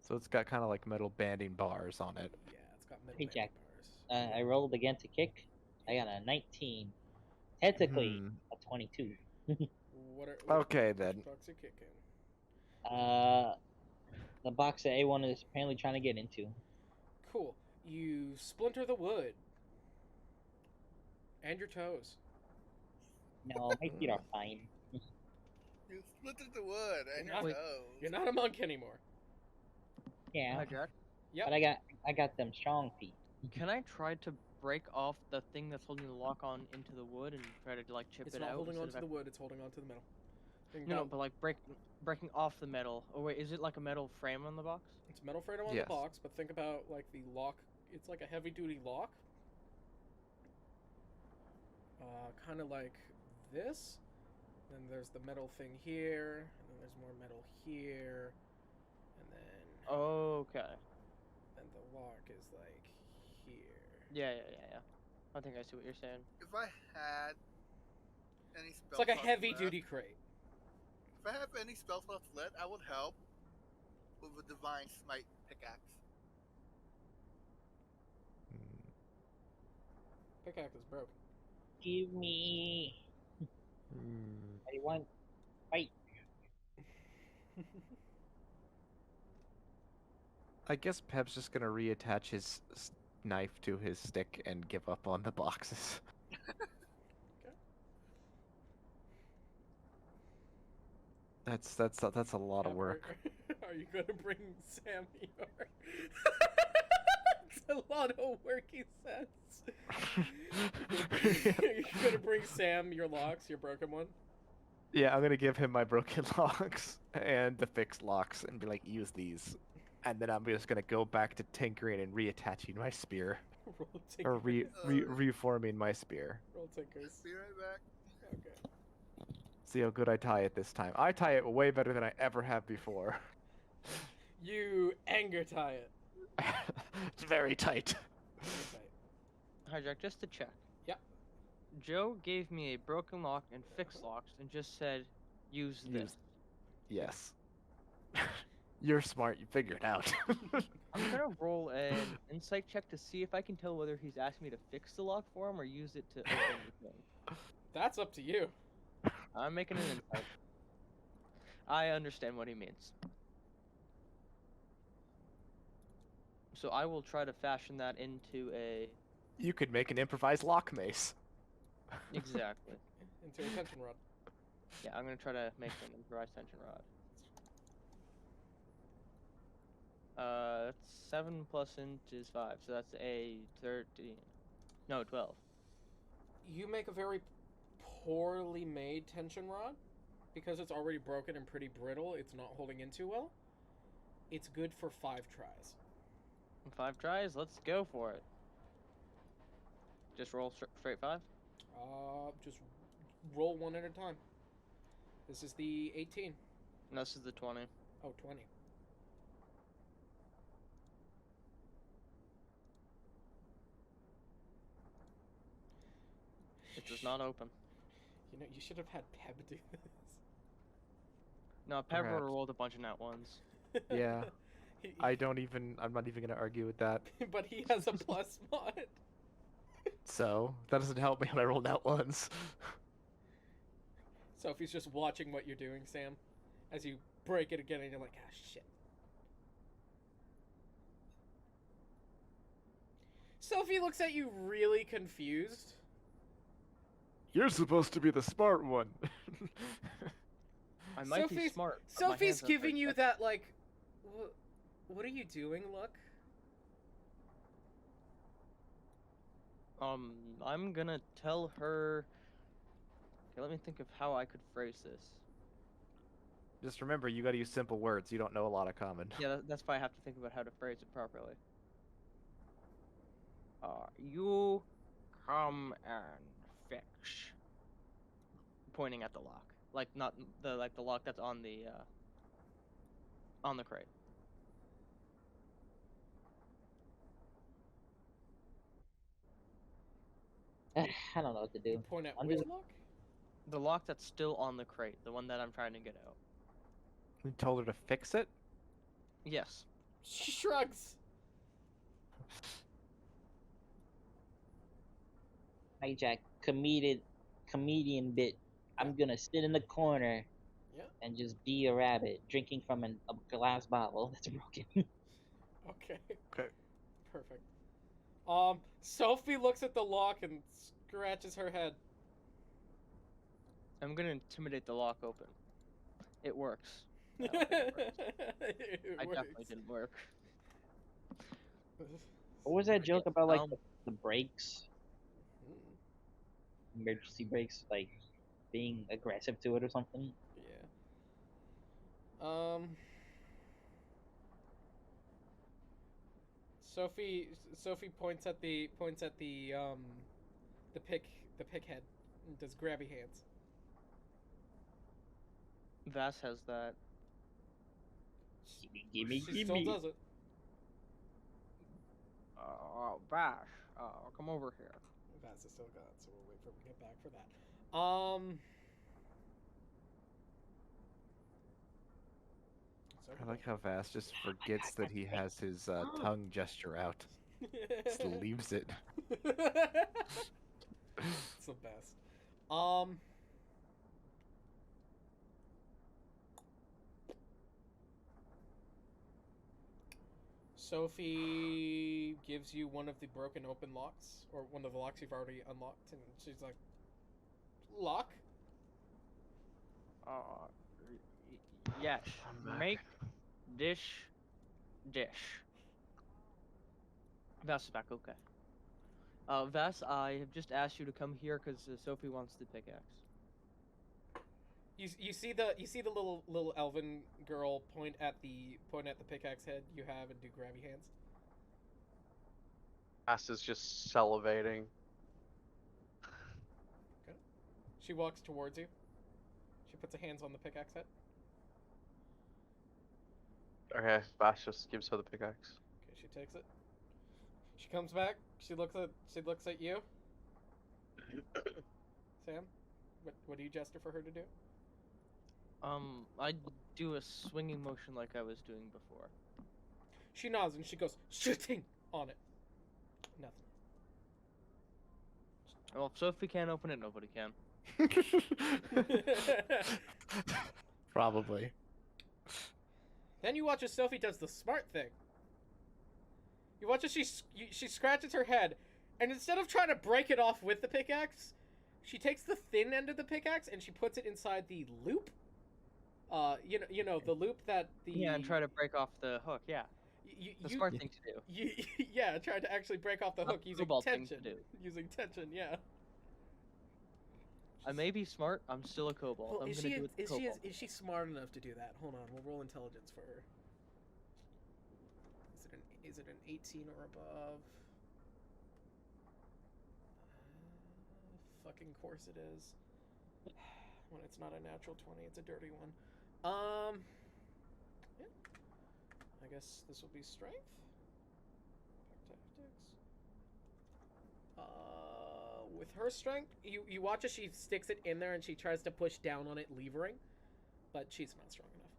So it's got kind of like metal banding bars on it. Yeah, it's got metal Hey, banding Jack. bars. I rolled again to kick. I got a 19. Technically, Hmm. a 22. What are, Okay, which then. box are kicking? The box that A1 is apparently trying to get into. Cool. You splinter the wood. And your toes. No, my feet are fine. You splintered the wood and your Wait, toes. You're not a monk anymore. Yeah, Hi, Jack. Yep. but I got them strong feet. Can I try to break off the thing that's holding the lock on into the wood and try to like chip It's it not out? holding instead onto of the wood, it's holding onto the metal. No, but like breaking off the metal. Oh wait, is it like a metal frame on the box? It's metal frame on Yes. the box, but think about like the lock. It's like a heavy duty lock. Kind of like this. Then there's the metal thing here, and then there's more metal here, and then Okay. and the lock is like here. Yeah. I think I see what you're saying. If I had any spell It's like a slots heavy left- duty crate. If I have any spell slots lit, I would help with a divine smite pickaxe. Pickaxe is broken. Give me. Hmm. I want fight. I guess Pep's just gonna reattach his knife to his stick and give up on the boxes. That's a lot of Pep, work. Are you gonna bring Sam your? It's a lot of work, he says. You're gonna bring Sam your locks, your broken one. Yeah, I'm gonna give him my broken locks and the fixed locks and be like, use these. And then I'm just gonna go back to tinkering and reattaching my spear. Roll Or tinkers. reforming my spear. Roll tinkers. Be right back. Okay. See how good I tie it this time. I tie it way better than I ever have before. You anger tie it. It's very tight. Okay. Hi, Jack. Just to check. Yep. Joe gave me a broken lock and fixed locks and just said, use this. Yes. You're smart. You figured it out. I'm gonna roll an insight check to see if I can tell whether he's asking me to fix the lock for him or use it to open the thing. That's up to you. I'm making an insight. I understand what he means. So I will try to fashion that into a... You could make an improvised lock mace. Exactly. Into a tension rod. Yeah, I'm gonna try to make an improvised tension rod. That's 7 plus int is 5, so that's a 13. No, 12. You make a very poorly made tension rod because it's already broken and pretty brittle. It's not holding in too well. It's good for 5 tries. 5 tries, let's go for it. Just roll straight 5? Just roll one at a time. This is the 18. And this is the 20. Oh, 20. It does not open. You know, you should have had Peb do this. No, Pepper Perhaps. rolled a bunch of nat ones. Yeah. He- I'm not even gonna argue with that. but he has a plus mod. So, that doesn't help me when I rolled out ones. Sophie's just watching what you're doing, Sam, as you break it again, and you're like, ah, shit. Sophie looks at you really confused. You're supposed to be the smart one. I might be Sophie's- smart. but my Sophie's hands aren't giving very you quick. that, like, what are you doing look? I'm gonna tell her... Okay, let me think of how I could phrase this. Just remember, you gotta use simple words. You don't know a lot of common. Yeah, that's why I have to think about how to phrase it properly. You come and fix. Pointing at the lock, like not the lock that's on the crate. I don't know what to You do. point at I'm which just lock? The lock that's still on the crate, the one that I'm trying to get out. We told her to fix it. Yes. She shrugs. hijack comedian bit. I'm gonna sit in the corner Yeah. and just be a rabbit drinking from a glass bottle that's broken. Okay. Okay. Perfect. Sophie looks at the lock and scratches her head. I'm gonna intimidate the lock open. It works. I don't think it works. I definitely didn't work. What was that joke about, like Um, the brakes, emergency brakes, like being aggressive to it or something? Yeah. Sophie points at the pick head and does grabby hands. Vass has that. Gimme, She still does it. Vash, come over here. Vaz is still gone, so we'll wait for him to get back for that. I like how Vass just forgets that he has his tongue gesture out. Just leaves it. It's the best. Sophie gives you one of the broken open locks, or one of the locks you've already unlocked, and she's like, "Lock?" Yes. I'm back. Make dish. Vass is back. Okay. Vass, I have just asked you to come here because Sophie wants the pickaxe. You see the little elven girl point at the pickaxe head you have and do grabby hands. Ass is just salivating. Okay. She walks towards you. She puts her hands on the pickaxe head. Okay, Bash just gives her the pickaxe. Okay, she takes it. She comes back. She looks at you. Sam, what do you gesture for her to do? I do a swinging motion like I was doing before. She nods and she goes, "Shooting!" on it. Nothing. Well, if Sophie can't open it, nobody can. Probably. Then you watch as Sophie does the smart thing. You watch as she scratches her head, and instead of trying to break it off with the pickaxe, she takes the thin end of the pickaxe and she puts it inside the loop. You know the loop that the Yeah, and try to break off the hook. Yeah, the smart thing to do. Yeah, try to actually break off the Not hook the using kobold thing to tension. do. Using tension, yeah. I may be smart. I'm still a kobold. Well, I'm is gonna do it. is she smart enough to do that? Hold on, we'll roll intelligence for her. Is it an 18 or above? Fucking course it is. When it's not a natural 20, it's a dirty one. Yeah. I guess this will be strength. Tactics. With her strength, you watch as she sticks it in there and she tries to push down on it, levering, but she's not strong enough.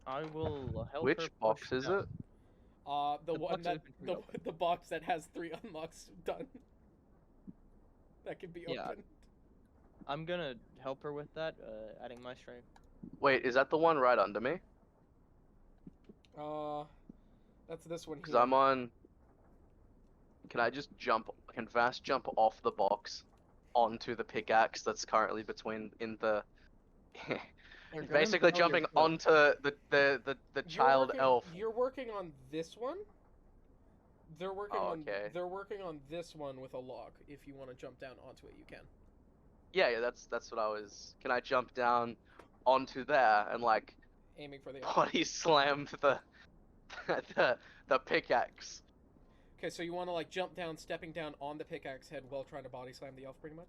I will help Which her box push is down. it? The one box that that we can open. the box that has 3 unlocks done. That can be Yeah. opened. I'm gonna help her with that, adding my strength. Wait, is that the one right under me? That's this one Because here. I'm on. Can I just jump? Can Vass jump off the box onto the pickaxe that's currently in the? They're gonna Basically impale your jumping foot. onto the child elf. You're working on this one. They're working Oh, on okay. they're working on this one with a lock. If you want to jump down onto it, you can. Yeah, that's what I was. Can I jump down onto there and like Aiming for the body slam the the pickaxe? Okay, so you want to like jump down, stepping down on the pickaxe head while trying to body slam the elf, pretty much.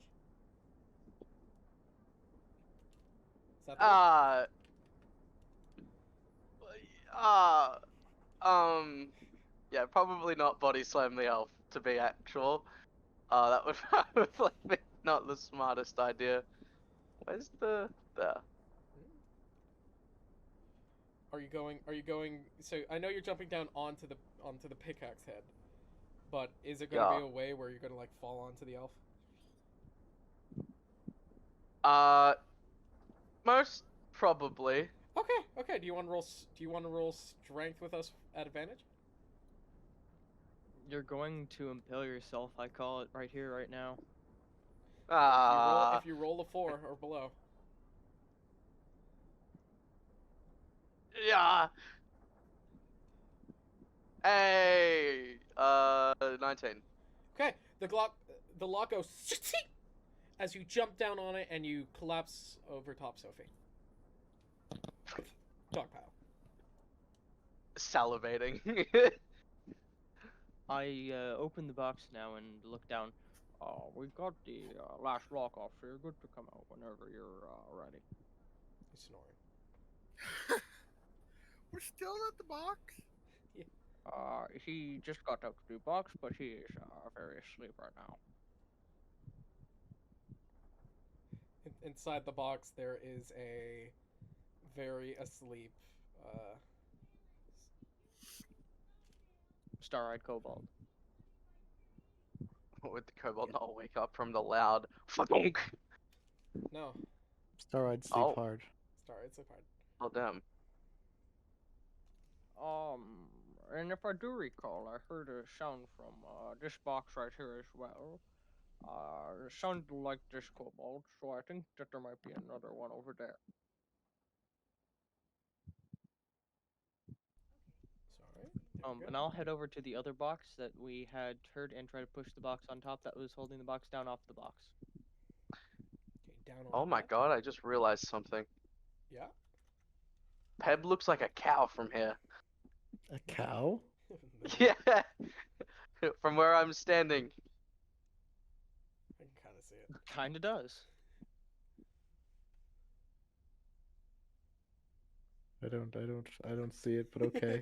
Is that the Uh, uh, yeah, probably not body slam the elf to be actual. That would probably be not the smartest idea. Where's the there? Are you going? Are you going? So I know you're jumping down onto the pickaxe head, but is it going to Yeah. be a way where you're going to like fall onto the elf? Most probably. Okay. Okay. Do you want to roll? Do you want to roll strength with us at advantage? You're going to impale yourself. I call it right here, right now. If you roll a 4 or below. Yeah. Hey, 19. Okay. The lock goes as you jump down on it and you collapse over top Sophie. Dog pile. Salivating. I open the box now and look down. We got the last lock off here. Good to come out whenever you're ready. He's snoring. We're still at the box? He just got out to the box, but he is very asleep right now. Inside the box, there is a very asleep. Star-eyed kobold. Would the kobold not wake up from the loud fadonk? No, Star-eyed sleep Oh. hard. sorry, it's a part. Oh damn. And if I do recall, I heard a sound from this box right here as well. It sounded like this kobold, so I think that there might be another one over there. Sorry. There we go. And I'll head over to the other box that we had heard and try to push the box on top that was holding the box down off the box. Okay, down on Oh the my back. god, I just realized something. Yeah. Peb looks like a cow from here. A cow? Yeah. From where I'm standing. I can kind of see it. Kinda does. I don't see it, but okay.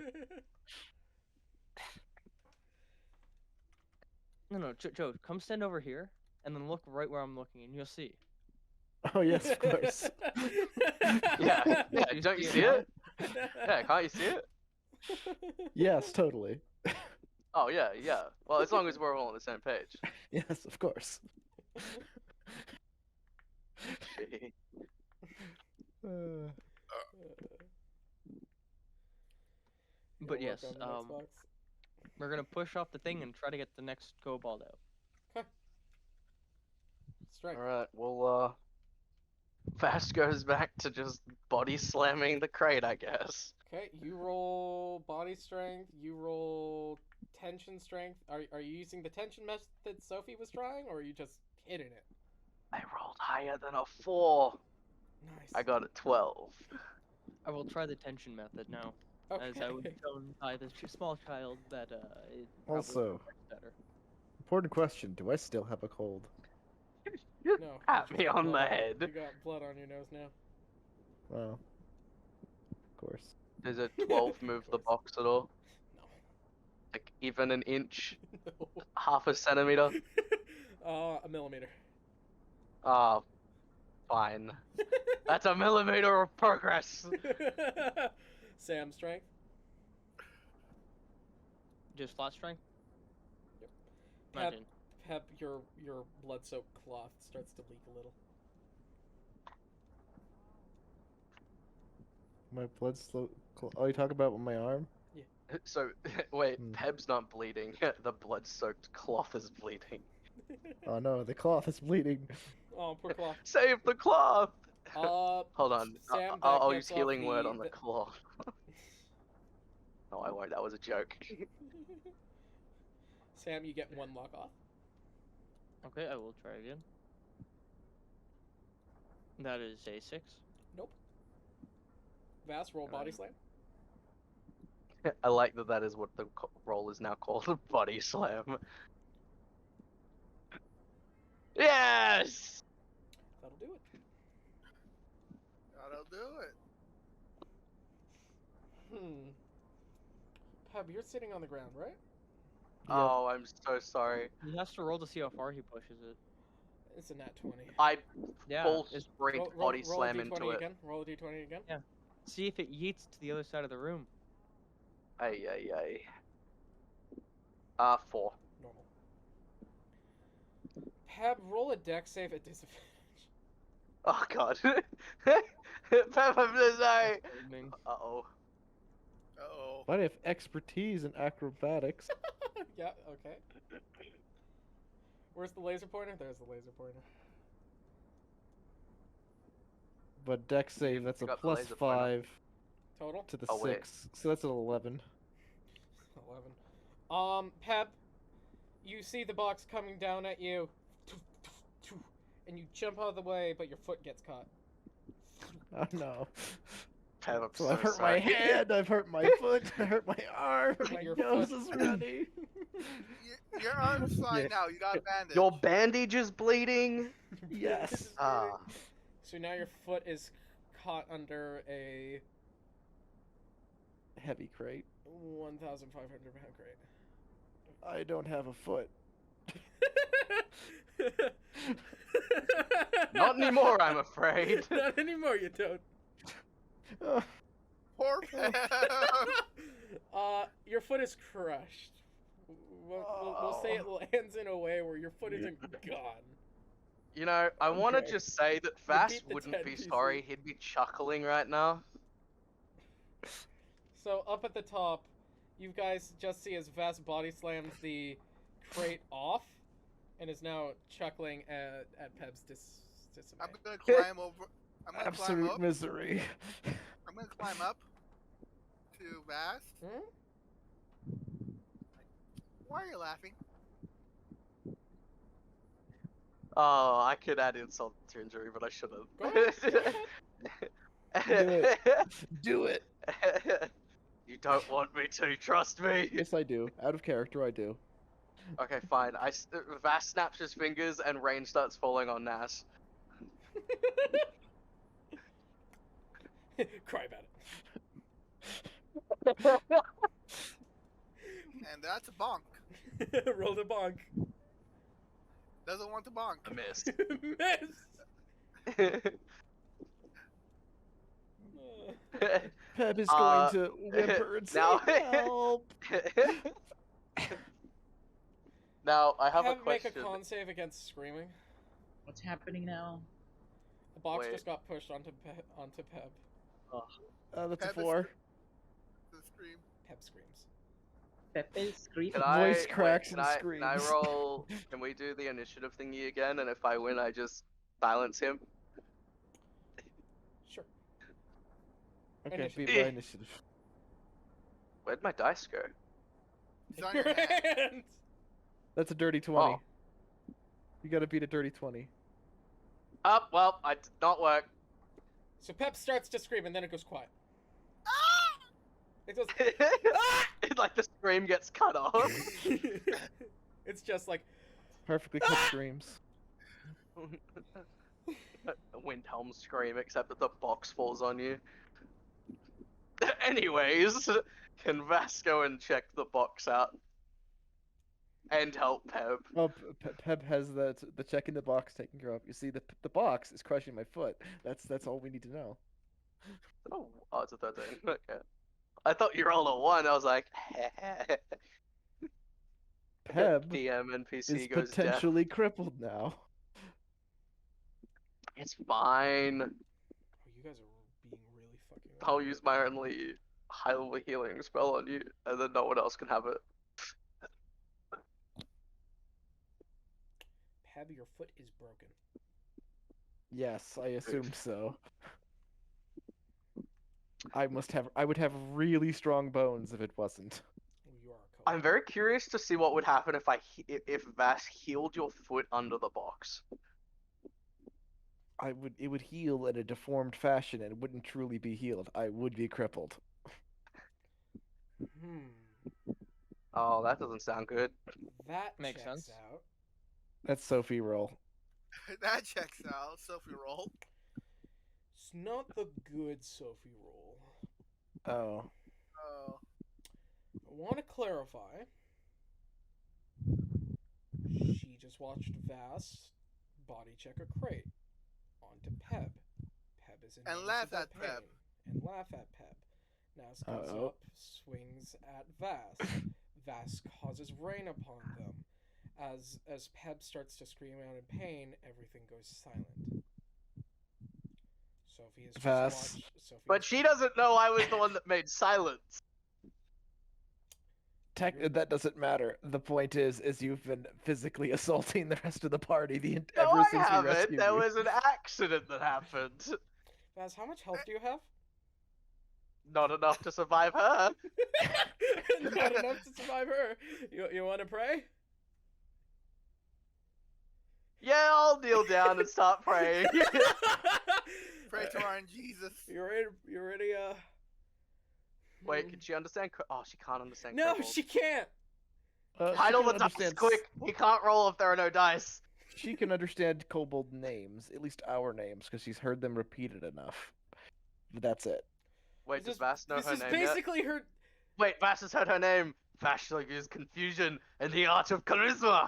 No, Joe, come stand over here, and then look right where I'm looking, and you'll see. Oh yes, of course. Yeah, yeah, You don't you see see it it? Yeah, can't you see it? Yes, totally. Oh yeah, yeah. Well, as long as we're all on the same page. Yes, of course. Uh, But You'll yes, work on the next box. we're gonna push off the thing and try to get the next kobold out. Strength. Alright, well, Fast goes back to just body slamming the crate, I guess. Okay, you roll body strength. You roll tension strength. Are you using the tension method Sophie was trying, or are you just hitting it? I rolled higher than a 4. Nice. I got a 12. I will try the tension method now, Okay. as I was shown by the small child that it probably Also, works better. important question: do I still have a cold? You No. pat you me got on the blood head. You got blood on your nose now. Well, of course. Does a 12 move the box at all? No. Like, even an inch? No. Half a centimeter? A millimeter. Ah, fine. That's a millimeter of progress! Sam strength. Just flat strength? Yep. Imagine. Pep, your blood-soaked cloth starts to leak a little. My blood slow. Oh, you talk about my arm? So, wait, Hmm. Peb's not bleeding. The blood-soaked cloth is bleeding. Oh no, the cloth is bleeding. Oh, poor cloth. Save the cloth! Hold on. Sam, I'll that use gets off healing word the- on the cloth. No, I won't. That was a joke. Sam, you get one lock off. Okay, I will try again. That is a 6. Nope. Vass, roll body slam. I like that that is what the role is now called, a body slam. Yes! That'll do it. That'll do it. Peb, you're sitting on the ground, right? Oh, I'm so sorry. He has to roll to see how far he pushes it. It's a nat 20. I Yeah. full It's, sprint Roll body a slam d20 into it. again. Roll a d20 again. Yeah. see if it yeets to the other side of the room. Ay, ay, ay. 4. Normal. Peb, roll a deck save at disadvantage. Oh god. Pep, I'm so sorry. Evening. Uh-oh. Uh-oh. But I have expertise in acrobatics. Yeah, okay. Where's the laser pointer? There's the laser pointer. But deck save, that's a got the laser pointer. +5 Total? to the Oh, wait. 6. So that's an 11. 11. Peb, you see the box coming down at you. And you jump out of the way, but your foot gets caught. Oh no. Pep, I'm So so I've hurt sorry. my hand, I've hurt my foot, I hurt my arm, my Your nose foot. is running. Your arm's fine Yeah. now. You got a bandage. Your bandage is bleeding? Yes. This is Ah. bleeding. So now your foot is caught under a Heavy crate. 1,500 pound crate. I don't have a foot. Not anymore, I'm afraid. Not anymore, you don't. Oh, Poor Pep. Your foot is crushed. We'll say it lands in a way where your foot isn't gone. You know, I want to Okay. just say that beat Vass the wouldn't 10 be pieces. sorry, he'd be chuckling right now. So up at the top, you guys just see as Vast body slams the crate off, and is now chuckling at Peb's dismay. I'm gonna climb over. I'm gonna climb absolute up. misery. I'm gonna climb up to Vass. Hmm? Why are you laughing? Oh, I could add insult to injury, but I shouldn't. Go ahead. Do it. You don't want me to, trust me. Yes, I do. Out of character, I do. Okay, fine. Vass snaps his fingers and rain starts falling on Nas. Cry about And that's a bonk. it. Roll the bonk. Doesn't want to bonk. I missed. Miss. Pep is Uh, going to whimper and say, now- help. Now, I have a Peb, make question. a con save against screaming. What's happening now? A box Wait. just got pushed onto Peb. That's a Pep is 4. The scream. Peb screams. Pepe's screaming. Can I, Voice cracks can and I, Can I screams. roll? Can we do the initiative thingy again? And if I win, I just silence him. Sure. Okay, Initiative. beat my initiative. Where'd my dice go? It's on your hand. That's a dirty 20. Oh. You gotta beat a dirty 20. Well, I did not work. So Pep starts to scream and then it goes quiet. It goes. Like the scream gets cut off. It's just like. Perfectly cut screams. A Windhelm scream, except that the box falls on you. Anyways, can Vasco and check the box out? And help Peb. Oh, Pep has the check in the box taken care of. You see, the box is crushing my foot. That's all we need to know. Oh, it's a 13. Okay. I thought you rolled a 1. I was like, Peb DM NPC is goes deaf. potentially crippled now. It's fine. Oh, you guys are being really fucking. I'll use my only highly healing spell on you, and then no one else can have it. Peb, your foot is broken. Yes, I assume so. I would have really strong bones if it wasn't. You are a kobold. I'm very curious to see what would happen if Vass healed your foot under the box. It would heal in a deformed fashion and it wouldn't truly be healed. I would be crippled. Oh, that doesn't sound good. That Makes checks sense. out. That's Sophie roll. That checks out. Sophie roll. It's not the good Sophie roll. Oh. Oh. I want to clarify. She just watched Vass body check a crate onto Peb. Peb is in And laugh noticeable at pain. Peb. And laugh at Peb. Nas goes Uh-oh. up, swings at Vass. Vass causes rain upon them. As Peb starts to scream out in pain, everything goes silent. Sophie has just Vass. watched. But she doesn't know I was the one that made silence. That doesn't matter. The point is you've been physically assaulting the rest of the party No, ever I since we haven't. rescued There you. was an accident that happened. Vass, how much health do you have? Not enough to survive her. Not enough to survive her. You want to pray? Yeah, I'll kneel down and start praying. Pray to our Jesus. You ready? You ready? Wait, can she understand? Oh, she can't understand. No, kobolds. she can't. Title she the can dice understand- quick. He can't roll if there are no dice. She can understand kobold names, at least our names, because she's heard them repeated enough. But that's it. Wait, does Vass know This her is name basically her. yet? Wait, Vass has heard her name. Vass shall use confusion and the art of charisma.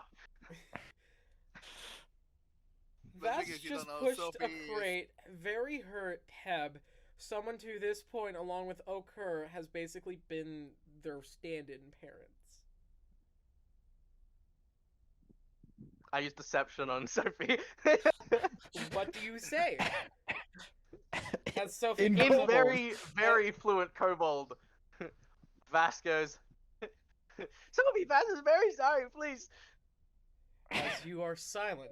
The Vass thing is, you just don't know pushed Sophie a is- crate, very hurt Heb. Someone to this point, along with Okur, has basically been their stand-in parents. I used deception on Sophie. What do you say? As Sophie In goes In up- very, very fluent kobold, Vass goes, Sophie, Vass is very sorry, please. as you are silent.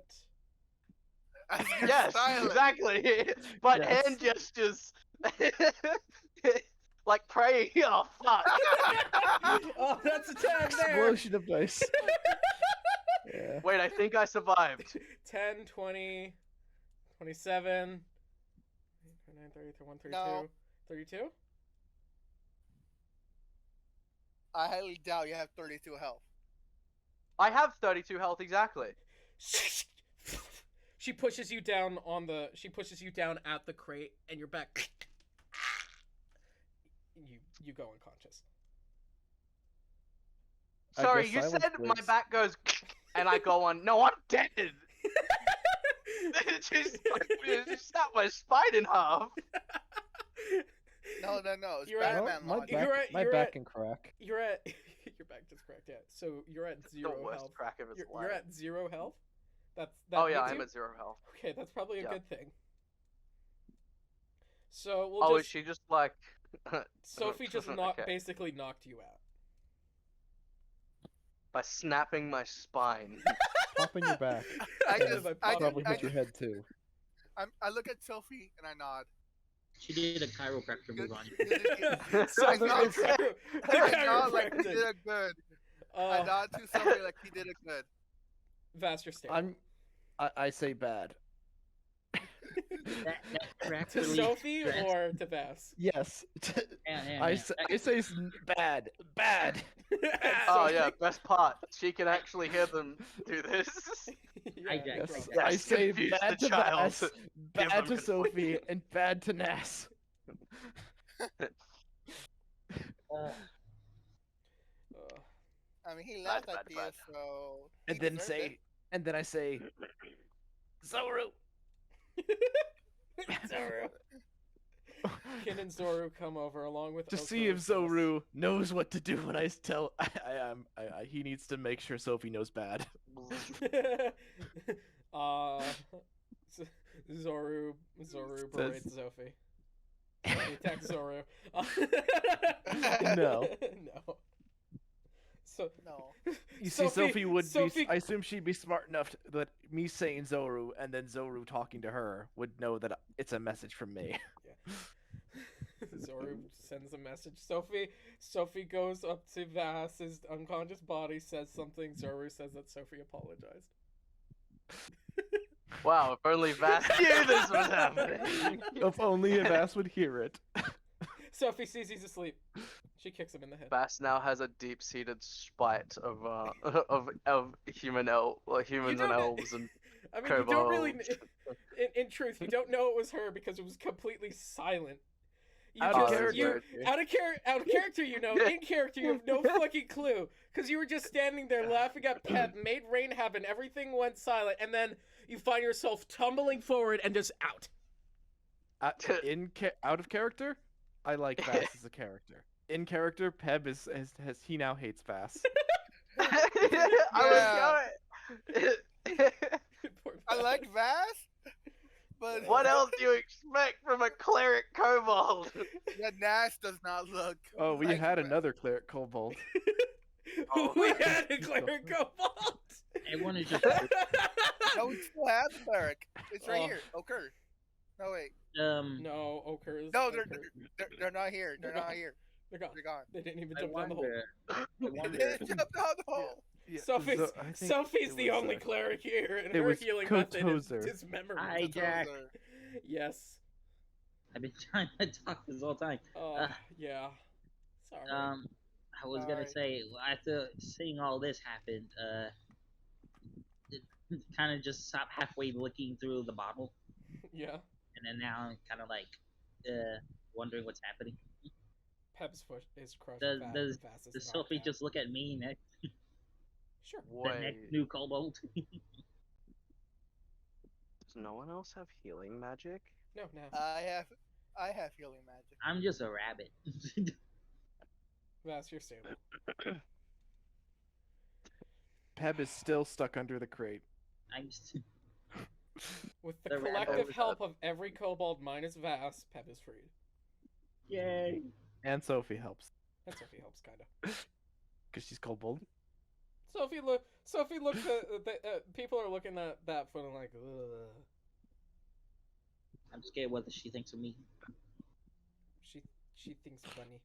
As you're Yes, silent. exactly. But Yes. hand gestures. Like praying. Oh, fuck. Oh, that's a 10 there! Explosion of dice. Yeah. Wait, I think I survived. 10, 20, 27, 29, 30, 31, 32. No. 32? I highly doubt you have 32 health. I have 32 health exactly. She pushes you down on the. She pushes you down at the crate, and you're back. You go unconscious. I Sorry, guess you silence said my wins. back goes and I go on, no, I'm dead. Just snapped my spine in half. No. It's You're at- Batman my logic. back, You're my back at- can crack. You're at. Your back just cracked. Yeah. So you're at The 0 worst health. crack of his You're life. at 0 health. That Oh yeah, hits I'm you? at 0 health. Okay, that's probably a Yeah. good thing. So we'll Oh, just. is she just like... Sophie just Okay. basically knocked you out. By snapping my spine. Pop in your back. I Yeah, just- by I popping Probably I hit your head too. I look at Sophie and I nod. She did a chiropractor move on you. So I nod, chiro- I nod like he chiropractic. did a good. I Uh, nod to Sophie like he did a good. Vaster stand. I say bad. That crack To relief Sophie stress. or to Vass? Yes. Yeah. I say bad. Bad. Oh Sophie? yeah, best part. She can actually hear them do this. Yeah. Hijack. Yes. Yes, I say confuse bad the to child. Vass, Give bad them to good Sophie, and bad to Nas. Uh, I mean, he laughed Bad, at bad, you, bad. so. And he then deserved say, it. and then I say, Zoru. Zoru. Kin and Zoru come over along with To Oko see if and Vass. Zoru knows what to do when I tell he needs to make sure Sophie knows bad. Z- Zoru berates Sophie. He attacks Zoru. No. No. So No. You see, Sophie would Sophie- be. I assume she'd be smart enough that me saying Zoru and then Zoru talking to her would know that it's a message from me. Zoru sends a message. Sophie goes up to Vass's unconscious body, says something. Zoru says that Sophie apologized. Wow, if only Vass knew this was happening. If only Vass would hear it. Sophie sees he's asleep. She kicks him in the head. Bass now has a deep-seated spite of of human humans and don't- elves and I mean, you don't really. kobolds. In truth, you don't know it was her because it was completely silent. You Out of just character. you out of character, you know. In character, you have no fucking clue because you were just standing there laughing at Pep, made rain happen, everything went silent, and then you find yourself tumbling forward and just out. Out of character, I like Vass as a character. In character, Peb he now hates Vass. I was going. Poor I Pep. like Vass, but What else do you expect from a cleric kobold? that Nash does not look. Oh, we like had Vass. another cleric kobold. We had a cleric kobold. Everyone is just No, we still have the cleric. It's right Oh. here. Okur. No wait. No, Ochre is. No, Ochre. they're not here. They're They're not gone. here. They're gone. They're gone. They didn't even I jump down the hole. wonder. I They wonder. jumped down the hole. Yeah, Sophie's, so I think Sophie's it the was, only cleric here, and it her was healing method is Kotozer. dismemberment. Hi, Jack. Those Yes. I've been trying to talk this whole time. Yeah. Sorry. I was gonna say after seeing all this happen, kind of just stopped halfway looking through the bottle, Yeah. and then now I'm kind of like wondering what's happening. Pep's foot is crushed. Does Fast is does knocked Sophie out. just look at me next? Sure. The next new kobold? Does no one else have healing magic? No, no. I have healing magic. I'm just a rabbit. Vast, you're stable. Peb is still stuck under the crate. I'm just, With the The rabbit collective was help of every kobold minus Vass, Pep is freed. yay! And Sophie helps. And Sophie helps, kinda. Because she's kobold. Sophie looks at people are looking at that foot and like, ugh. I'm scared what she thinks of me. She thinks funny.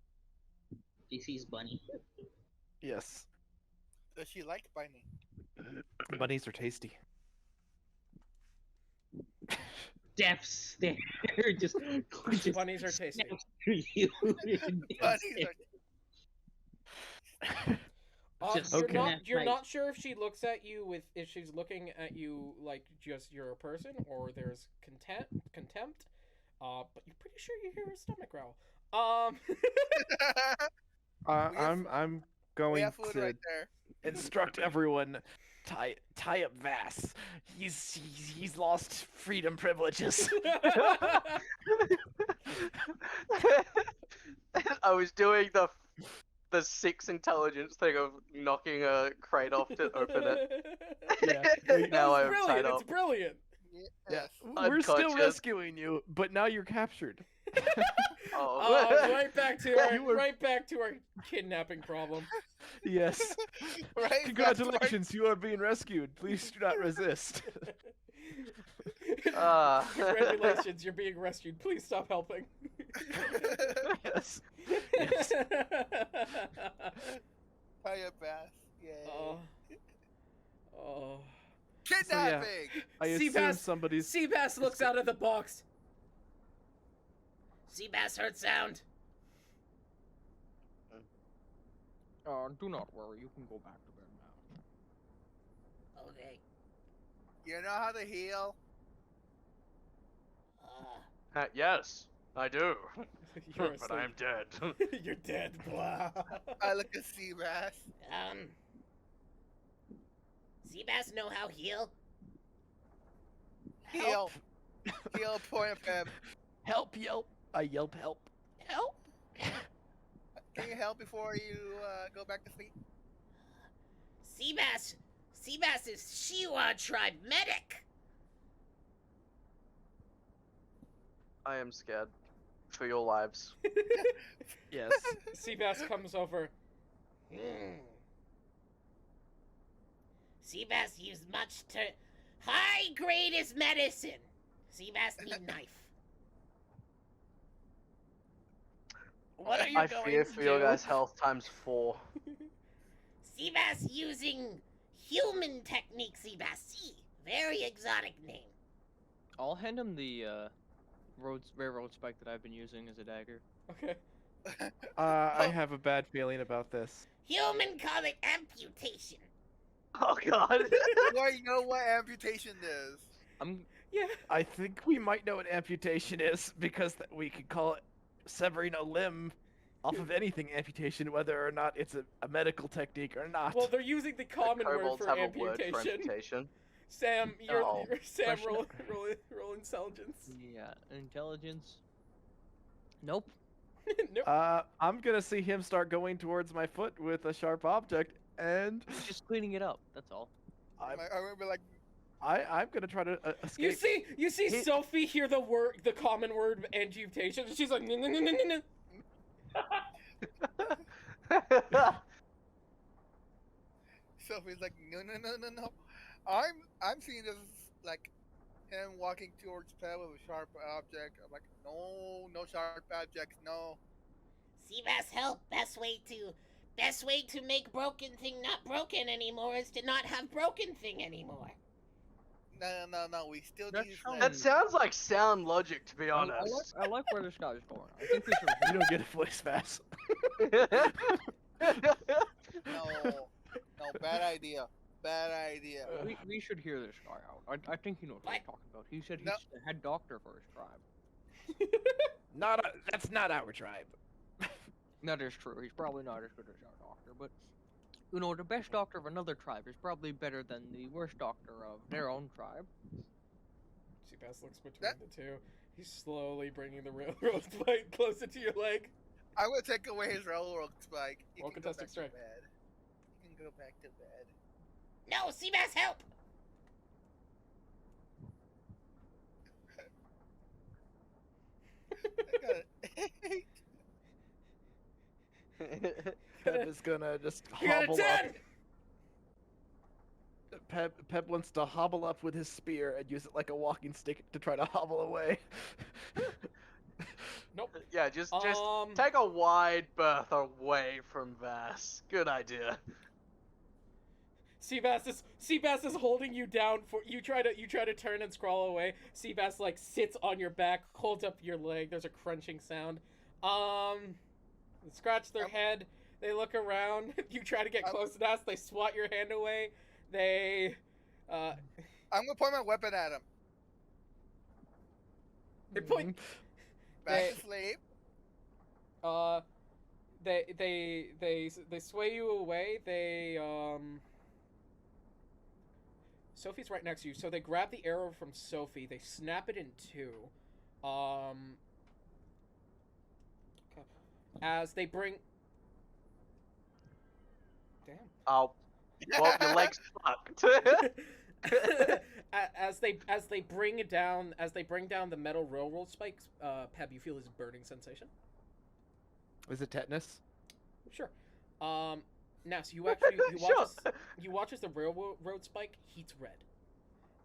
She sees Bunny. Yes. Does she like bunny? Bunnies are tasty. Death stare, just Bunnies are tasty. snaps through you. Bunnies are. Just You're Okay. not you're Nice. not sure if she looks at you with if she's looking at you like just you're a person or there's contempt. But you're pretty sure you hear her stomach growl. We have- I'm We going have food to right there. instruct everyone. Tie up Vass. He's lost freedom privileges. I was doing the 6 intelligence thing of knocking a crate off to open it. Yeah. Now I'm Brilliant. tied It's up. brilliant. Yes. We're still Unconscious. rescuing you, but now you're captured. Oh. Right back to our kidnapping problem. Yes. Right. Congratulations, you are being rescued. Please do not resist. Congratulations, you're being rescued. Please stop helping. Yes. Yes. Tie up bass. Yay. Oh. Kidnapping. I assume Seabass- somebody's. Seabass looks out of the box. Seabass heard sound. Do not worry, you can go back to bed now. Okay. You know how to heal? Yes, I do. You're But I'm dead. asleep. You're dead. Blah. I look at Seabass. Seabass know how heal? Heal. Heal. Point of him. Help! Yelp! I yelp help. Help? Can you help before you go back to sleep? Seabass is Shiwa tribe medic. I am scared for your lives. Yes. Seabass comes over. Seabass use much to high grade is medicine. Seabass need knife. What are you I going fear to for your do? guys' health ×4. Seabass using human technique. Seabass, see, very exotic name. I'll hand him the railroad spike that I've been using as a dagger. Okay. I have a bad feeling about this. Human call it amputation. Oh god. Well, you know what amputation is. I'm Yeah. I think we might know what amputation is because we could call it severing a limb off of anything amputation, whether or not it's a medical technique or not. Well, they're using the common word Kobolds for have a word for amputation. amputation. Sam, Oh. Sam, Question- roll intelligence. yeah, intelligence. Nope. Nope. I'm gonna see him start going towards my foot with a sharp object, and He's just cleaning it up. That's all. I'm, I remember like, I'm gonna try to escape. You see He- Sophie hear the common word amputation, and she's like, no, no, no, no, no, no. Sophie's like, no. I'm seeing this like him walking towards Pet with a sharp object. I'm like, no sharp objects, no. Seabass, help! Best way to make broken thing not broken anymore is to not have broken thing anymore. No. We still That need his sounds- That leg. sounds like sound logic, to be I honest. like where this guy's going. I think we should. You don't get a voice pass. No, bad idea. Bad idea. We should hear this guy out. I think he knows what he's talking about. He said he's No. the head doctor for his tribe. That's not our tribe. That is true. He's probably not as good as our doctor, but you know, the best doctor of another tribe is probably better than the worst doctor of their own tribe. Seabass looks between That- the two. He's slowly bringing the railroad spike closer to your leg. I'm gonna take away his railroad spike. You Roll can go contested back strike. to bed. You can go back to bed. No, Seabass, help! I got it. Pep is gonna just You got a hobble 10! up. Pep wants to hobble up with his spear and use it like a walking stick to try to hobble away. Nope. Yeah, just Um, take a wide berth away from Vass. Good idea. Seabass is holding you down for you try to turn and scroll away. Seabass like sits on your back, holds up your leg. There's a crunching sound. They scratch their head. They look around. You try to get close enough. They swat your hand away. They I'm gonna point my weapon at him. they point Back They- to sleep. they sway you away. Sophie's right next to you, so they grab the arrow from Sophie. They snap it in two. As they bring. Damn. Oh, well, your leg's fucked. as they bring down the metal railroad spikes, Peb, you feel this burning sensation. Is it tetanus? Sure. Now, so you actually Sure. you watch as the railroad spike heats red,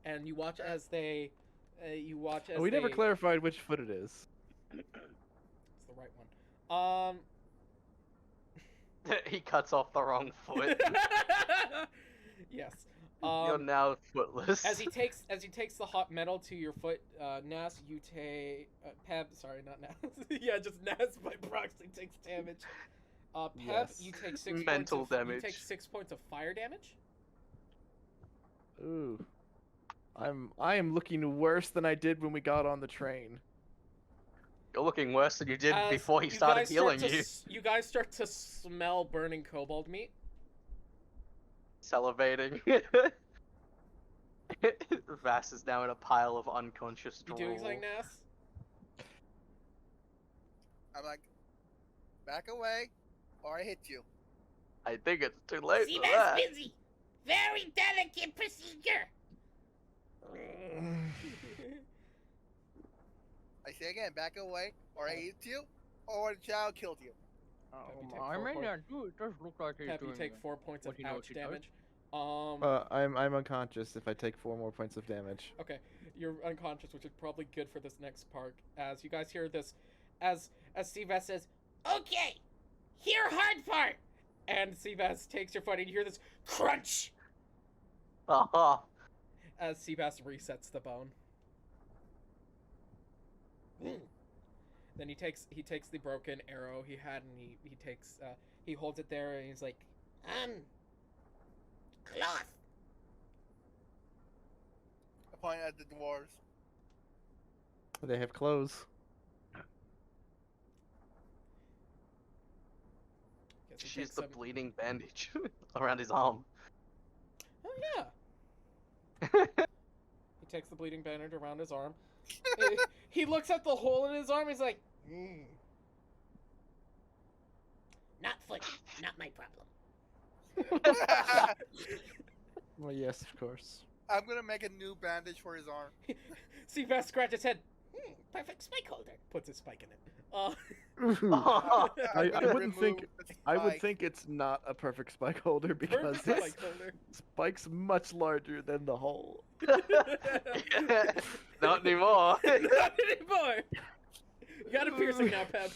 and you watch as they We never clarified which foot it is. It's the right one. He cuts off the wrong foot. Yes. You're now footless. As he takes the hot metal to your foot, Nas, you take Peb. Sorry, not Nas. Yeah, just Nas by proxy takes damage. Peb, Yes. you take 6 Mental points of, damage. You take 6 points of fire damage. Ooh. I am looking worse than I did when we got on the train. You're looking worse than you did As before he you started guys start healing to you. You guys start to smell burning kobold meat. Salivating. Vass is now in a pile of unconscious You drool. doing something, Nas? I'm like, back away, or I hit you. I think it's too late for Seabass that. busy. Very delicate procedure. I say again, back away, or I hit you, or the child killed you. you take I 4 may points. not do it. Does look like he's Pep, you doing take it. 4 points of What he knows ouch he does. damage. I'm unconscious if I take 4 more points of damage. Okay, you're unconscious, which is probably good for this next part. As you guys hear this, as Seabass says, Okay, here hard part. and Seabass takes your foot, and you hear this crunch Haha. as Seabass resets the bone. Then he takes the broken arrow he had, and he holds it there, and he's like, Cloth. I point at the dwarves. They have clothes. guess he She's takes the some- bleeding bandage around his arm. Oh yeah. He takes the bleeding bandage around his arm. He looks at the hole in his arm. He's like, Not foot. Not my problem. Well, yes, of course. I'm gonna make a new bandage for his arm. Seabass scratches his head. Perfect spike holder. Puts his spike in it. I'm I gonna wouldn't think- remove the I would spike. think it's not a perfect spike holder because Perfect this spike holder. spike's much larger than the hole. Not anymore. Not anymore. You got a piercing now, Pep.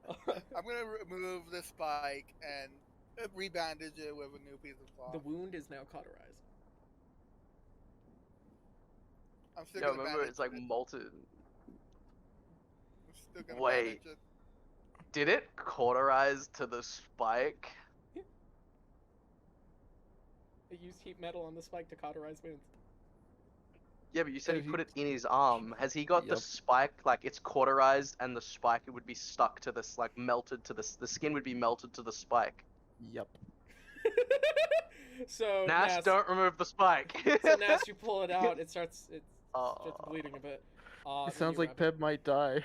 I'm gonna remove the spike and rebandage it with a new piece of cloth. The wound is now cauterized. I'm still Yeah, gonna remember bandage it's like it. molten. I'm still gonna Wait. bandage it. Did it cauterize to the spike? It used heat metal on the spike to cauterize wounds. Yeah, but you said Have he you- put it in his arm. Has he got the Yep. spike, like it's cauterized and the spike it would be stuck to this, like melted to the skin would be melted to the spike? Yep. So Nash, don't remove the spike. So Nash, you pull it out. It starts Oh. bleeding a bit. It sounds like Peb might die.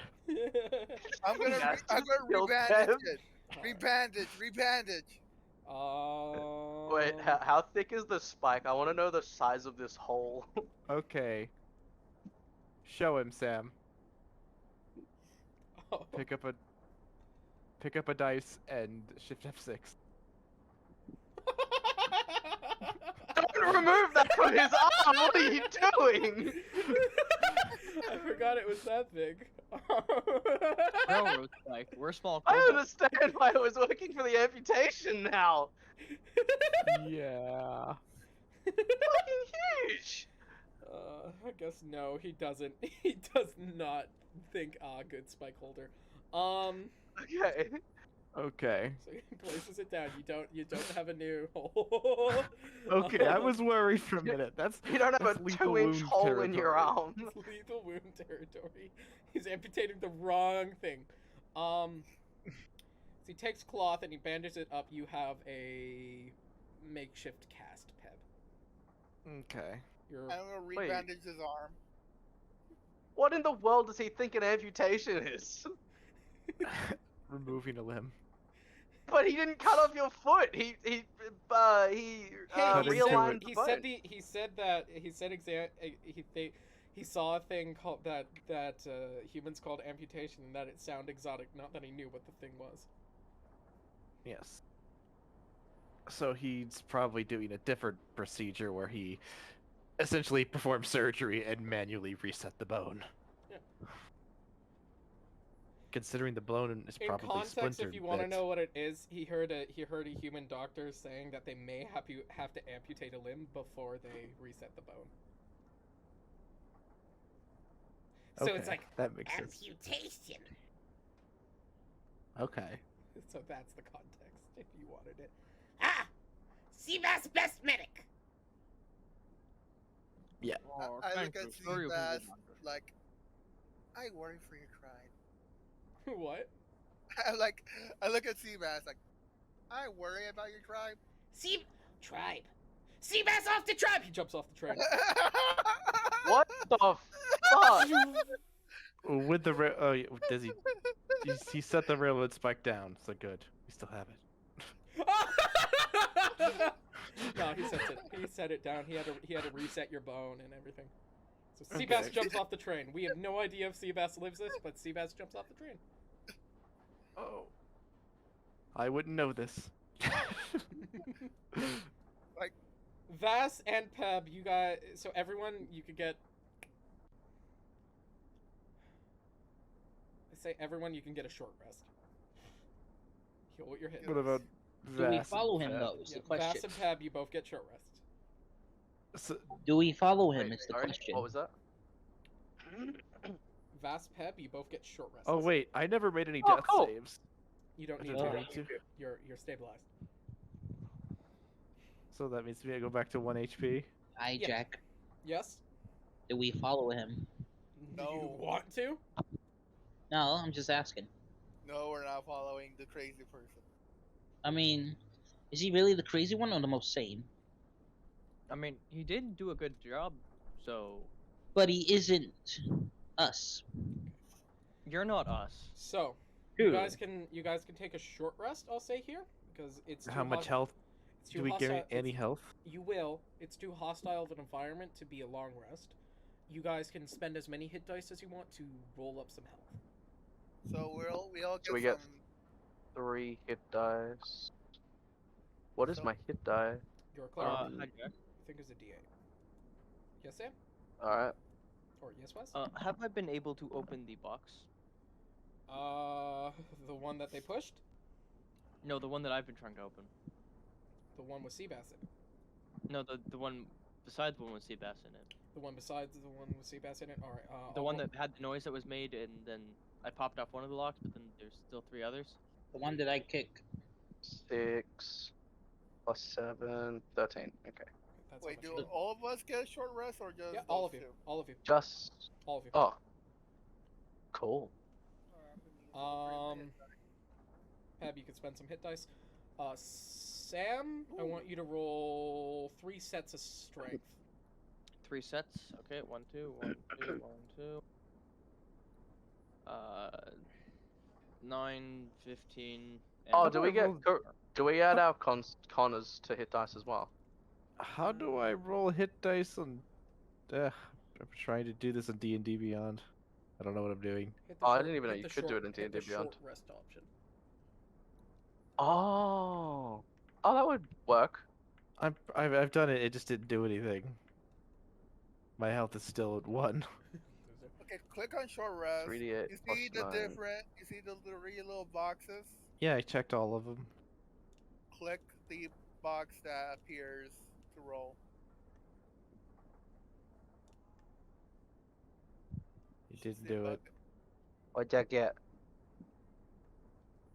I'm gonna That's I'm gonna killed rebandage Peb. it. Rebandage. Wait, how thick is the spike? I want to know the size of this hole. Okay. Show him, Sam. Oh. Pick up a dice and shift F6. Don't remove that from his arm! What are you doing? I forgot it was that big. Railroad spike. We're small. I kobolds. understand why it was working for the amputation now. Yeah. Fucking huge. I guess no, he doesn't. He does not think good spike holder. Okay. Okay. So he places it down. You don't have a new hole. Okay, I was worried for a minute. That's You don't have That's a lethal 2-inch wound hole in your territory. arm. It's lethal wound territory. He's amputating the wrong thing. So he takes cloth and he bandages it up. You have a makeshift cast, Peb. okay. You're I'm gonna Wait. rebandage his arm. What in the world does he think an amputation is? Removing a limb. But he didn't cut off your foot. He Hey, realigned the he bone. he saw a thing called that humans called amputation, and that it sounded exotic, not that he knew what the thing was. Yes. So he's probably doing a different procedure where he essentially performs surgery and manually reset the bone. Yeah. Considering the bone is In probably context, splintered if you want to bits. know what it is, he heard a human doctor saying that they may have to amputate a limb before they reset the bone. So it's Okay, like, that makes sense. Amputation. Okay. so that's the context if you wanted it. Ah! Seabass best medic. Oh, I thank look you. at Sorry, Seabass Google. like, I worry for your tribe. What? I look at Seabass like, I worry about your tribe. Tribe. Seabass off the tribe. He jumps off the train. What the fuck? With the does he set the railroad spike down? So good. We still have it. No, he set it down. He had to reset your bone and everything. So Seabass Okay. jumps off the train. We have no idea if Seabass lives this, but Seabass jumps off the train. Oh. I wouldn't know this. Vass and Peb, you got so everyone you could get. I say everyone you can get a short rest. Heal what you're hitting. What about Do we Vass follow and him Peb? though? Is Yeah, the question. Vass and Peb, you both get short rest. So, Do we follow him? Wait, Is the sorry, question. what was that? Vast Peb, you both get short rests. Oh wait, I never made any Oh, death cool. saves. You don't I need didn't to. need to. You're stabilized. So that means me I go back to 1 HP. Hi, Yeah. Jack. Yes. Do we follow him? Do you No. want to? No, I'm just asking. No, we're not following the crazy person. I mean, is he really the crazy one or the most sane? I mean, he did do a good job, so But he isn't us. you're not us. So, True. you guys can take a short rest. I'll say here because it's How too much health? It's too Do we hostile. get any health? You will. It's too hostile of an environment to be a long rest. You guys can spend as many hit dice as you want to roll up some health. So we all get So we some. get 3 hit dice. What is So- my hit die? Your cleric, Hi, I Jack. think, is a D8. Yes, Sam? Alright. Or yes, Wes? Have I been able to open the box? The one that they pushed? No, the one that I've been trying to open. The one with Seabass in it. No, the one besides the one with Seabass in it. The one besides the one with Seabass in it? Alright, The one that had the noise that was made, and then I popped off one of the locks, but then there's still 3 others. The one that I kick. 6 plus 7, 13. Okay. That's Wait, how do much you- all of us get a short rest or just Yeah, those all of you. two? All of you. Just. All of you. Oh. Cool. Peb, you can spend some hit dice. Sam, I want you to roll 3 sets of strength. 3 sets. Okay, 1, 2, 1, 2, 1, 2. 9, 15. And Oh, do we get? Do we add our connors to hit dice as well? How do I roll hit dice on? I'm trying to do this in D&D Beyond. I don't know what I'm doing. Hit the Oh, I short- didn't even know hit you the could do short- it in hit the D&D Beyond. short rest option. Oh. Oh, that would work. I've done it. It just didn't do anything. My health is still at 1. Okay, click on short rest. 3d8 You plus see the 9. different. You see the 3 little boxes. Yeah, I checked all of them. Click the box that appears to roll. You didn't See a do it. bug? What'd you get?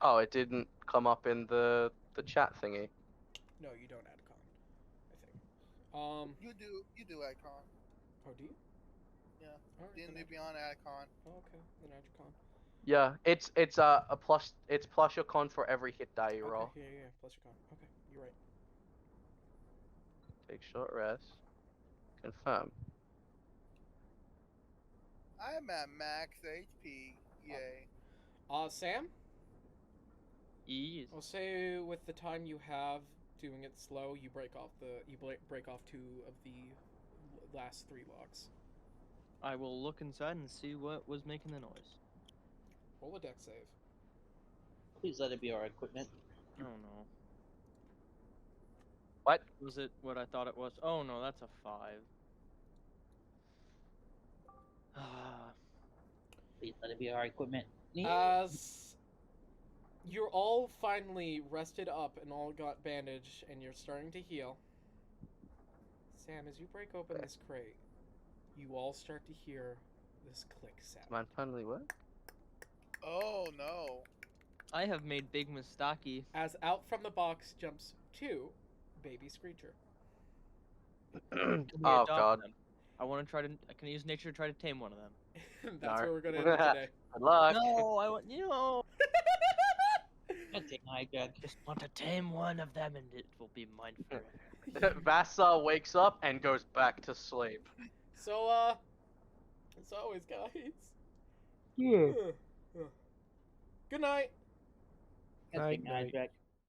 Oh, it didn't come up in the chat thingy. No, you don't add con, I think. You do icon. Oh, do you? Yeah. Alright, D&D then add- Beyond icon. Oh, okay, then add your con. Yeah, it's a plus. It's plus your con for every hit die you roll. Okay, yeah, plus your con. Okay, you're right. Take short rest. Confirm. I'm at max HP. Yay. Sam? Yes. I'll say with the time you have doing it slow, you break off 2 of the last 3 locks. I will look inside and see what was making the noise. Roll a deck save. Please let it be our equipment. Oh no. What? Was it what I thought it was? Oh no, that's a 5. Please let it be our equipment. As you're all finally rested up and all got bandaged and you're starting to heal, Sam, as you break open this crate, you all start to hear this click sound. Mine finally work. Oh no. I have made big mistake. As out from the box jumps 2 baby Screecher. Oh We adopt god. them. I want to try to. I can use nature to try to tame one of them. That's No. where we're gonna end it today. Good luck. No, I want. You know. Okay, hijack. Just want to tame one of them, and it will be mine forever. Vassar wakes up and goes back to sleep. So, as always, guys. Yeah. Good night. Night, Okay, hijack.